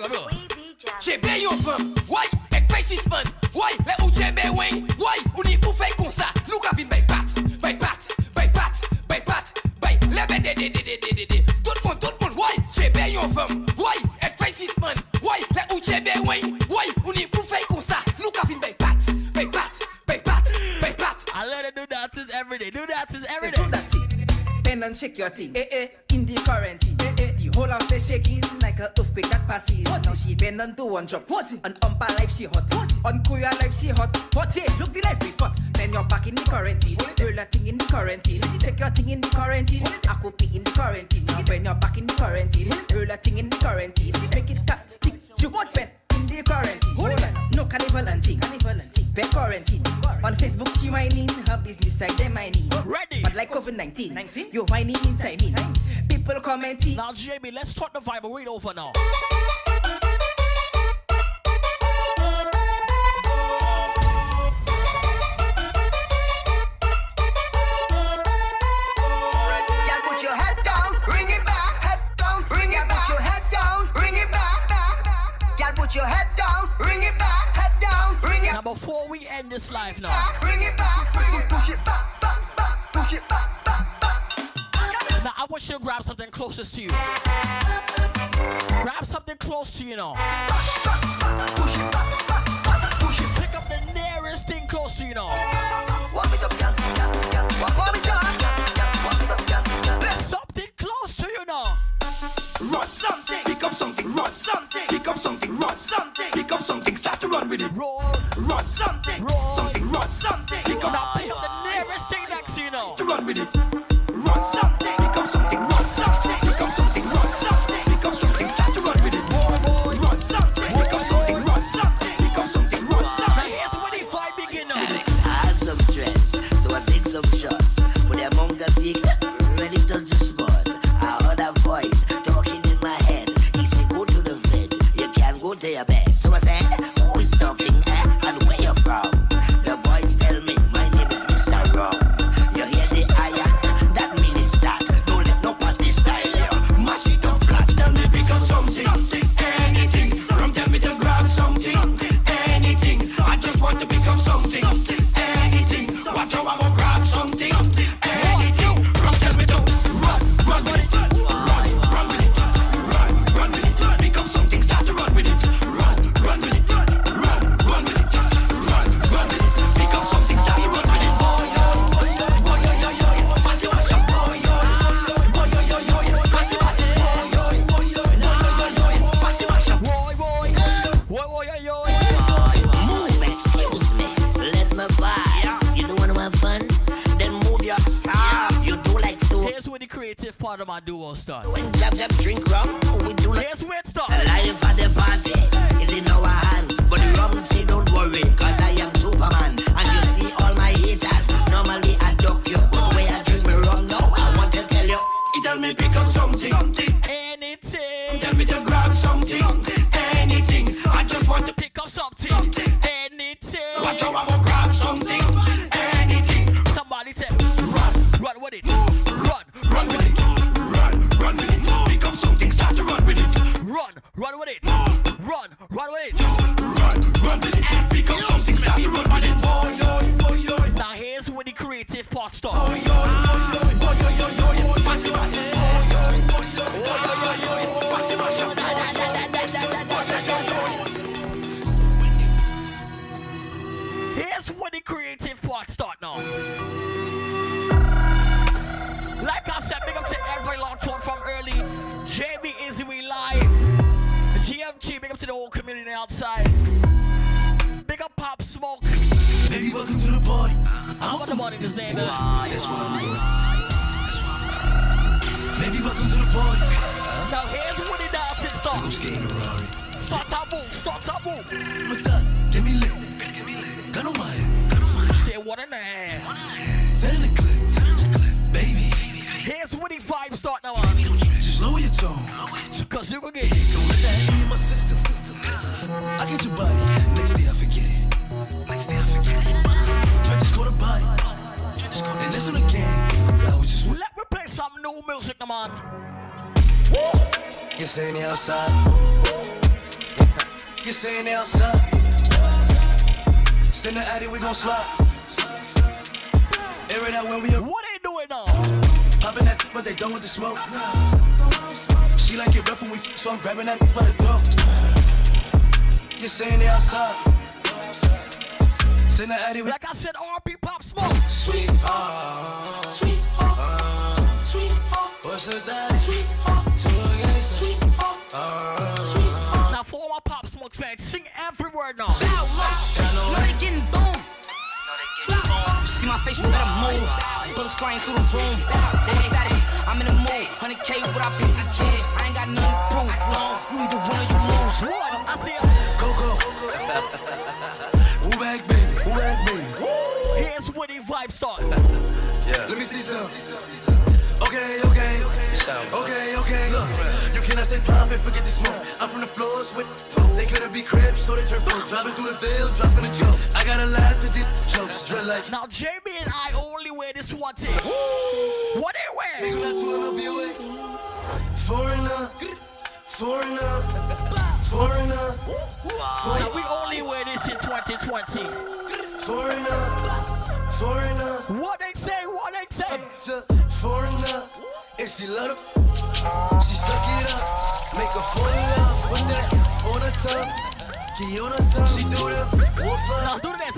Chebe yon femme, why? Et face is man, why? Le ou chebe wing, why? Ou ni pou fay kon sa, nou ka fin bay pat, bay pat, bay pat, bay pat, bay. Le be de. Tout le monde, why? Chebe yon femme, why? Et face is man, why? Le ou chebe wing, why? Ou ni pou fay kon sa, nou ka fin bay pat, bay pat, bay pat, bay pat. I let her do dances every day. Do dances every day. Do that thing. Bend and shake your thing. In the quarantine. The whole of the shaking like a earthquake that passes. Now she bend and do one drop. On Umpa life she hot. On Kuya life she hot. Look the life report. Bend your back in the quarantine. Roll a thing in the quarantine. Check your thing in the quarantine. Akupi in the quarantine. Bend your back in the quarantine. Roll a thing in the quarantine. Make it cut, stick. You want spend in the quarantine. Hold on. No carnival and thing. Bed quarantine. On Facebook she whining. Her business like them mining. Ready. But like COVID-19. You whining in timing. People commenting. Now Jamie, let's talk the vibe right over now. Girl, put your head down, bring it back, head down, bring it back. Put your head down, bring it back. Girl, put your head down, bring it back, head down, bring it. Now before we end this live now, bring it back, push it back, push it back. now I want you to grab something closest to you. Grab something close to you now. Push it back, push it. Pick up the nearest thing close to you now. Warm it up, girl. Warm it up. Something close to you now. Run something, pick up something, run something, pick up something, run something, pick up something, start to run with it. Roll, run something, something, run something, pick up now pick up the nearest thing next to you now. To run with it. Run something, pick up something, run something, pick up something, run something, pick up something, start to run with it. Run something, pick up something, run something, pick up something, run something. Now here's where the vibe begin now. I had some stress, so I take some shots. But the amount of thing, ready to the spot. I heard a voice talking in my head. He said, go to the vet, you can't go to your bed. So I said, who is talking, and where you from? The voice tell me, my name is Mr. Wrong. You hear the iron, that means that. Don't let nobody style you. Mash it up flat, tell me pick up something, anything. From tell me to grab something, anything. I just want to pick up something, anything. Watch how I go grab something, anything. From tell me to run with it, run with it, run with it. Pick up something, start to run with it, run with it, run with it, run with it. Pick up something, start to run with it. Move, excuse me, let me pass. You don't want to have fun? Then move your ass. You do like so. Here's where the creative part of my duo starts. When jab drink rum, we do like. Here's where it starts. Life at the party is in our hands. But the rum say don't worry, cause I am Superman. And you see all my haters, normally I duck you. But when I drink me rum now, I want to tell you. He tell me pick up something, Anything. tell me to grab something, Run with it. Run with it. Because something start to run with it. Now here's where the creative part starts. Here's where the creative part starts now. Like I said, big up to every long one from early. JB Izzy, we live. GMG, big up to the whole community outside. Big up Pop Smoke. Baby, welcome to the party. I'm on the morning to say that. That's what I'm doing. Baby, welcome to the party. Now here's what the dancing starts. Go skate in the Rari. Start a move. With that, get me lit. Gun on my head. Say what in the hand. Send in the clip. Baby. Here's what the vibe start now. Just lower your tone. Cause you can get it. Don't let that hang in my system. I get your body. Next day I forget it. Try just go to body. And listen again. I was just let me play some new music, man. You're saying the outside. You're saying the outside. Send the addy, we gon' slide. Air it out when we are. What they doing now? Popping that, but they done with the smoke. She like it rough when we, so I'm grabbing that by the throat. You're saying they outside. Send the addy, like I said, RP Pop Smoke. Sweet heart, sweet heart, sweet heart. What's the daddy? Sweet heart, sweet heart, sweet heart. Now for all my Pop Smoke fans, sing every word now. Know they getting boom. See my face, you better move. Bullets flying through the room. They static, I'm in the mood. 100K without pay for the kids. I ain't got nothing to prove. You either win or you lose. What? I see it. Coco. Who back, baby? Who back, baby? Here's where the vibe starts. Yeah. Let me see some. Okay. Look, you cannot say pop and forget the smoke. I'm from the floors with toe. They couldn't be cribs, so they turn folk. Driving through the veil, dropping a joke. I gotta laugh cause the jokes drill like. Now JB and I only wear this one thing. What they wear? They gonna do it, be away. Foreigner. Now we only wear this in 2020. Foreigner. What they say? Foreigner. And she love it. She suck it up. Make her 40 up. Put that on her tongue. Key on her tongue. She do that. Now do that.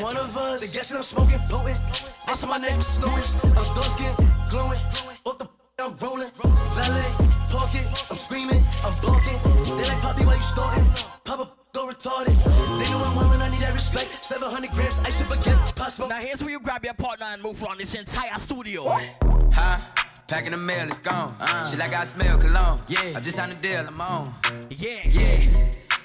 One of us. The gas that I'm smoking, potent. Ice on my neck, snowing. I'm dark skin, glowing. Off the I'm rolling. Valet, pocket. I'm screaming. I'm barking. They like Poppy, why you starting? Pop up, go retarded. They know I'm wildin', I need that respect. 700 grams, ice up against possible. Now here's where you grab your partner and move around this entire studio. Huh? Packing the mail, it's gone. She like I smell cologne. Yeah. I just signed a deal, I'm on. Yeah.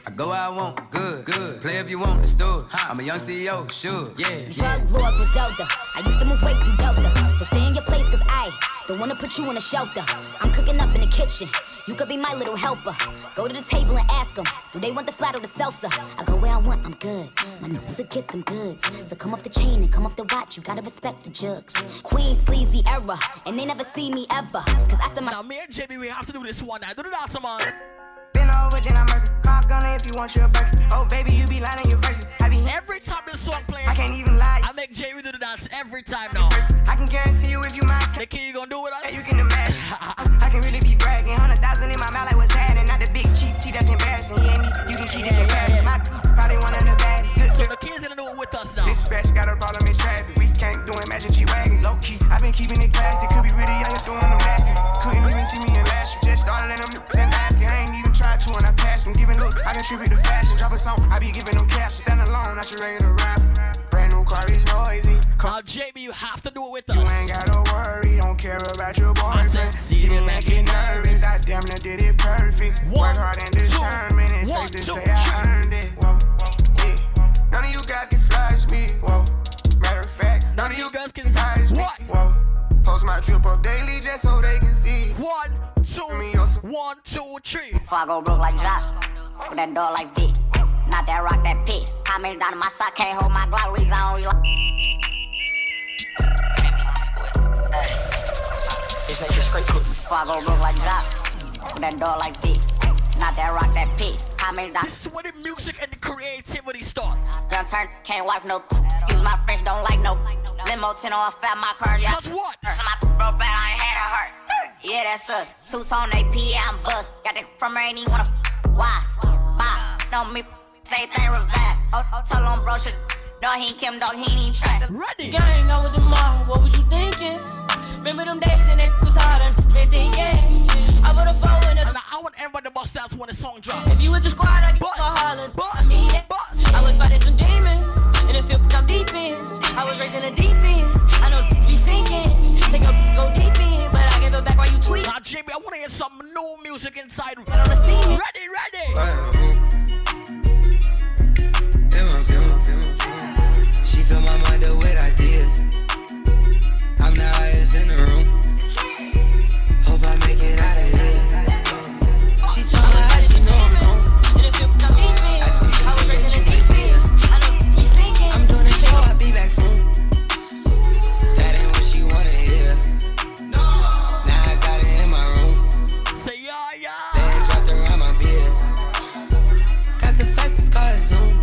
I go where I want, good. Play if you want, let's do it. I'm a young CEO, sure. Yeah. Drug lord Griselda. I used to move weight through Delta. So stay in your place, cause I don't wanna put you in a shelter. I'm cooking up in the kitchen. You could be my little helper. Go to the table and ask them, do they want the flat or the salsa? I go where I want, I'm good. My nose will get them goods. So come off the chain and come off the watch. You gotta respect the jugs. Queen sleazy era, and they never see me ever. Cause I said my. Now me and JB, we have to do this one now. Do the dance, man. Been over, then I'm murder. Cock gunner if you want your burger. Oh baby, you be lying your verses. I be every time this song plays. I can't even lie. I make JB do the dance every time now. I can guarantee you if you mind. Nikki, you gonna do with us? Yeah, you can imagine. I can really be bragging. 100,000 in my mouth like what's happening. Not the big cheap tea that's embarrassing. He ain't me. You can keep the comparison. My probably one of the baddest. Good. So the kids gonna do it with us now. This batch got a problem in traffic. We can't do imagine G-Wagon. Low key. I've been keeping it classy. Could be really young doing them nasty. Couldn't even see me in last year. Just started in them and asking. I ain't even tried to and I passed them. Giving look, I contribute to fashion. Drop a song. I be giving them caps. Stand alone, not your regular rapper. Brand new car is noisy. Now JB, you have to do it with us. You ain't gotta worry. Don't care about your boyfriend. See me making nervous. I damn near did it perfect. Work hard and determined. It's safe to say I earned it. Whoa, yeah. None of you guys can flash me. Whoa. Matter of fact, none of you guys can flash me. Whoa. Post my drip up daily just so they can see. 1, 2, 1, 2, 3. Before I go broke like Jock, with that door like V. Not that rock, that pit. I made it down to my sock, can't hold my Glock. Reason I don't really like. It's like a straight cook. Before I go broke like Jock, with that door like V. Not that rock, that pit. I mean, this is where the music and the creativity starts. Done turn, can't wipe no. Excuse my French, don't like no. Limo 10 on fat, my car, yeah. Cause what? So my broke bad, I ain't had a hurt. Yeah, that's us. Two-tone AP, yeah, I'm bust. Got that from her, ain't even wanna wise. Bye, know me, say thing revive. Oh, tell him, bro, shit. Dog, he ain't Kim, dog, he ain't even try. Ready? Gang, I was the mom, what was you thinking? Remember them days and it was hard and everything, yeah. I put a phone in And I want everybody to bust down when the song drops. If you was the squad, I'd go hollering. I mean it. I was fighting some demons, and it feel I'm deep in. I was raised in the deep end. I know be sinking. Take a go deep in, but I give it back while you tweet. Now, Jimmy, I want to hear some new music inside. Get on the scene. Ready, ready. She fill my mind up with ideas. I'm the highest in the room. Hope I make it out of here. She told me how she know I'm home. I see some things you can feel. I'm doing it, so I'll be back soon. That ain't what she wanna hear. Now I got it in my room. Say yeah, yeah. Legs wrapped around my beard. Got the fastest car Zoom.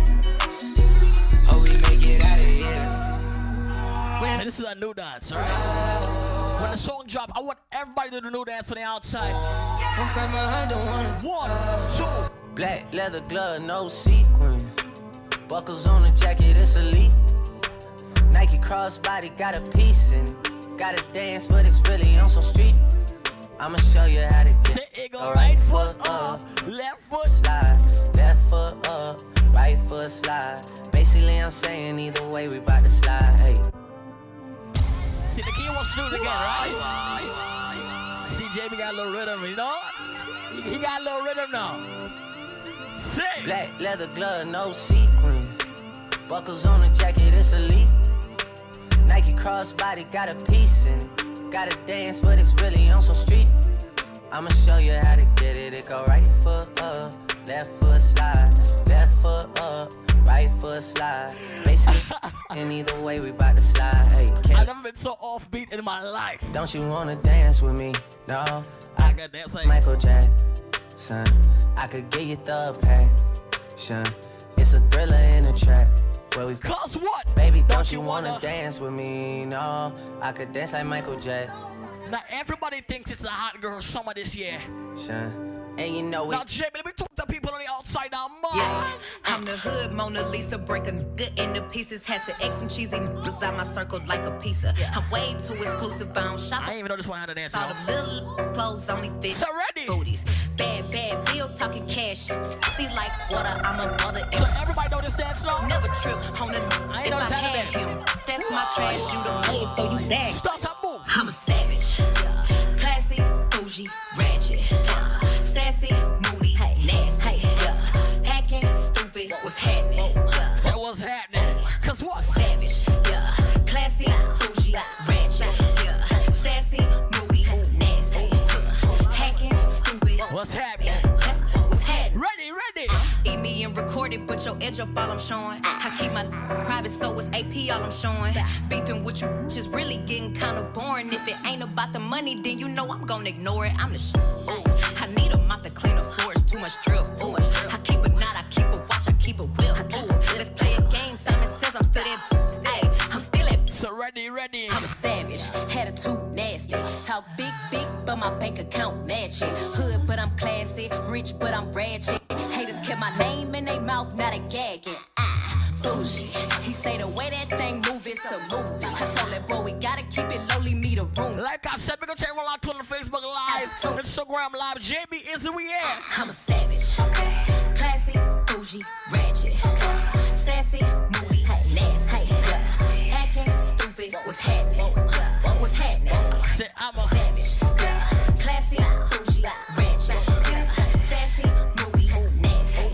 Hope we make it out of here. And this is a new dance, alright? When the song drop, I want everybody to do the new dance on the outside. Don't cry my heart, don't wanna. 1, 2. Black leather glove, no sequin. Buckles on the jacket, it's elite. Nike crossbody, got a piece in it. Gotta dance, but it's really on some street. I'ma show you how to get it. Go right foot up, left foot slide. Left foot up, right foot slide. Basically, I'm saying either way, we bout to slide. Hey. See, the kid wants to do it again, right? See, Jamie got a little rhythm, you know? He got a little rhythm now. Sick. Black leather glove, no sequin. Buckles on the jacket, it's elite. Nike crossbody, got a piece in it. Gotta dance, but it's really on some street. I'ma show you how to get it. It go right foot up, left foot slide. Left foot up, right foot slide. Basically, and either way, we bout to slide. Hey, I've never been so offbeat in my life. Don't you wanna dance with me? No, I got dance like Michael Jackson. I could get you the passion. It's a thriller in a track. Where we cause what? Baby, don't you wanna dance with me? No, I could dance like Michael Jackson. Now everybody thinks it's a hot girl summer this year. And you know it. Now, Jamie, let me talk to people on the outside now, Mom. Yeah, I'm the hood Mona Lisa, break a nigga into pieces. Had to X some cheesy niggas out my circle like a pizza. I'm way too exclusive, I don't shop. I didn't even know this one had a dance. All the little clothes only fit so ready. Booties. Bad bill talking cash. Be like water, I'm a mother. So everybody know this dance now? Never trip on a I ain't know this had a dance. That's my trash, you the money, so you that. Start up, move. I'm a savage. Classy, bougie, ratchet. Sassy, moody, nasty. Hacking, stupid, what's happening? So what's happening? Cause what? Savage, yeah. Classy, bougie, ratchet. Sassy, moody, nasty. Hacking, stupid. What's happening? What's happening? Ready. Eat me and record it, but your edge up all I'm showing. I keep my private, so it's AP all I'm showing. Beefing with you just really getting kinda boring. If it ain't about the money, then you know I'm gonna ignore it. I'm the shit. I need a mop to clean the floors, too much drip. Ooh. I keep a knot, I keep a watch, I keep a whip. Ooh. Let's play a game. Simon says I'm still that. Hey, I'm still that. So ready. I'm a savage, attitude nasty. Talk big, but my bank account matching. Hood, but I'm classy. Rich, but I'm ratchet. Haters kept my name in their mouth, now they gagging. Bougie. He say the way that thing move, it's a movie. I told that boy we gotta keep it lowly, meet a room. Like I said, we're gonna check out on the Facebook Live, Instagram Live. JB, is it we at? I'm a savage. Classy, bougie, ratchet. Sassy, moody, nasty. Hacking, stupid, what's happening? What's happening? Say I'm a savage. Classy, bougie, ratchet. Sassy, moody, nasty.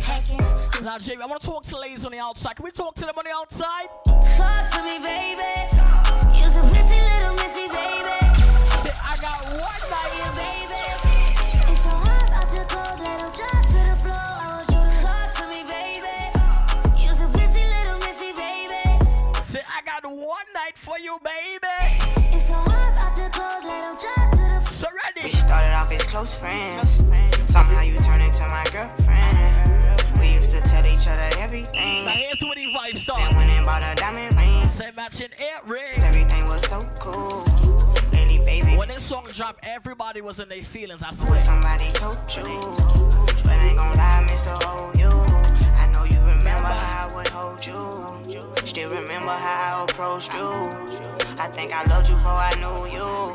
Hacking, stupid. Now, JB, I wanna talk to ladies on the outside. Can we talk to them on the outside? Talk to me, baby. You's a pretty little missy, baby. Say I got one night, baby. It's so hot out the cold, let them drop to the floor. I want you to talk to me, baby. You's a pretty little missy, baby. Say I got one night for you, baby. It's so hot out the cold, let them drop to the floor. So ready. We started off as close friends. Somehow now you turn into my girlfriend. We used to tell each other everything. Now here's where the vibe starts. Then went and bought a diamond ring. Say matching earrings. Everything was so cool. Lately, baby. When this song dropped, everybody was in their feelings. I swear. What somebody told you. But ain't gon' lie, Mr. Hold You. I know you remember how I would hold you. Still remember how I approached you. I think I loved you before I knew you.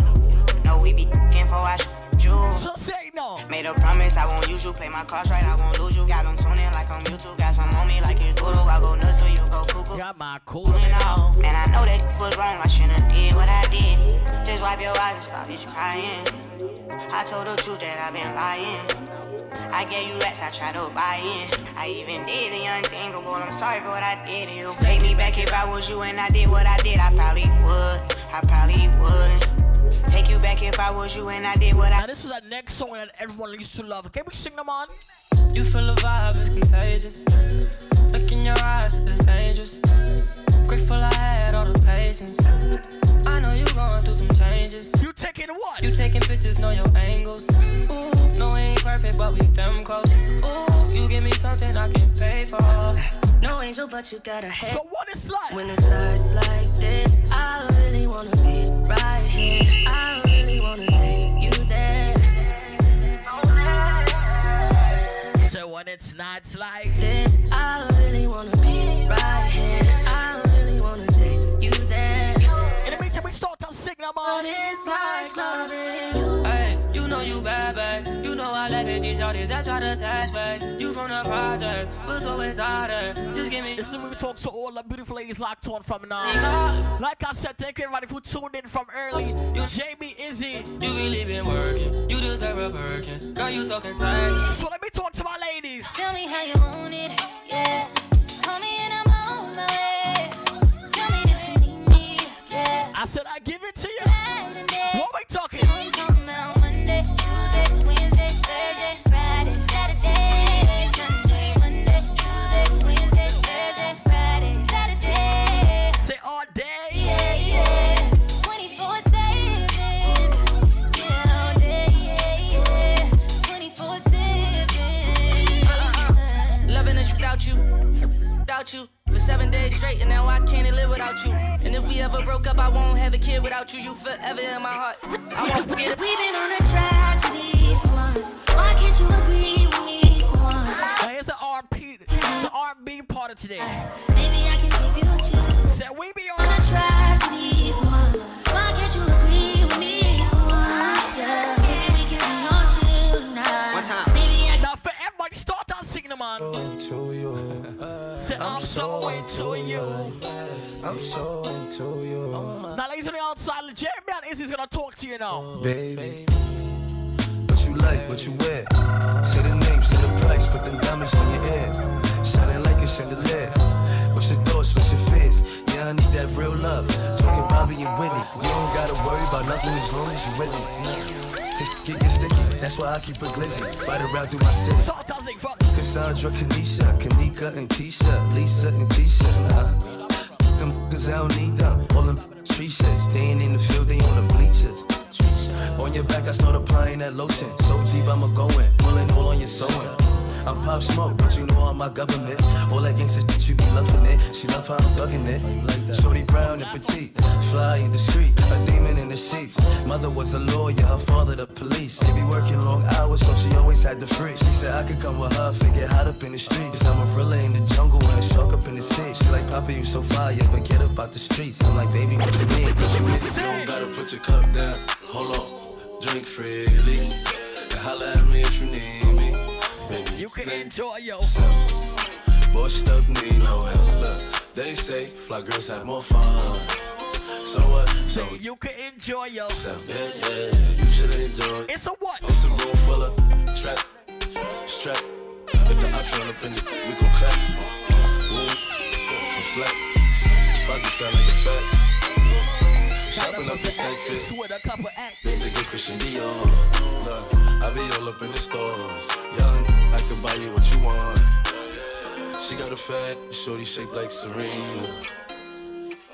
No, we be f***ing before I shoot you. So say no. Made a promise I won't use you. Play my cards right, I won't lose you. Got them tuning like I'm YouTube. Got some on me like it's voodoo. I go nuts till you go cuckoo. Got my cool. Man, I know that was wrong. I shouldn't did what I did. Just wipe your eyes and stop you crying. I told the truth that I've been lying. I gave you rats, I tried to buy in. I even did the unthinkable. I'm sorry for what I did to you. Take me back if I was you and I did what I did. I probably would. I probably wouldn't. Take you back if I was you and I did what I. Now this is the next song that everyone used to love. Can we sing them on? You feel the vibe, it's contagious. Look in your eyes, it's dangerous. Grateful I had all the patience. I know you going through some changes. You taking what? You taking pictures, know your angles. Ooh, no, we ain't perfect, but we them close. Ooh, you give me something I can pay for. No angel, but you got a head. So what it's like? When it's nights like this, I really wanna be right here. I really wanna take you there. So when it's nights like this, I really wanna be right here. I really wanna take you there. In the meantime, we start to sing them on. But it's like loving you. Hey, you know you bad, babe. You know I like it, these shorties that try to attach, babe. You from the project, but so it's harder. Just give me. This is when we talk to all the beautiful ladies locked on from now. Like I said, thank you everybody who tuned in from early. You Jamie, Izzy. You really been working. You deserve a Birkin. Girl, you so contagious. So let me talk to my ladies. Tell me how you want it, yeah. Call me and I'm on my way. Tell me that you need me, yeah. I said I give it to you. Saturday. What we talking? I'm talking about Monday, Tuesday, Wednesday, Thursday, Friday, Saturday, Sunday, Monday, Tuesday, Wednesday, Thursday, Friday, Saturday. Say all day. Yeah, yeah. 24/7. Yeah, all day, yeah, yeah. 24/7. Loving the shit without you for 7 days straight, and now I can't live without you. And if we ever broke up, I won't have a kid without you. You forever in my heart. I won't forget it. We've been on a tragedy for months. Why can't you agree with me for once? Now here's the R&B part of today. Maybe I can give you a chance. Said we be On a tragedy for months. Why can't you agree with me for once? Yeah, maybe we can be on chill tonight. One time. Maybe I Now for everybody, start on singing them on. Into you. Say I'm so into you. I'm so into you. Now ladies on the outside, Jeremy and Izzy's gonna talk to you now. Baby, what you like, what you wear? Say the name, say the price, put them diamonds on your ear. Shining like a chandelier. What's your thoughts, what's your fears? Yeah, I need that real love. Talking Bobby and Whitney. You don't gotta worry about nothing as long as you with me. Get sticky, that's why I keep a glizzy. Ride around through my city. Cassandra, Kanisha, Kanika and Tisha, Lisa and Tisha. Them cause I don't need them. All them tree shit. Staying in the field, they on the bleachers. On your back, I start applying that lotion. So deep, I'ma go in. Pulling all on your sewing. I'm Pop Smoke, but you know all my governments. All that gangsta shit, you be loving it. She love how I'm thugging it. Shorty brown and petite, fly and discreet, a demon in the sheets. Mother was a lawyer, her father the police. They be working long hours, so she always had the free. She said I could come with her, figure hot up in the streets. I'm a thriller in the jungle and a shark up in the sea. She like, Papa, you so fire, but get up out the streets. I'm like, baby, what you mean? What you mean? You don't gotta put your cup down, hold on, drink freely. And holla at me if you need me. Baby, you can enjoy yourself. Boy, stuff need no help. Look, they say fly girls have more fun. So what? So you can enjoy yourself. Yeah, you should enjoy. It's a what? It's a room full of strap. With the option up in it, we gon' clap. Woo, some slack. Pocket felt like a fat. Shopping up the St. Fitz with a couple acts. Nigga Christian Dior. Look, I be all up in the stores. Young, I can buy you what you want. She got a fat, shorty shaped like Serena.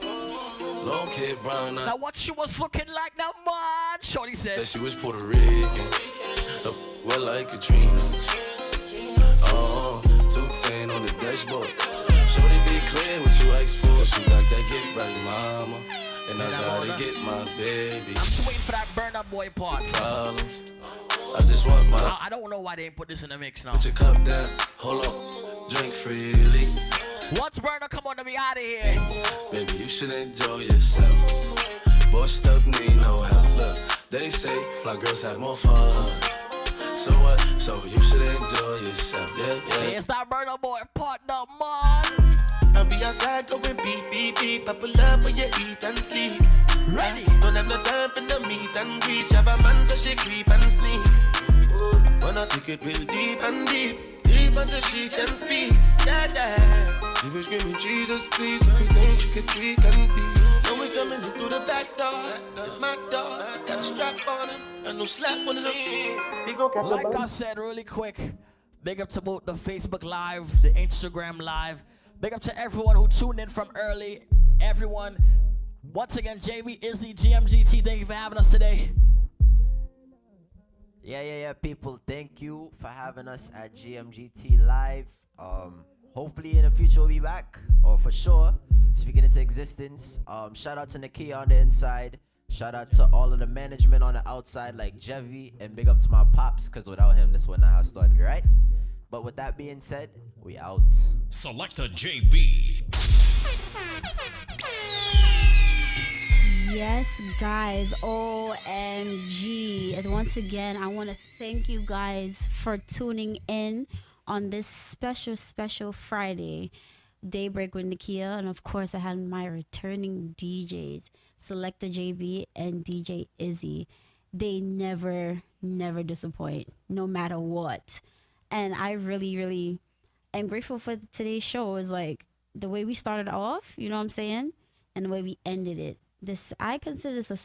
Long kid, brown eye. Now what she was looking like now, man? Shorty said that she was Puerto Rican. well like Katrina. Oh, 210 on the dashboard. Shorty be clear what you asked for. She got that get right, mama. And I gotta get my baby. I'm just waiting for that Burna Boy part. Problems. I just want my. I don't know why they ain't put this in the mix now. Put your cup down, hold on, drink freely. Once Burna come on to be out of here. Baby, you should enjoy yourself. Boy, stuff need no help. Look, they say fly girls have more fun. So what? So you should enjoy yourself. Yeah, yeah. It's that Burna Boy partner, man. I'll be outside going beep, beep, beep. I pull up when you eat and sleep. Ready? Don't have no time for the meet and greet. Have a man so she creep and sneak. Wanna take it real deep and deep. Deep until she can speak. Yeah, yeah. She was screaming, Jesus, please. Everything she could tweak and be. Now we coming in through the back door. It's my door. Got a strap on him. And no slap on him. Like I said, really quick. Big up to both the Facebook Live, the Instagram Live. Big up to everyone who tuned in from early. Everyone. Once again, JB, Izzy, GMGT, thank you for having us today. Yeah, people. Thank you for having us at GMGT.LIVE. Hopefully in the future we'll be back, or for sure, speaking into existence. Shout out to Nikkia on the inside. Shout out to all of the management on the outside, like Jevy, and big up to my pops, because without him, this would not have started, right? But with that being said, we out. Selecta JB. Yes, guys, OMG. And once again, I want to thank you guys for tuning in on this special Friday, Daybreak with Nikkia. And of course, I had my returning DJs, Selecta JB and DJ Izzy. They never disappoint, no matter what. And I really am grateful for today's show. Is like the way we started off, you know what I'm saying? And the way we ended it. I consider this a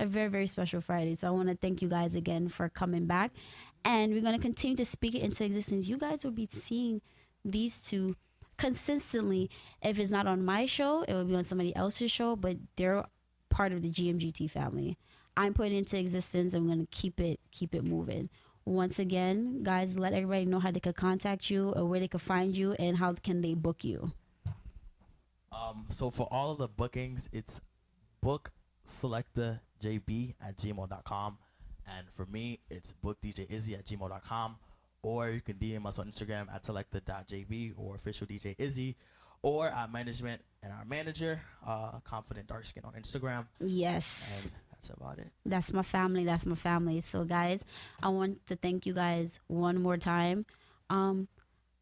very special Friday. So I want to thank you guys again for coming back. And we're going to continue to speak it into existence. You guys will be seeing these two consistently. If it's not on my show, it will be on somebody else's show, but they're part of the GMGT family. I'm putting it into existence. I'm going to keep it moving. Once again, guys, let everybody know how they could contact you or where they could find you and how can they book you. So for all of the bookings, it's bookselectajb@gmail.com, and for me, it's bookdjizzy@gmail.com, or you can DM us on Instagram at selecta.jb or official DJ Izzy, or our management and our manager, Confident Dark Skin on Instagram. Yes. And that's about it. That's my family. So guys, I want to thank you guys one more time.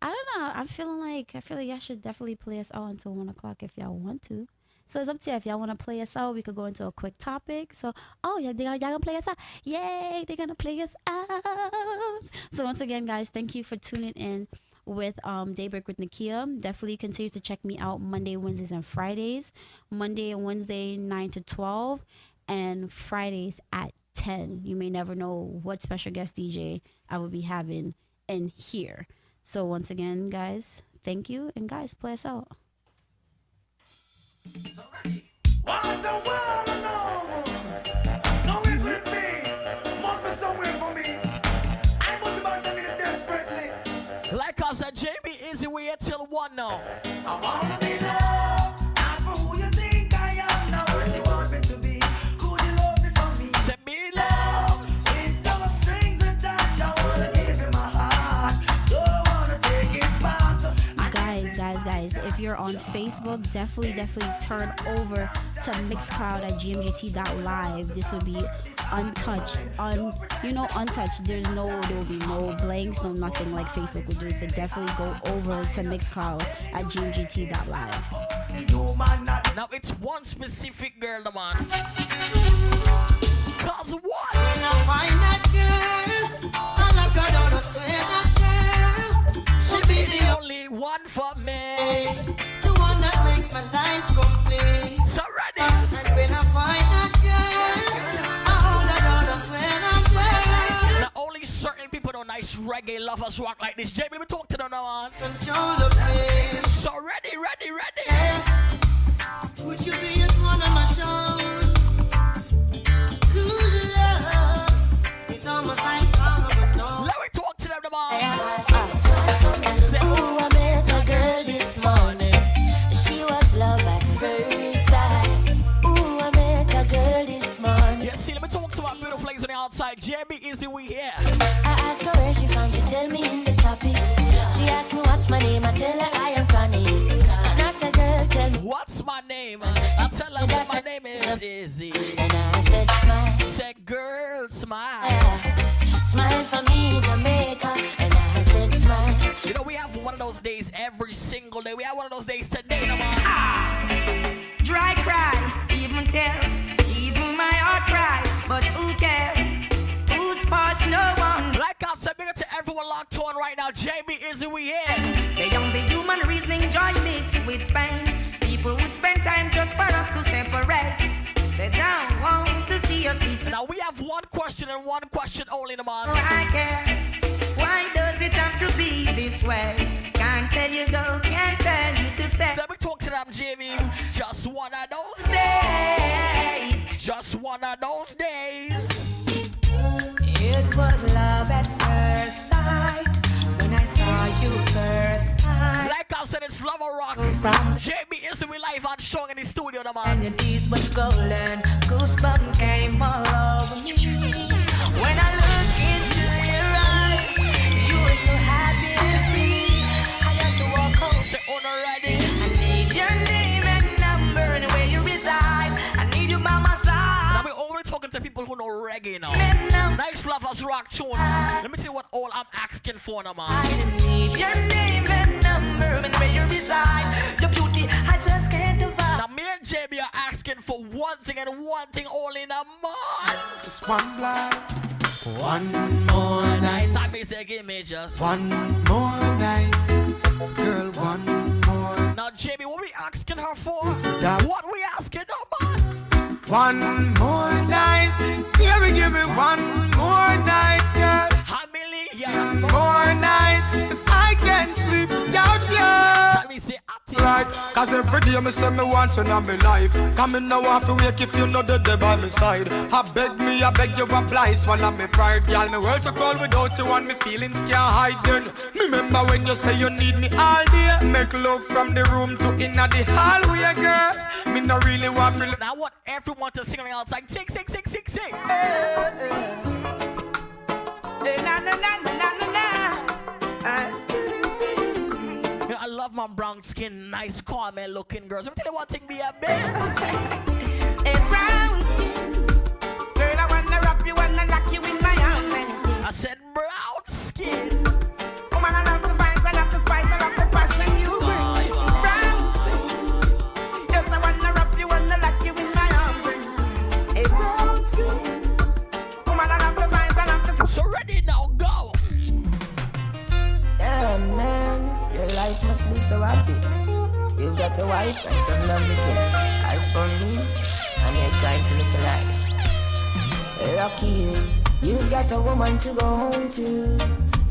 I don't know. I feel like y'all should definitely play us out until 1 o'clock if y'all want to. So it's up to you. If y'all want to play us out, we could go into a quick topic. So, y'all gonna play us out. Yay, they're gonna play us out. So once again, guys, thank you for tuning in with Daybreak with Nikkia. Definitely continue to check me out Monday, Wednesdays, and Fridays. Monday and Wednesday, 9 to 12, and Fridays at 10. You may never know what special guest DJ I will be having in here. So once again, guys, thank you. And guys, play us out. What the world alone? No, it couldn't be. Must be somewhere for me. I want to buy it desperately. Like I said, JB Izzy, we here till 1 now. I wanna be loved, not for who you think I am, not what you want me to be. Could you love me for me? Say me love. With those strings attached, I wanna give you my heart. Don't wanna take it back. Guys, if you're on Facebook, definitely turn over to Mixcloud at GMGT.LIVE. This will be untouched. Untouched. There will be no blanks, no nothing like Facebook would do. So definitely go over to Mixcloud at GMGT.LIVE. Now it's one specific girl, man. Cause what? When I find that girl, I look her down, I swear that girl, she be the only one for me. The one that makes my life complete. So ready. And when I find that girl, I hold her down, I swear. Now only certain people know nice reggae lovers rock like this. JB, we talk to them now, man. Control the pain. So ready. Would you be just one on my show? Good love, it's almost like what's my name? I tell her I am chronic. And I said, girl, tell me what's my name? I tell her that my name is Izzy. And I said, smile. Said, girl, smile. Smile for me, Jamaica. And I said, smile. You know, we have one of those days every single day. We have one of those days today, no more. Dry cry, even tears, even my heart cries. But who cares? Whose fault's no one? Like I said, big up to everyone locked on right now. JB, Izzy, we here. Beyond the human reasoning, joy mixed with pain. People would spend time just for us to separate. They don't want to see us reach. Now we have one question and one question only, no man. I care. Why does it have to be this way? Can't tell you go, can't tell you to stay. Let me talk to them, Jamie. Just one of those days. Just one of those days. It was love at first sight when I saw you first time. Like I said, it's Love or Rock. Jamie is we live and strong in the studio, no man. And your teeth was golden, goosebumps came all over me. When I look into your eyes, you were so happy to see. I got to walk home. Say already. I need your name and number and where you reside. I need you by my side. Now we're only talking to people who know reggae now. Nice Lovers Rock tune. Let me tell you what all I'm asking for now, man. I need your name and number and where you reside. Your beauty, I just can't divide. Now me and JB are asking for one thing and one thing only in a month. Just one blind, one more night. Time me say give me just one more night, girl, one more. Now JB, what we asking her for? That what we asking her, man? One more night, baby, give me one more night, girl. A million more nights, 'cause I can't sleep without you. Let me say right, 'cause every day me say me want you in my life. Come in now, want to wake if you know the day by my side. I beg you apply, swallow me pride, girl. Me world so cold without you, and me feelings can't hide. Then remember when you say you need me all day. Make love from the room to inna the hallway, girl. Me no really want feel. Now I want everyone to sing on the outside. Sing. You know, I love my brown skin, nice, calm, and looking girls. Let me tell you one thing, be a bit. A brown skin, girl, I wanna wrap you, wanna lock you in my arms. I said brown skin. Woman, I love the vibes, I love the spice, I love the passion you bring. Brown skin, yes, I wanna wrap you, wanna lock you in my arms. A brown skin, woman, I love the vibes, I love the. So ready now, go. Yeah, man, your life must be so happy. You've got a wife and some lovely kids. As for me, I'm here trying to live the life. Lucky you've got a woman to go home to.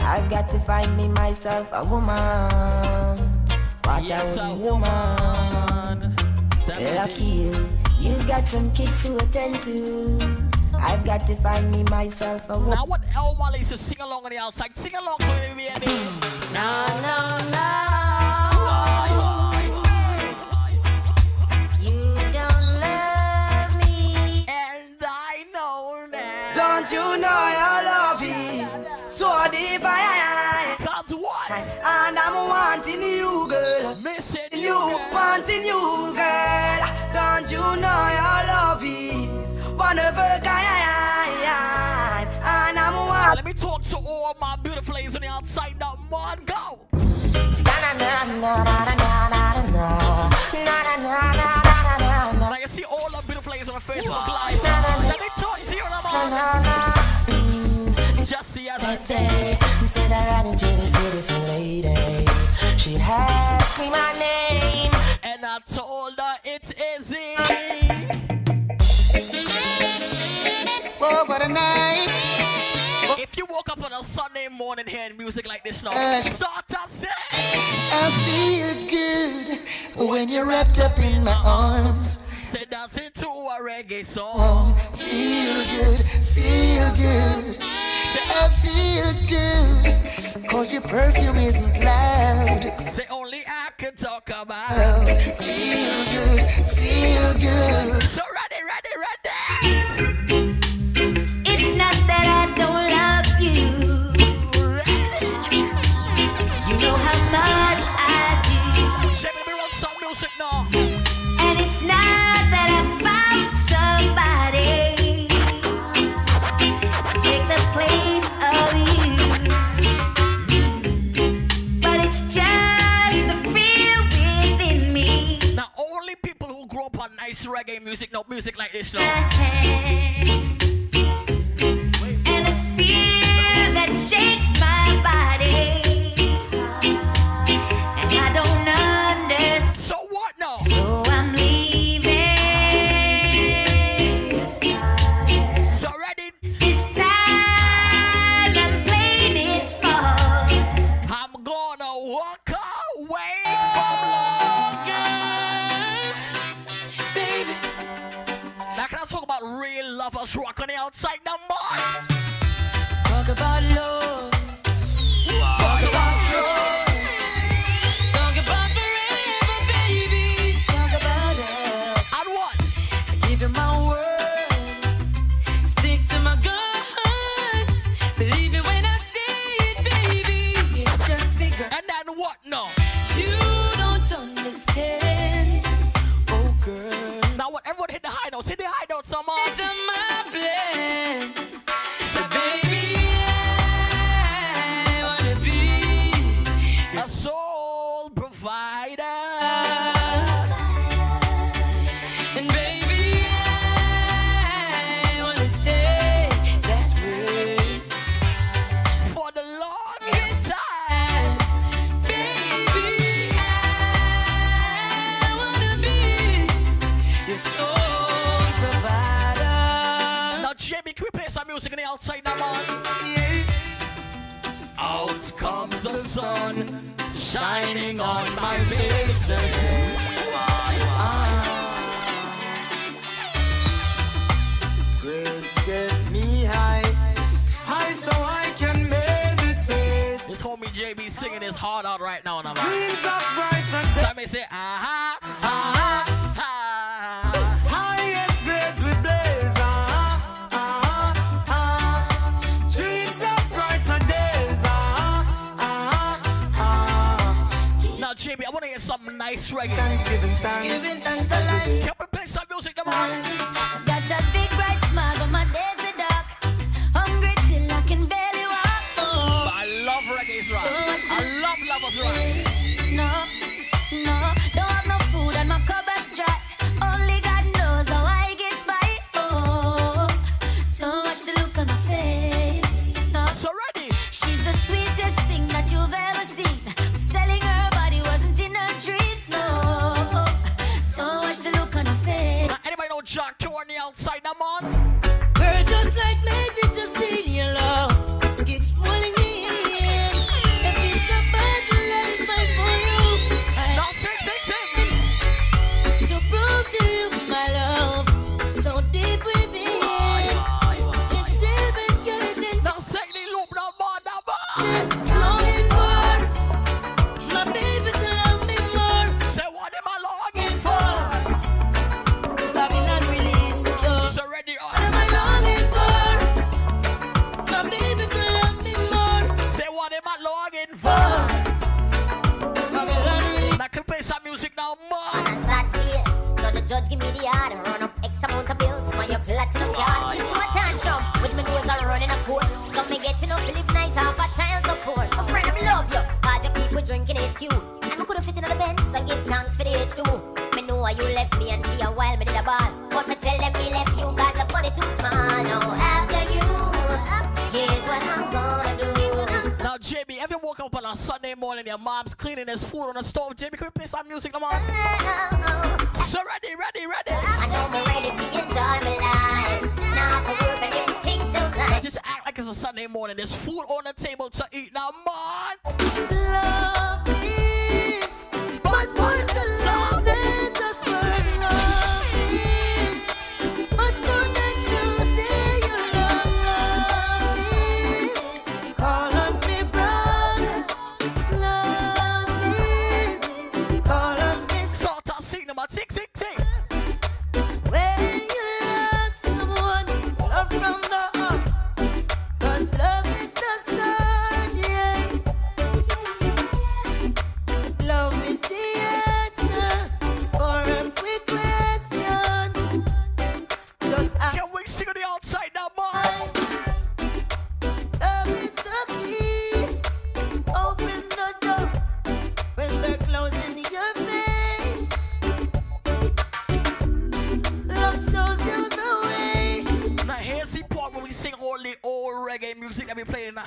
I've got to find me myself a woman. What yes, a woman. Lucky you've got some kids to attend to. I've got to find me myself a woman. Now I want El Mali to sing along on the outside. Sing along for me, baby. No. You don't love me, and I know that. Don't you know your love is so divine? Cause what? And I'm wanting you, girl. Missing you, wanting you, girl. Don't you know your love is one of a kind? And I'm wanting. Let me talk to all my beautiful ladies on the outside now, man. Go. Now you see all the beautiful ladies on the Facebook Live. Let me talk to you now, just the other day. Said I ran into this beautiful lady. She asked me my name, and I told her it's Izzy. Whoa, what a night. If you woke up on a Sunday morning hearing music like this now, start to sing. I feel good when you're wrapped up in my arms. Say dancing to a reggae song. Oh, feel good, feel good. I feel good, 'cause your perfume isn't loud. Say only I can talk about. Oh, feel good, feel good. So ready. it's not that I don't love you. You know how much reggae music, no music like this, no. And a fear that shakes my body. And I don't understand. So what now? So I'm leaving. So ready? This time I'm playing it smart. I'm gonna walk away from love, baby. Now can I talk about real lovers rock on the outside the mall? Talk about love. Talk about trust. Talk about forever, baby. Talk about love. And what? I give you my word. Stick to my guns. Believe it when I say it, baby. It's just begun. And then what now? You don't understand. Oh, girl. Now what? Everyone hit the high notes. Hit the high notes, someone. It's on my plan. So Baby, I wanna be a soul provider. and baby, I wanna stay that way For the longest time. Baby, I wanna be your soul provider. Now Jamie, can we play some music on the outside now, man? Out comes the sun, shining on my face again. Grades get me high, high so I can meditate. This homie JB singing his heart out right now, man. Dreams of brighter days. Somebody say, aha, Ah, ah. highest grades we blaze. Dreams of brighter days. Now JB, I want to hear some nice reggae. Thanksgiving thanks. Giving thanks a lot. Can we play some music, come on? Got a big bright smile, but my days are dark. Hungry till I can barely walk. Oh. But I love reggae's rock. I love lovers rock. No, no, don't have no food and my cupboard's dry. Only God knows how I get by. Oh, don't watch the look on my face. No. So ready? She's the sweetest thing that you've ever seen. Selling her body wasn't in her dreams. No, don't watch the look on her face. Now, anybody know Jack Q on the outside, now, man? Girl, just like maybe just see your love keeps pulling me in. If it's a battle, let me fight for you. Now, sing. To prove to you my love, so deep within. It's even getting Now, sing the loop, now, man. longing for my baby to love me more. Say what am I longing for? Babylon release the door. So ready, What am I longing for? My baby to love me more. say what am I longing for? Babylon release. Now, can we play some music now, man? On a sad face, so the judge give me the order. Run up X amount of bills for your platinum card. To a tantrum, with my nose are running a court. So me get to know live nice off a child support. A friend of love you, cause your people drinking HQ. And me coulda fit in the Benz, so give thanks for the H2. Me know why you left me and for a while me did a ball. But me tell them me left you cause the body too small. Now after you, here's what I'm gonna do. Now, JB, if you woke up on a Sunday morning, your mom's cleaning his food on the stove, JB, can we play some music, come on? So ready. I know me ready to enjoy my life. Now for work and everything's so Now, nice. just act like it's a Sunday morning. There's food on the table to eat now, man. Love is much more to love than just word love is. Much more than to say you love is. Call on me brother. Love is. Call on me Salt and sing them, sing. when you love someone, love from the heart. 'Cause love is the start, yeah. be playing now.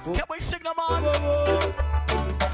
Can we sing them on?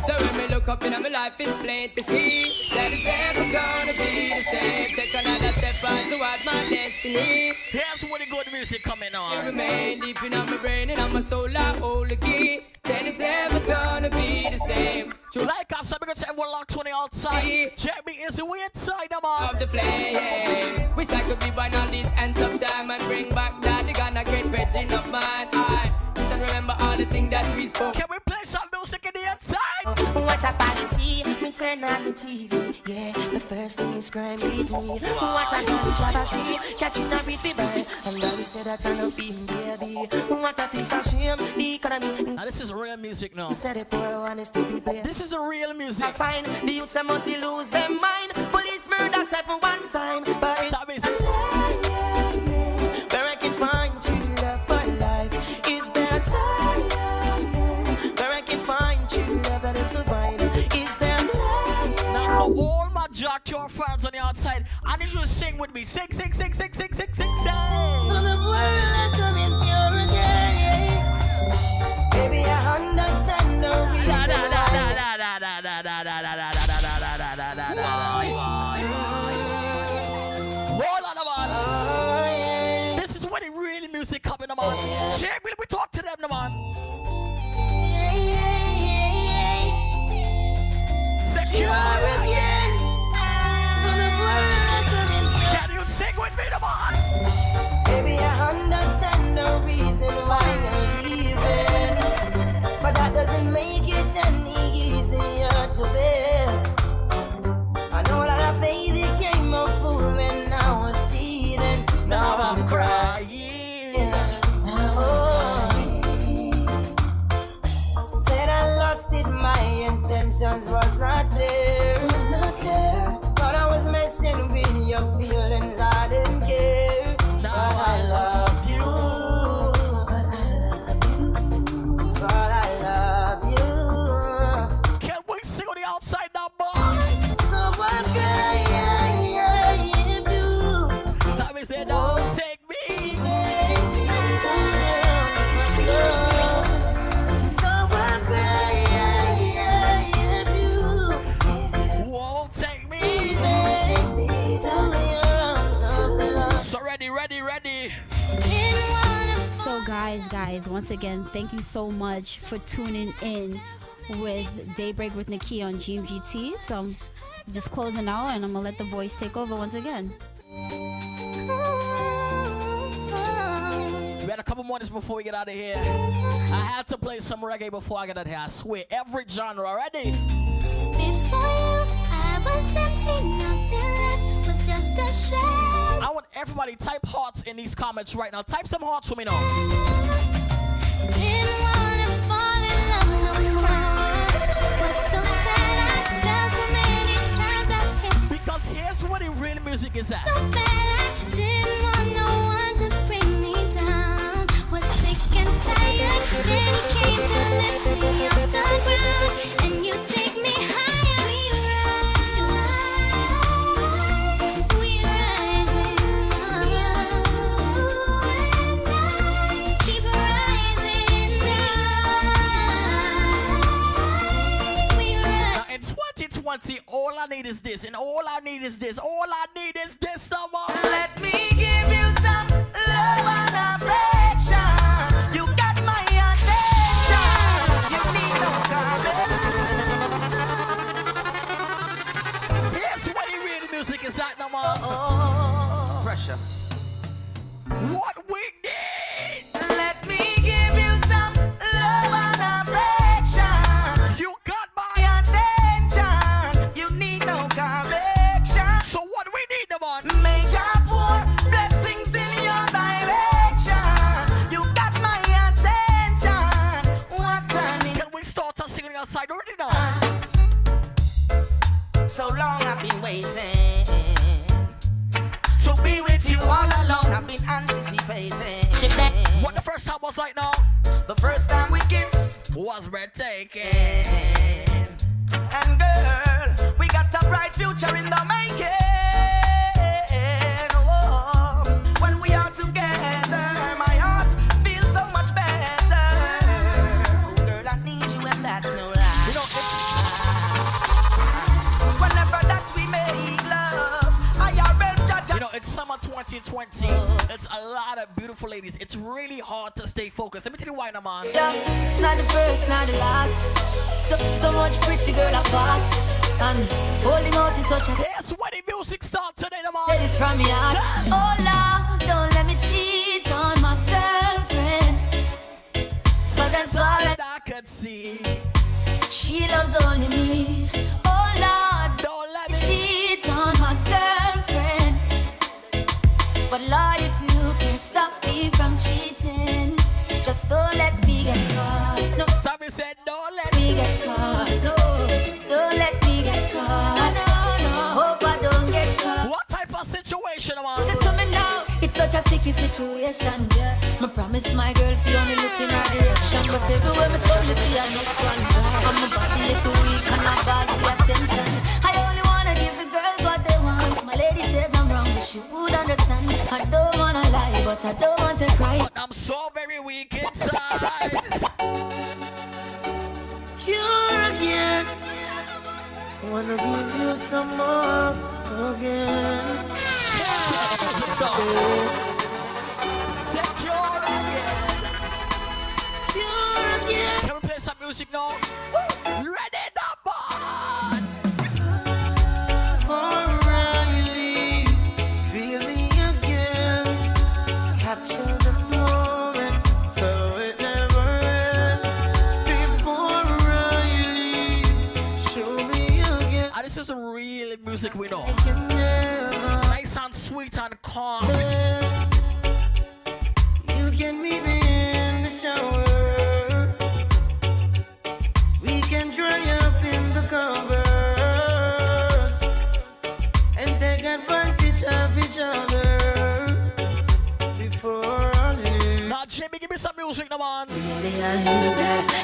So when me look up in my life, it's plain to see that it's never gonna be the same. Take another step on towards my destiny. Here's what the good music coming on. It remain deep in my brain and on my soul, I hold the key. Then it's never gonna be the same. Like I said, we're gonna take one lock 20 outside. Check me, is the way inside them on. Of the flame. Wish I could be born on this end of time and bring back that the gonna great virgin of mine. I just remember all the things that we spoke. Can we play some music in the inside? What a policy, me turn on the TV. Yeah, the first thing is crime beat me. What a controversy, catching a beat fever. And now we say that I love him, baby. What a piece of shame, the economy. Now this is real music now. Said the poor one is to be played. This is a real music. A sign, the youths they must lose their mind. Police murder 7 one time. But that means where I can find true love for life. Is there a time where I can find true love that is divine? Is there now for all my Jock fans on the outside, I need you to sing with me. Sing, sing, sing, sing, sing, sing, sing, sing. For the world coming pure again. Baby, I understand the reason This is what the real music coming on. Share me, we talk to them, man. Secure again. Can you sing with me, man? Baby, I understand the reason why you're leaving, but that doesn't make it any easier to bear. I know that I played the game of fool when I was cheating. Now I'm crying. Oh. Said I lost it, my intentions was not there. But I was messing with your feelings, I didn't care. Now I love you. But I love you. Can we sing on the outside now, boy? So what can you do? Tommy said, don't take me. So what can you do? Won't take me. So ready. So guys, once again, thank you so much for tuning in with Daybreak with Nikkia on GMGT. So I'm just closing out and I'm gonna let the boys take over once again. We had a couple more minutes before we get out of here. I had to play some reggae before I get out of here. I swear, every genre. Ready? Before you, I was empty, nothing left was just a shell. I want everybody type hearts in these comments right now. Type some hearts for me now. Didn't wanna fall in love no more. Was so sad, I felt so many times I hit. Because here's where the real music is at. So bad, I didn't want no one to bring me down. Was sick and tired, then you came to lift me off the ground, and you take me higher. We rise, keep rising now. Now in 2020, all I need is this, and all I need is this, someone. Let me give you some love and affection. You got my attention. You need no comment. Here's where the real music is at now, man. It's pressure. What we need. Let me give you some love and affection. You got my attention. You need no correction. So what we need, man? Major pour blessings in your direction. You got my attention. What I need. Can we start us singing outside already now? So long I've been waiting to be with you all alone. I've been anticipating. What the first time was like now? The first time we kissed was breathtaking. And girl, we got a bright future in the making. Whoa. When we are together, my heart feels so much better. beautiful ladies, it's really hard to stay focused. Let me tell you why, man. Yeah, it's not the first, not the last. So much pretty girl I pass. And holding out is such a... Yes, when the music starts today, man. That is from your heart. Oh, Lord, don't let me cheat on my girlfriend. But that's what I could see. She loves only me. Oh, Lord, don't let me cheat on my girlfriend. But Lord, if you can stop me from cheating, just don't let me get caught. No, Tommy said, don't let me get caught. No, don't let me get caught. So hope I don't get caught. What type of situation, man? Say to me now, it's such a sticky situation, yeah. Me promise my girl if you only look in her direction, but everywhere me turn, me see a look one. And my body is too weak and I beg the attention. I only wanna give the girls what they want. My lady says I'm wrong, but she would understand. I don't wanna lie, but I don't want to cry. But I'm so very weak inside. You're again. Wanna give you some more again. Secure again. You're again. Can we play some music now? Ready, the band. O'Reilly, feel me again. Capture the moment so it never ends. Before O'Reilly, show me again. This is the real music we know. Nice and sweet and calm. You can meet me in the shower. We can dry up in the covers and take advantage of each other before I leave. Now, Jimmy, give me some music, no man.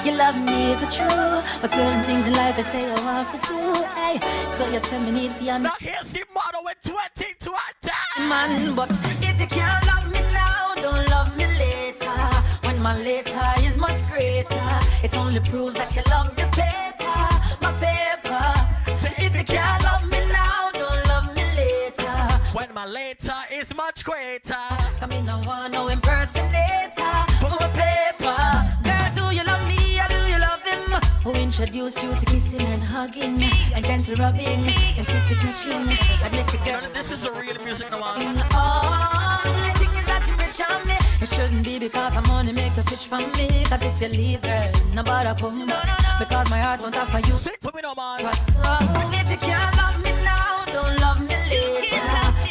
You love me for true, but certain things in life I say I want to do. Hey, so you say me need for you. Now here's the motto with 2020. Man, but if you can't love me now, don't love me later. When my later is much greater, it only proves that you love the paper, my paper. So if you can't love me now, don't love me later. When my later is much greater. Come in, no one, no impersonator for my paper. Girl, do you love me or do you love him? Who introduced you to kissing and hugging and gentle rubbing and sexy touching? Admit to girl, this is the real music, no man. The thing is that you rich on me. It shouldn't be because I'm only make a switch from me. Cause if you leave, girl, nobody come back. Because my heart won't offer you. Sick for me, no man. What's up? If you can't love me now, don't love me later.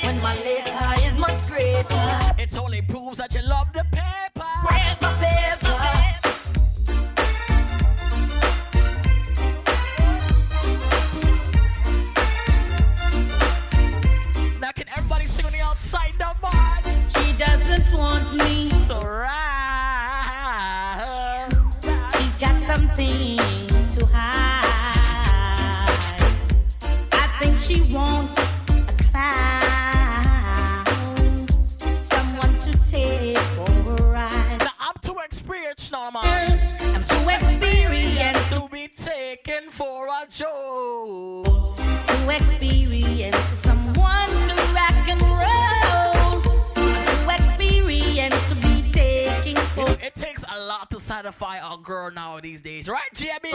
When my later is much greater, it only proves that you love the paper. My paper. Now can everybody sing on the outside, no man? She doesn't want me. So right. She's got something to hide. I think she wants a clown, someone to take for a ride. Now I'm too experienced now, man. I'm too experienced to be taken for a joke. Too experienced someone to rock and roll. Too experienced to be taking for. It takes a lot to satisfy a girl now these days, right, Jimmy?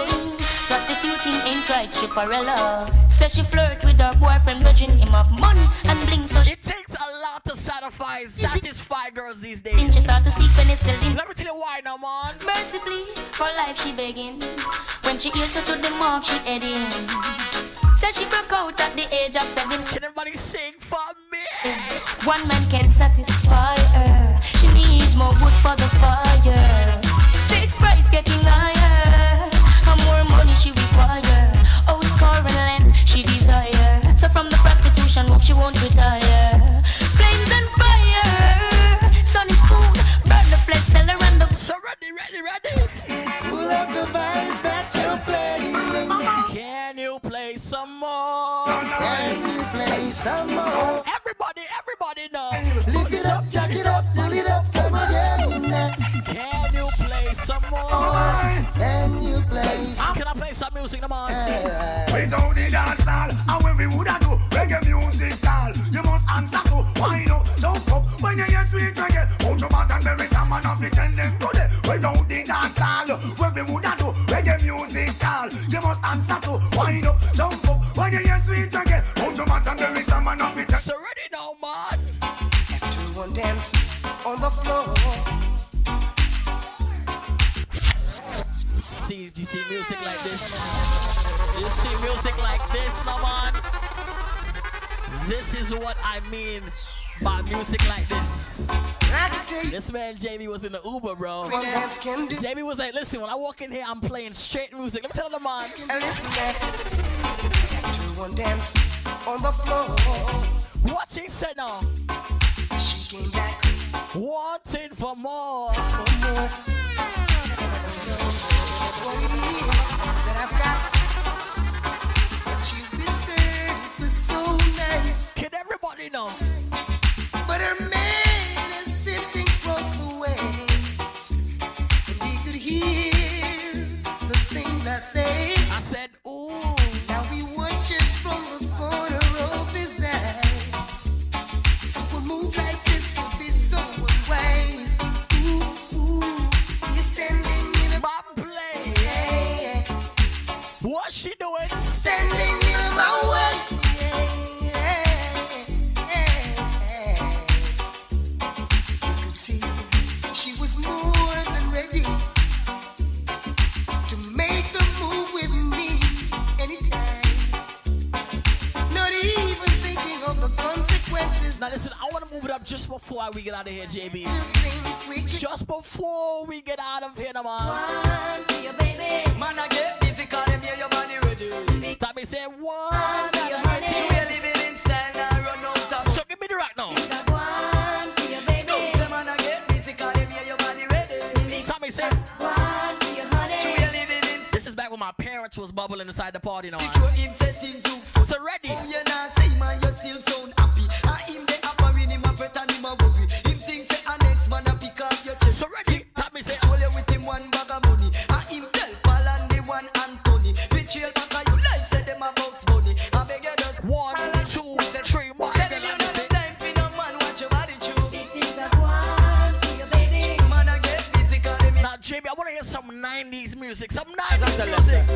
Prostituting ain't right, stripperella. Says she flirt with her boyfriend, grudging him of money and bling. So it takes a lot to satisfy girls these days. She start to seek penicillin. Let me tell you why now, man. Mercifully, for life she begging. When she hears her to the mark, she heading. Says she broke out at the age of 7. Can everybody sing for me? One man can satisfy her. She needs more wood for the fire. Stakes price getting higher. And more money she require. Oh, score and land she desire. So from the prostitution work she won't retire. Flames and fire. Sun is cool. Burn the flesh seller and the. So ready. Pull up the vibes that you're playing. Can you play some more? Can you play some more? Everybody know. Lift it up, jack it up, pull it up, come again. Can you play some more? Can you play some more? Can I play some music, no man? We don't need dance hall, and when we woulda do reggae music, all you must answer to. Why not? Jump up when you hear sweet reggae. Hold your back and Without the dance hall, where we woulda do reggae music call. You must answer to wind up, jump up. When you hear sweet reggae, put your mat and there is a man of it. So ready now, man. Everyone dance on the floor. See, you see music like this. You see music like this, no man. This is what I mean by music like this. This man Jamie was in the Uber, bro. Jamie was like, listen, when I walk in here, I'm playing straight music. Let me tell the man. Everyone dance on the floor. What she said now? She came back wanting for more. For more. What it is that I've got. What she whispered was so nice. Can everybody know? But her man is sitting across the way, and he could hear the things I say. I said, ooh. Now he watches from the corner of his eyes. So a move like this would be so unwise. Ooh, you're standing in a play. What's she doing? Standing in my way. You could see she was more than ready to make the move with me anytime. Not even thinking of the consequences. Now listen, I want to move it up just before we get out of here, JB. Just before we get out of here, man. One for your baby. Man, I get busy, call them, yeah, your body ready. Tommy said, one for your honey. You ain't living in style, now run out of. So give me the rock now. One for your baby. Say, man, I get busy, call them, yeah, your body ready. Tommy said, one for your honey. You ain't living in. This is back when my parents was bubbling inside the party now. So ready. You not say, man, you still sound happy. I him the upper in him a fret and him a worry. Him thinks say a next man a pick up your chest. So ready. Tommy said, show you with him one bag of money. I him tell Paul and the one Anthony. Bitch, back of you like say them a box money. I beg you just 1, 2, 3, more. Tell you not the time for no man watch your body chew. This is a one for your baby. Man, I get busy calling me. Now, JB, I want to hear some 90s music. Some 90s music.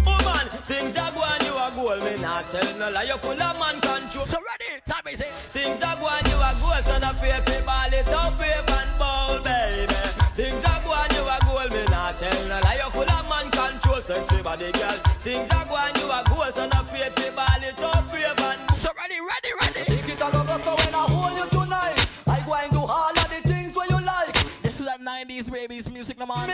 Oh man, things are going, you are gold. Me not tell no lie, you full of man control. So ready, Tommy say, things are going, you are gold. So no pay ball it up, brave and bold, baby. Things are going, you are gold. Me not tell no lie, you full of man control. Sexy body girl. Things are going, you are gold. So no pay ball it up, brave and. So ready. Take it all over, so when I hold you tonight, I go and do all of the things where you like. This is that 90s babies music, no man.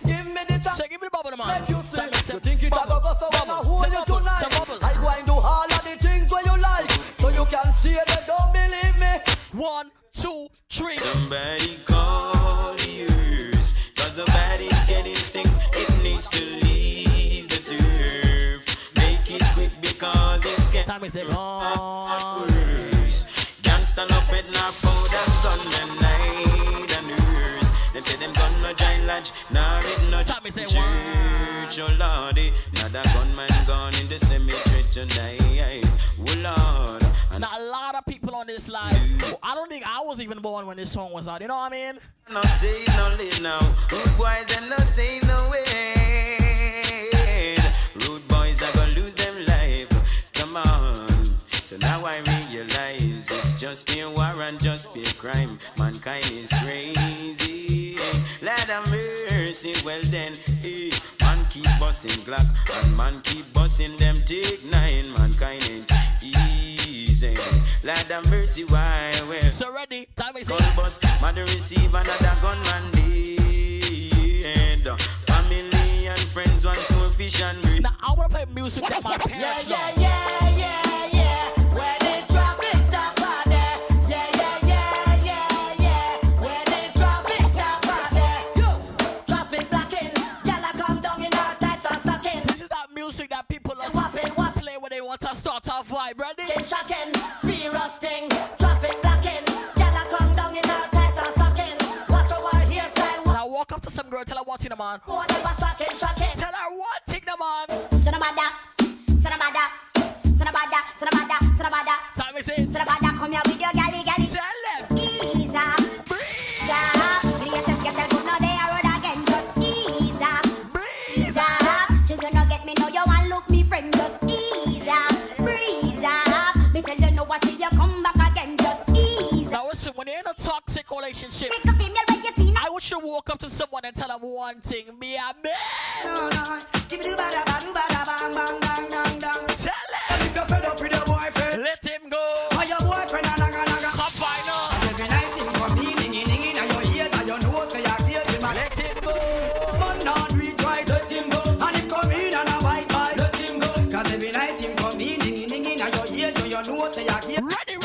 Give me the time. So give me the bubble, no man. Make you sing. You think it all over, so when I hold you tonight, I go and do all of the things where you like, so you can see it and don't believe me. 1, 2, 3. Somebody call yours, cause the body's getting stink. It needs to leave the turf. Make it quick because it's getting Time is it worse. Can't stand up with no powder, gun and night and nurse. Them say them gun no giant lodge, nah it no church, oh lordy. Now that gunman gone in the cemetery tonight, oh lord. Now a lot of people on this line, I don't think I was even born when this song was out, you know what I mean? No save, no live now. Rude boys and no save, no way. Rude boys are gonna lose them life. Come on. So now I realize it's just pure war and just pure crime. Mankind is crazy. Lord of mercy, well then, man keep busting Glock and man keep busting them Take 9. Mankind ain't easy. Lord of mercy, why well? So ready, time is gun bust, mother receive another gunman dead. Family and friends want to fish and breed. Now I wanna play music that my parents know. Yeah. Where the traffic stop out there. Yeah. Where the traffic stop out there. Yo, traffic blocking. Y'all come down in our types of stocking. This is that music that people love play when they want to start off vibe. Ready? Shocking, serious thing. Traffic blocking. Y'all come down in our types of stocking. Watch our hairstyle. Now walk up to some girl, tell her one thing, man. Whatever shocking. Tell her one thing, man. Sanabada. Time is it. Sanabada, come here with your galley. Tell them. Ease up. Stop. Get the good, no, they are road again. relationship. I wish you walk up to someone and tell them one thing, be a man. Tell him. If you're fed up with your boyfriend, let him go. Or your boyfriend, come find us. Every night him come in your ears and your nose, say you're guilty, man. Let him go. Man, not reach right, let him go. And him come in and a white boy, let him go. Cause every night him come in your ears and your nose, say you're guilty. Ready.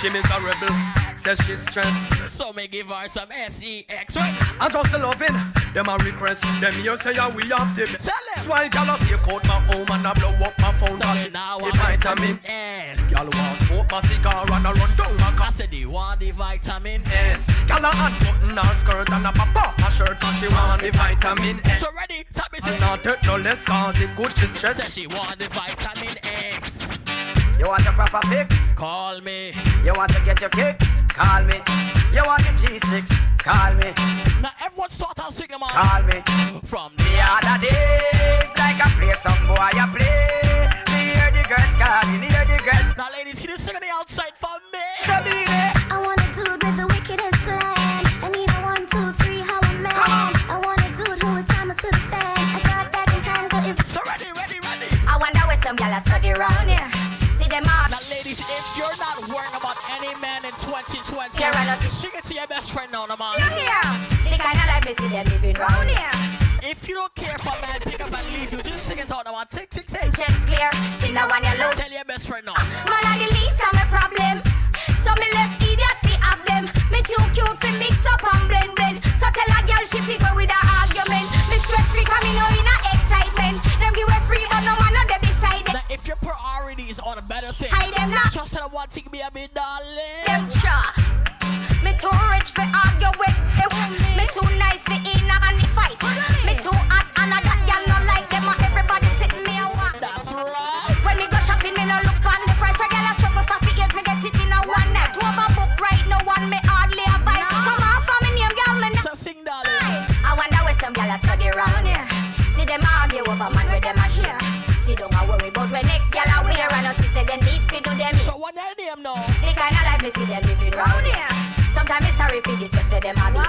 She miserable, says she's stressed. So me give her some sex, right? I just loving them a request. Them here say we have the best. Tell them. So I gal a stay out my home and I blow up my phone. So she now want vitamin S. Gal want smoke my cigar and I run down my car. I said you want the vitamin S. Gal a unbutton her skirt and a pop off her shirt and she want the vitamin S. So ready, tap me. And not take no less cause it good to stress. Say she want the vitamin X. You want a proper fix? Call me. You want to get your kicks? Call me. You want your cheese sticks? Call me. Now everyone start out singing, man. Call me. From the other days, like I play some boy, I play. Me hear the girls calling, hear the girls. Now ladies, can you sing on the outside for me? I want a dude with the wickedest slang. I need a 1, 2, 3 hollow man. I want a dude who would time it to the fan. I thought that can handle it. So ready. I wonder where some y'all are study around here. Them up. Now ladies, if you're not worrying about any man in 2020, sing it to your best friend now, man. You're here. The kind of life you see them living round here. If you don't care if a man pick up and leave you, just sing it out now, man. Tick. Checks clear, see the one you lose. Tell your best friend now. Man, I the least of my problem. So me left idiot fi have them. Me too cute fi mix up and blend. So tell a girl she fi go with a argument. Me stress free come in in a excitement. Them give a free but no man not there beside them. Now if your priority is on a better thing, hide them now. Just tell them one thing, be a bit darling. Them cha. Me too rich fi argue with them. Me too nice fi in a and fight. Me too hot and a that girl no like them. Everybody sitting me a want. That's right. When me go shopping, me no look on the price. A girl a struggle for figures, me get it in a one night. To have a book right, no one me hardly advise. Come on for me name, girl, me so sing, darling. I wonder where some girl a study around here. See them argue over man with them a share. See don't a worry about when next girl a wear. And us say they need fi do them. So what their name now? The kind of life me see them living round here. Sometimes it's sorry for this stress where them a be.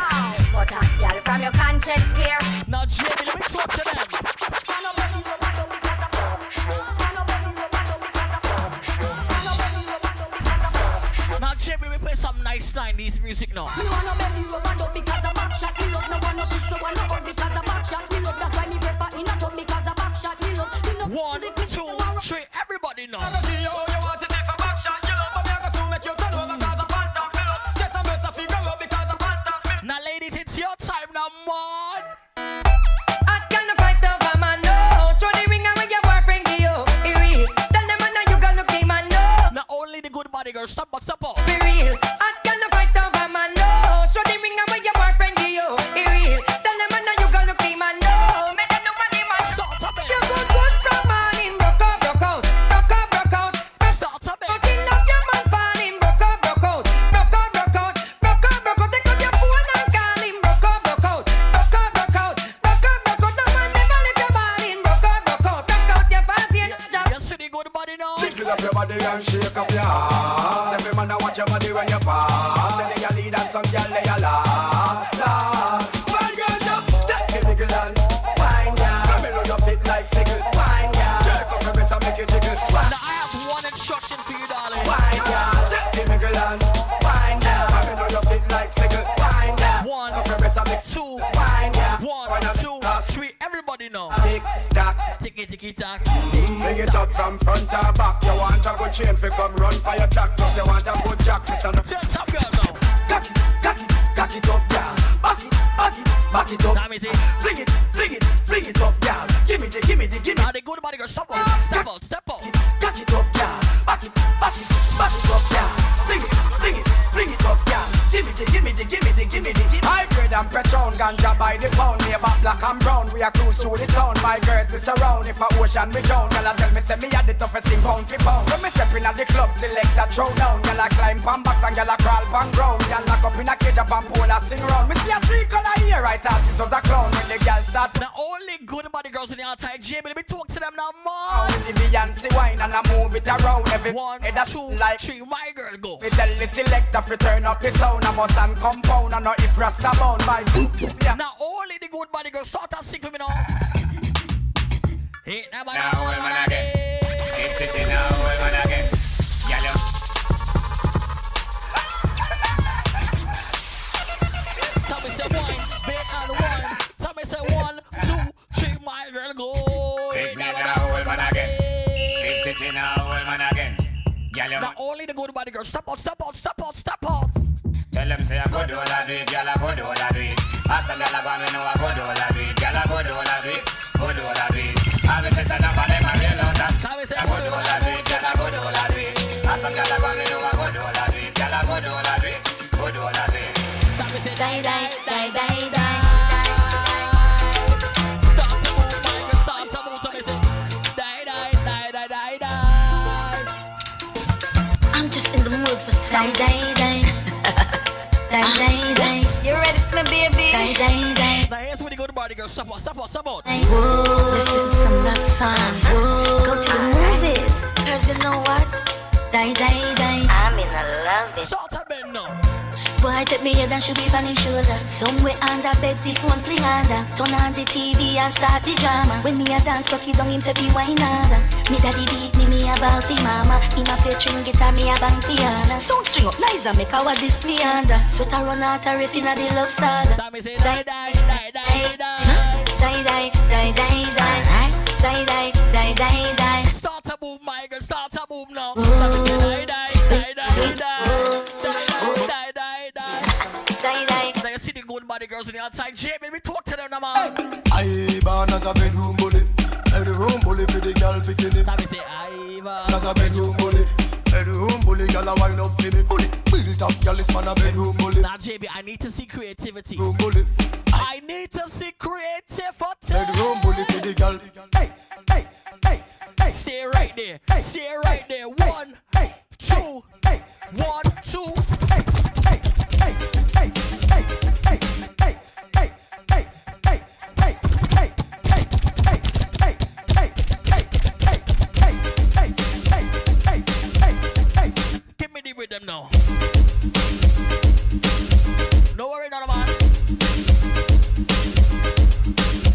But a girl from your conscience clear. Now Jamie, let me talk to them. Now Jamie, we play some nice 90s music now. Me wanna bend you up and up because a back shot me love. No one no kiss, no one no hug because a back shot me love. That's why me prefer in a tub because a back shot me love. 1, 2, 3, everybody know. You want to take a back shot, you love, but me have to make you turn over because a phantom me love. Just a mess of figure up because a phantom me. Now ladies, it's your time now, man. I can't fight over man, no. Show the ring and when your boyfriend give you, it real. Tell them man you got no game man, no. Not only the good body girl, stop up. Be real. I can't fight over man, no. Show the ring and when your boyfriend give you, it real. Tell them man you got no game man, no. Make them know money man. Start up, you good from morning, broke out. Start up, fucking love your man falling, broke out. Take out your phone and call him, broke out. No man never leave your body in, broke out. Your fancy in a job. You see the good body now. Jiggle up your body and shake up your ass. Every man a watch your body when you pass. Tell you lead and some girl they a laugh. My girl just take the niggle and wine ya. Come in on your feet like fickle, wine ya. Jerk up your wrist and make it jiggle. Now I have one instruction for you, darling. Wine ya, take the niggle and wine ya. Come in on your feet like fickle, wine ya. 1, up your wrist and make 2, wine ya. 1, 2, 3, everybody know. Tick tock, ticky tack. Bring it up from front or back. You want a good chain fi come run for your track. Cause you want a good jack fi stand up. Tell some girl now. Cock it up, yeah. Back it up. Now me say, fling it up, yeah. Give me the. Now the good body girl, step out. Cock it up, yeah. Back it up, yeah. Fling it up, yeah. Give me the. High grade and Patron, ganja by the pound. Neighbor black and brown, we are cruise through the town. My girls we surround, if a ocean we drown. Girl tell me say me a the toughest thing pound for pound. When me step in at the club, select a throw down. Gyal a climb pan box and gyal a crawl pan ground. Gyal lock up in a cage up and pole a sing round. Me see a 3 color here, right out it was a clown. When the gyal start. The only good body girls in the outside gym. Let me talk to them now, more. The Beyonce wine and I move it around. Every 1, that's 2, like 3, my girl go. Me tell the selector fi turn up the sound. I must and compound and not if Rasta bound. My yeah. Now only the good body girls start to sing for me now. Hit that body. Now women again. Skip it in now women again. Yellow. Tell me say 1, big and 1. Tell me say 1, 2, 3, my girl go. Hit me now women again. Skip it in now women again. Yellow. Now only the good body girls. Step out, step out, step out, step out. Tell them say I go do all I do it, gyal I go do all I do it. Ask a gyal about me know I go do all I do it, gyal I go do all I do it, go do all I do it. I be say set up and them a real out that's I go do all I do it, gyal I go do all I do it. Ask a gyal about me know I go do all I do it, gyal I go do all I do it, go do all I do it. Tell me say die, die, die, die, die. Start to move, tell me say die, die, die, die, die, die. I'm just in the mood for some die, die. Die, die, die. You ready for me, baby? Die, die, die. Now here's where the good body girl. Step out, step out, step out. Whoa, let's listen to some love song. Whoa, go to the movies. Cause you know what? Die, die, die. I'm in a love it. Start to bend now. Boy, take me head and should be on his shoulder. Somewhere under bed, the phone fling under. Turn on the TV and start the drama. When me a dance, cocky down him say be wine under. Me daddy beat me a ball fi mama. Him a play string guitar, me a bang piano. Sound string up nice and make our this me under. Sweater run out a race in a the love saga. Tell me say die, die, die, die, die. Die, die, die, die, die. Die, die, die, die, die. Start to move, my girl. Start to move now. Tell me say die, die, die, die, die. Die, die, die, die. Die, die. Now you see the good body girls on the outside gym. We talk to them now, man. I born as a bedroom bully. Bedroom bully for the girl bikini. Tell me say I born as a bedroom bully. Bedroom bully, girl a wind up for me. Bully, built up, girl is man a bedroom bully. Now JB, I need to see creativity. Bedroom bully. I need to see creativity. Bedroom bully for the girl. Hey, hey, hey, hey. Stay right there. Stay right there. 1, 2, 1, 2. Hey, hey, hey, hey, hey, hey, hey, hey, hey, hey, hey, hey, hey, hey, hey, hey, hey, hey. Give me the rhythm now. No worry, none of man.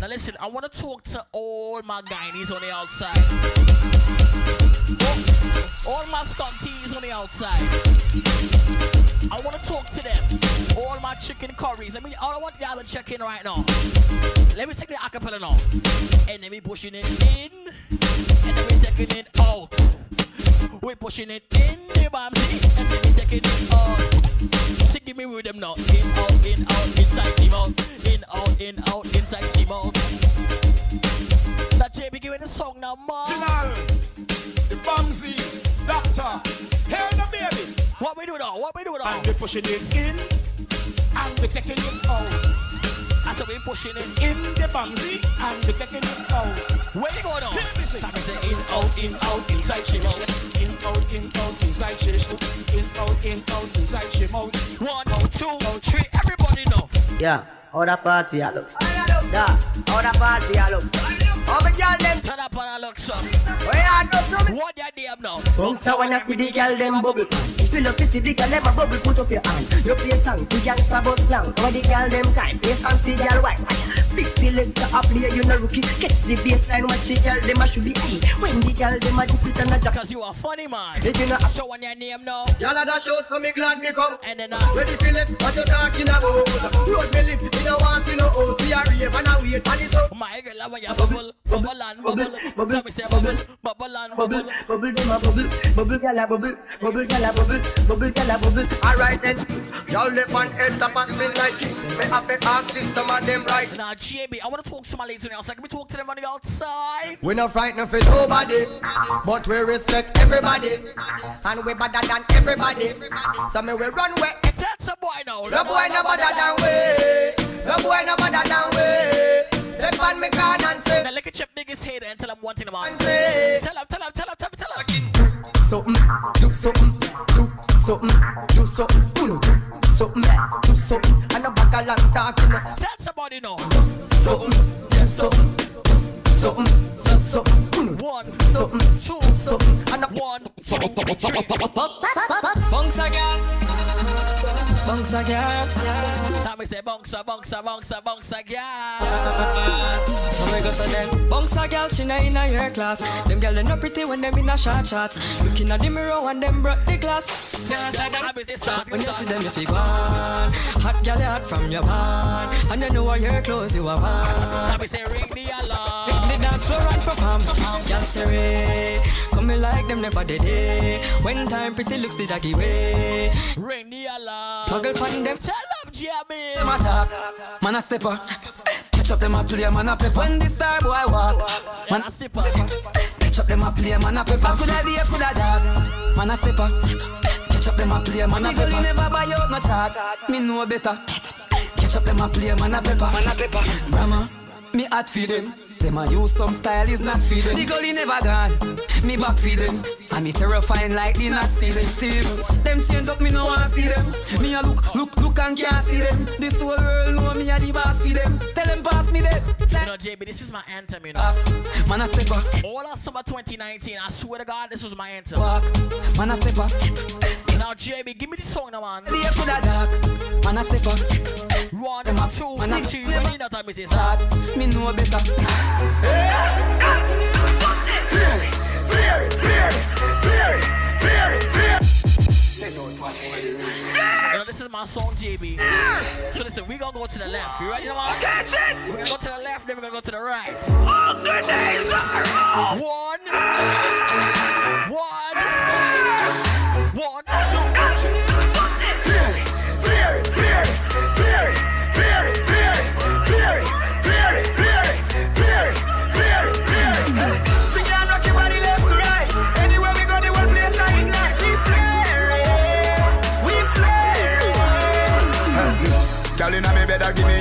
Now listen, I want to talk to all my guys on the outside. All my scunties on the outside. I want to talk to them. All my chicken curries. I want y'all to check in right now. Let me take the acapella now. And then we pushing it in. And then we taking it out. We pushing it in the bombsy. And then we taking it out. So give me with them now. In, out, inside she mouth. In, out, inside she mouth. That JB giving the song now, man. General, the bombsy, doctor, hear the baby. What we do now? What we do now? And we pushing it in, and we taking it out. I said we pushing it in the bombsy, and we taking it out. Where you go now? That is in, out, inside she mouth. In, out, inside she mouth. In, out, inside she mouth. 1, 2, 3, everybody know. Yeah, how the party looks. Yeah, how the party looks. How the girl them turn up on a look, son. Where you do to me? What you damn now? Bounce a one up with the girl them bubble. If you look to see the girl them a bubble, put up your hand. You play song to gangsta bus plan. Where the girl them time, play song to girl white. Big selector a play, you no rookie. Catch the baseline, watch the girl them a should be high. When the girl them a dip it and a jump. Cause you a funny man. If you know so when your name now. Y'all a dash out so me glad me come. And then ready feel it, what you talking about? Road me live, you don't want to know how. See a rave and a wait and it's up. My girl, I want you bubble, bubble and bubble. Tell me say bubble, bubble and bubble. Bubble them a bubble, bubble gyal a bubble, bubble gyal a bubble, bubble gyal a bubble. Alright then, y'all left on head top and spin like me have to ask if some of them right. Now JB, I want to talk to my ladies on the outside. Can we talk to them on the outside? We not frightened for nobody, but we respect everybody, and we better than everybody. So me we run where. That's a boy now. The boy no better than we. The boy no better than we. Step on me can and say. Now look at your biggest hater and tell him one thing about. Say. Tell him. And a 1, 2, 3. Bouncer girl. Bouncer girl. That makes it bouncer girl. So we go so then bouncer girl, she not in your class. Them girl they not pretty when them in a short shots. Looking at the mirror and them broke the glass. When you see them if you gone, hot girl you hot from your band, and you know what your clothes you are on. That makes it ring the alarm. The dance floor and perform. Girl say come me like them never did it. When time pretty looks the doggy way. Ring the alarm. Toggle pan them. Tell them Jamie. Them attack. Man a stepper. Catch up them a play, man a pepper. When the star boy walk, man a stepper. Catch up them a play, man a pepper. Coulda day, coulda dark. Man a stepper. Catch up them a play, man a pepper. Never buy out no chat. Me know better. Catch up them a play, man a pepper. Grandma, me hot for them. Them a use some style is not feeding. The gully never gone. Me back feeding. And me terrifying like the not ceiling. Steve, them change up, me no want see them. Me a look and can't see them. This whole world know me a the boss for them. Tell them pass me that. You know, JB, this is my anthem, you know. Man a step up. All of summer 2019, I swear to God, this was my anthem. Walk. Man a step up. Now, JB, give me the song now, man. The put a dark. Man a step up. 1, 2, 3, when you know time is this. Me know better. You know, this is my song, JB. So listen, we gonna go to the left. You ready, man? Catch it! We're gonna go to the left, then we're gonna go to the right. All good days are wrong. 1, Girl inna me bed a gimme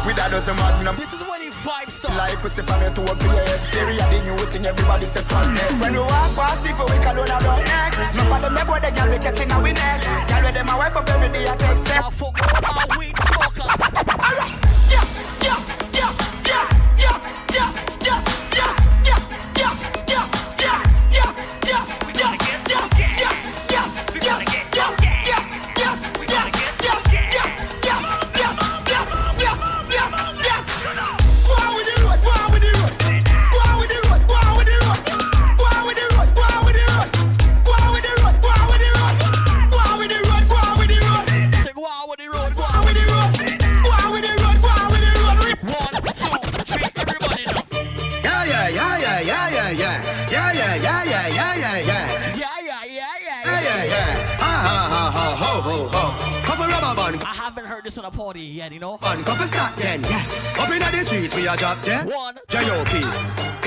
with a dozen magnum. This is when you vibe stuff. Like pussy from your toe to your head. Theory of the new thing everybody says one neck. When we walk past people we call on a brown neck. Enough of them they boy the girl we catching a we neck. Girl with them a wife up every day I take sex. Now for all our weed smokers. Alright. Yes, yes, yes, yes, yes, yes, yes, yes, yes, yes, yes, yes, yes, yes, We gotta get yes, yes, yes, We gotta get I haven't heard this on a party yet, you know. One cup of stock then, yeah. Up in the street, we a drop there. 1, J.O.P.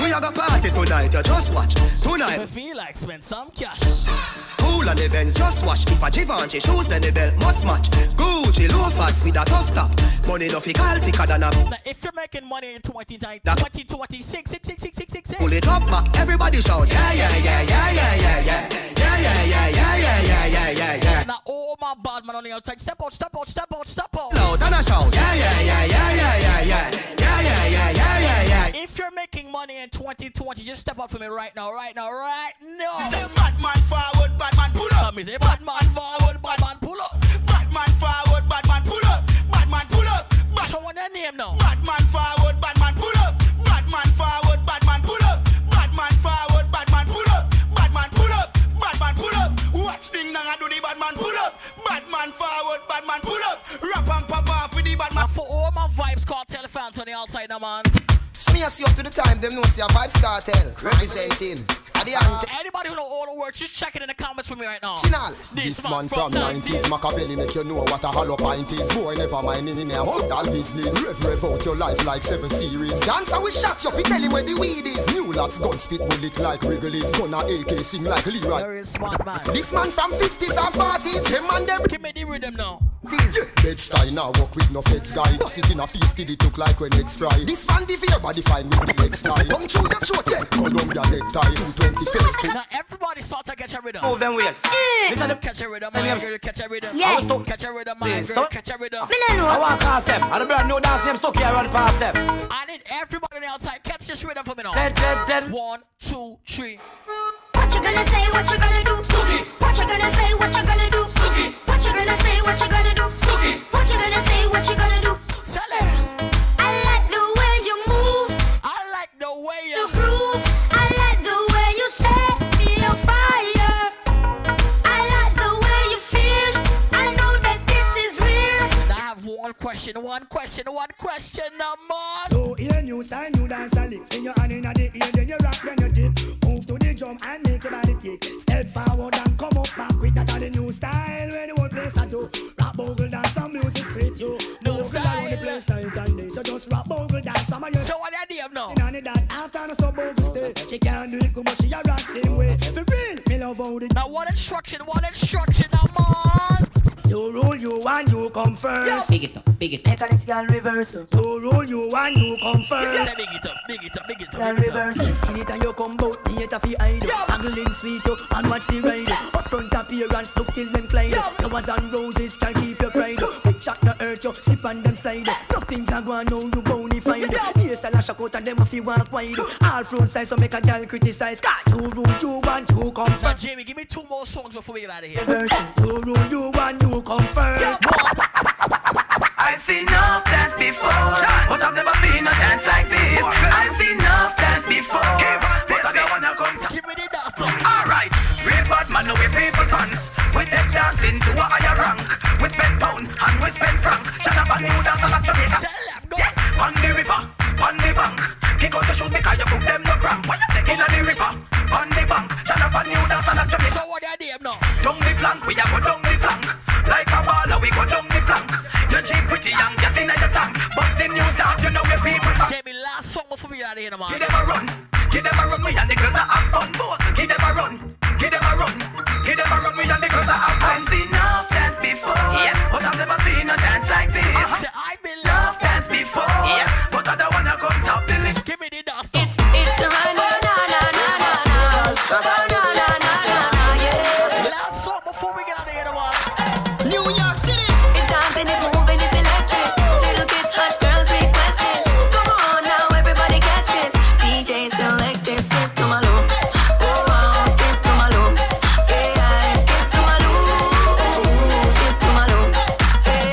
We a got party tonight, you just watch. Tonight, I feel like spend some cash. cool on the Benz, just watch. If a Givenchy shoes, then the belt must match. Gucci loafers with a tough top. Money no fi call thicker than a. Now, if you're making money in 2026, Pull it up back, everybody shout. Yeah, yeah, yeah, yeah, yeah, yeah, yeah. Yeah, yeah, yeah, yeah, yeah, yeah, yeah, yeah, yeah. Now all my bad man on the outside, step out, step out, step out, step out. Loud and a shout. Yeah, yeah, yeah, yeah, yeah, yeah, yeah. Yeah, yeah, yeah, yeah, yeah, yeah. If you're making money in 2020, just step up for me right now, right now, right now. Say bad man forward, bad man pull up. Me say bad man forward, bad man pull up. Bad man forward, bad man pull up. Bad man pull up. Show on their name now. Bad man forward, bad man pull up. Bad man forward, bad man pull up. Bad man forward, bad man pull up. Bad man pull up. Bad man pull up. Watch ding dong and do the bad man pull up. Bad man forward, bad man pull up. Rap and pop off with the bad man. And for all my Vibes Cartel fans on the outside now, man. Me see up to the time, them know see a Vibes Cartel representing. Anybody who know all the words, just check it in the comments for me right now. Chinal. This man from 90s, Machiavelli make you know what a hollow pint is. Boy, never mind in name, all business. Rev out your life like 7 series. Dancer we shot you, fi tell him where the weed is. New locks, gun spit bullet like Wrigley's. Gun a AK sing like Leroy. Very smart man. This man from 50s and 40s, him and them. Give me the rhythm now. tease. Bed style now work with no feds guy. Bosses in a feast till it look like when eggs fry. This fan the fear body fine with the next tie. Come through your throat, yeah. Columbia necktie. 221st pin. Now everybody start to catch a rhythm. Move them ways. Listen to catch a rhythm, my girl, catch a rhythm. Yeah. I was catch a rhythm, my girl, catch a rhythm. I want cast them. I don't brand new dance name stuck here run past them. I need everybody on the outside catch this rhythm for me now. Dead. 1, 2, 3. What you gonna say, what you gonna do? What you gonna say, what you gonna do? What you gonna say, what you gonna do? What you gonna say, what you gonna do? Tell her. I like the way you move. I like the way you groove. I like the way you set me on fire. I like the way you feel. I know that this is real. And I have one question, no more. So hear new style, new dance and lick. In your hand in the ear, then you rock, then you dip. Move to the drum and make your body kick. Step forward and come up back quick. That's the new style when the whole place I do. Rap, bogle, dance, some music sweet you. No style when the place night and day. So just rap, bogle, dance, some of you. So what idea now? In that after no so bogle stay. She can't do it, but she a rock same way. For real, me love how the. Now one instruction, now man. You rule, you and you come first. Big it up. Mechanical reversal. You rule, you and you come first. Big it up. Can reverse it. Anytime you come bout, theater fi hide. Haggling sweet up and watch the ride. Up front appearance, look till them glide. Flowers and roses can keep your pride. Big shot no hurt you, slip and them slide. Nothing's a go on, no you bonified. Hairstyle a shock out and them a fi walk wide. All front size so make a girl criticize. God, you rule, you and you come first. Now Jamie, give me 2 more songs before we get out of here. You rule, you and you come first. I've seen enough dance before, but I've never seen a dance like this. I've seen enough dance before, but I don't wanna come to. Give me the dance. Alright, real bad man, no we people pants. We take dancing to a higher rank. We spend pound and we spend franc. Shut up and new dance and that's Jamaica. On the river, on the bank. Kick out the shoes because you put them no cramp. Why you taking on the river, on the bank. Shut up and new dance and that's Jamaica. So what are they now? Down the flank, we a go down the flank. Like a baller, we go down the flank. You're cheap, pretty young, just in the tank. But the new dance, you know we people back. Jamie, last song before we get out of here, man. Give them a run, we and the girls that have fun. Both, give them a run, we and the girls that have fun. I've seen enough dance before, yeah, but I've never seen a dance like this. I've been love dance before, yeah, but I don't wanna come top the list. Give me the dance. It's a run, na na na na na. Last song before we get out of here, man. New York City. It's dancing, it's moving, it's electric. Little kids, hot girls requesting. Come on now, everybody catch this. DJ select this, skip to my loop. Oh wow, skip to my loop. Hey, skip to my loop. Skip to my loop. Hey,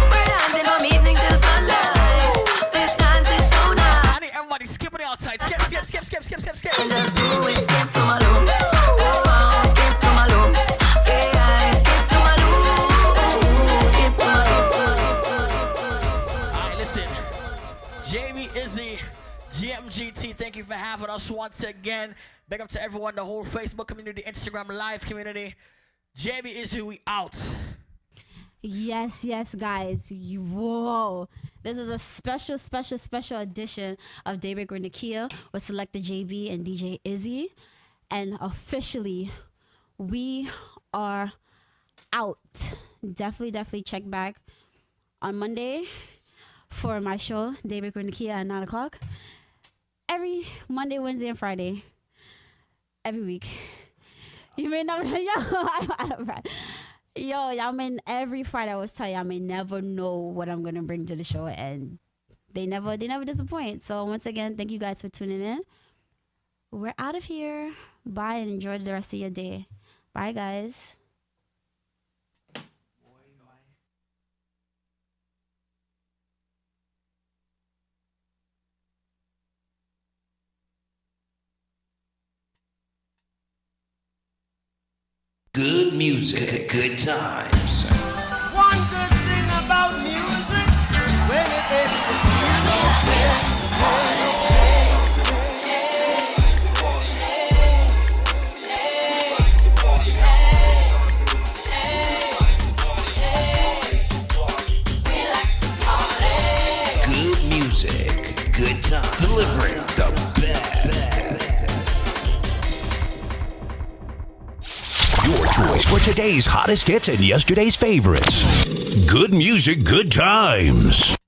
we're dancing from evening till sunlight. This dance is so nice. I need everybody skipping outside. Skip. And just do it, skip to my loop. Oh wow, skip to my loop. Hey, skip to my loop. Skip to my loop. Alright, listen. Jamie, Izzy, GMGT, thank you for having us once again. Big up to everyone, the whole Facebook community, Instagram live community. Jamie, Izzy, we out. Yes, guys. Whoa. This is a special edition of Daybreak Ft Nikkia with Selector JB and DJ Izzy. And officially, we are out. Definitely check back on Monday for my show, Daybreak Ft Nikkia at 9 o'clock. Every Monday, Wednesday, and Friday. Every week. You may never know. Yo, y'all mean every Friday I was telling y'all may never know what I'm gonna bring to the show, and they never disappoint. So once again, thank you guys for tuning in. We're out of here. Bye and enjoy the rest of your day. Bye guys. Good music, good times. One good thing about music, when it is Good music, good times. Delivering the best. You're choice for today's hottest hits and yesterday's favorites. Good music, good times.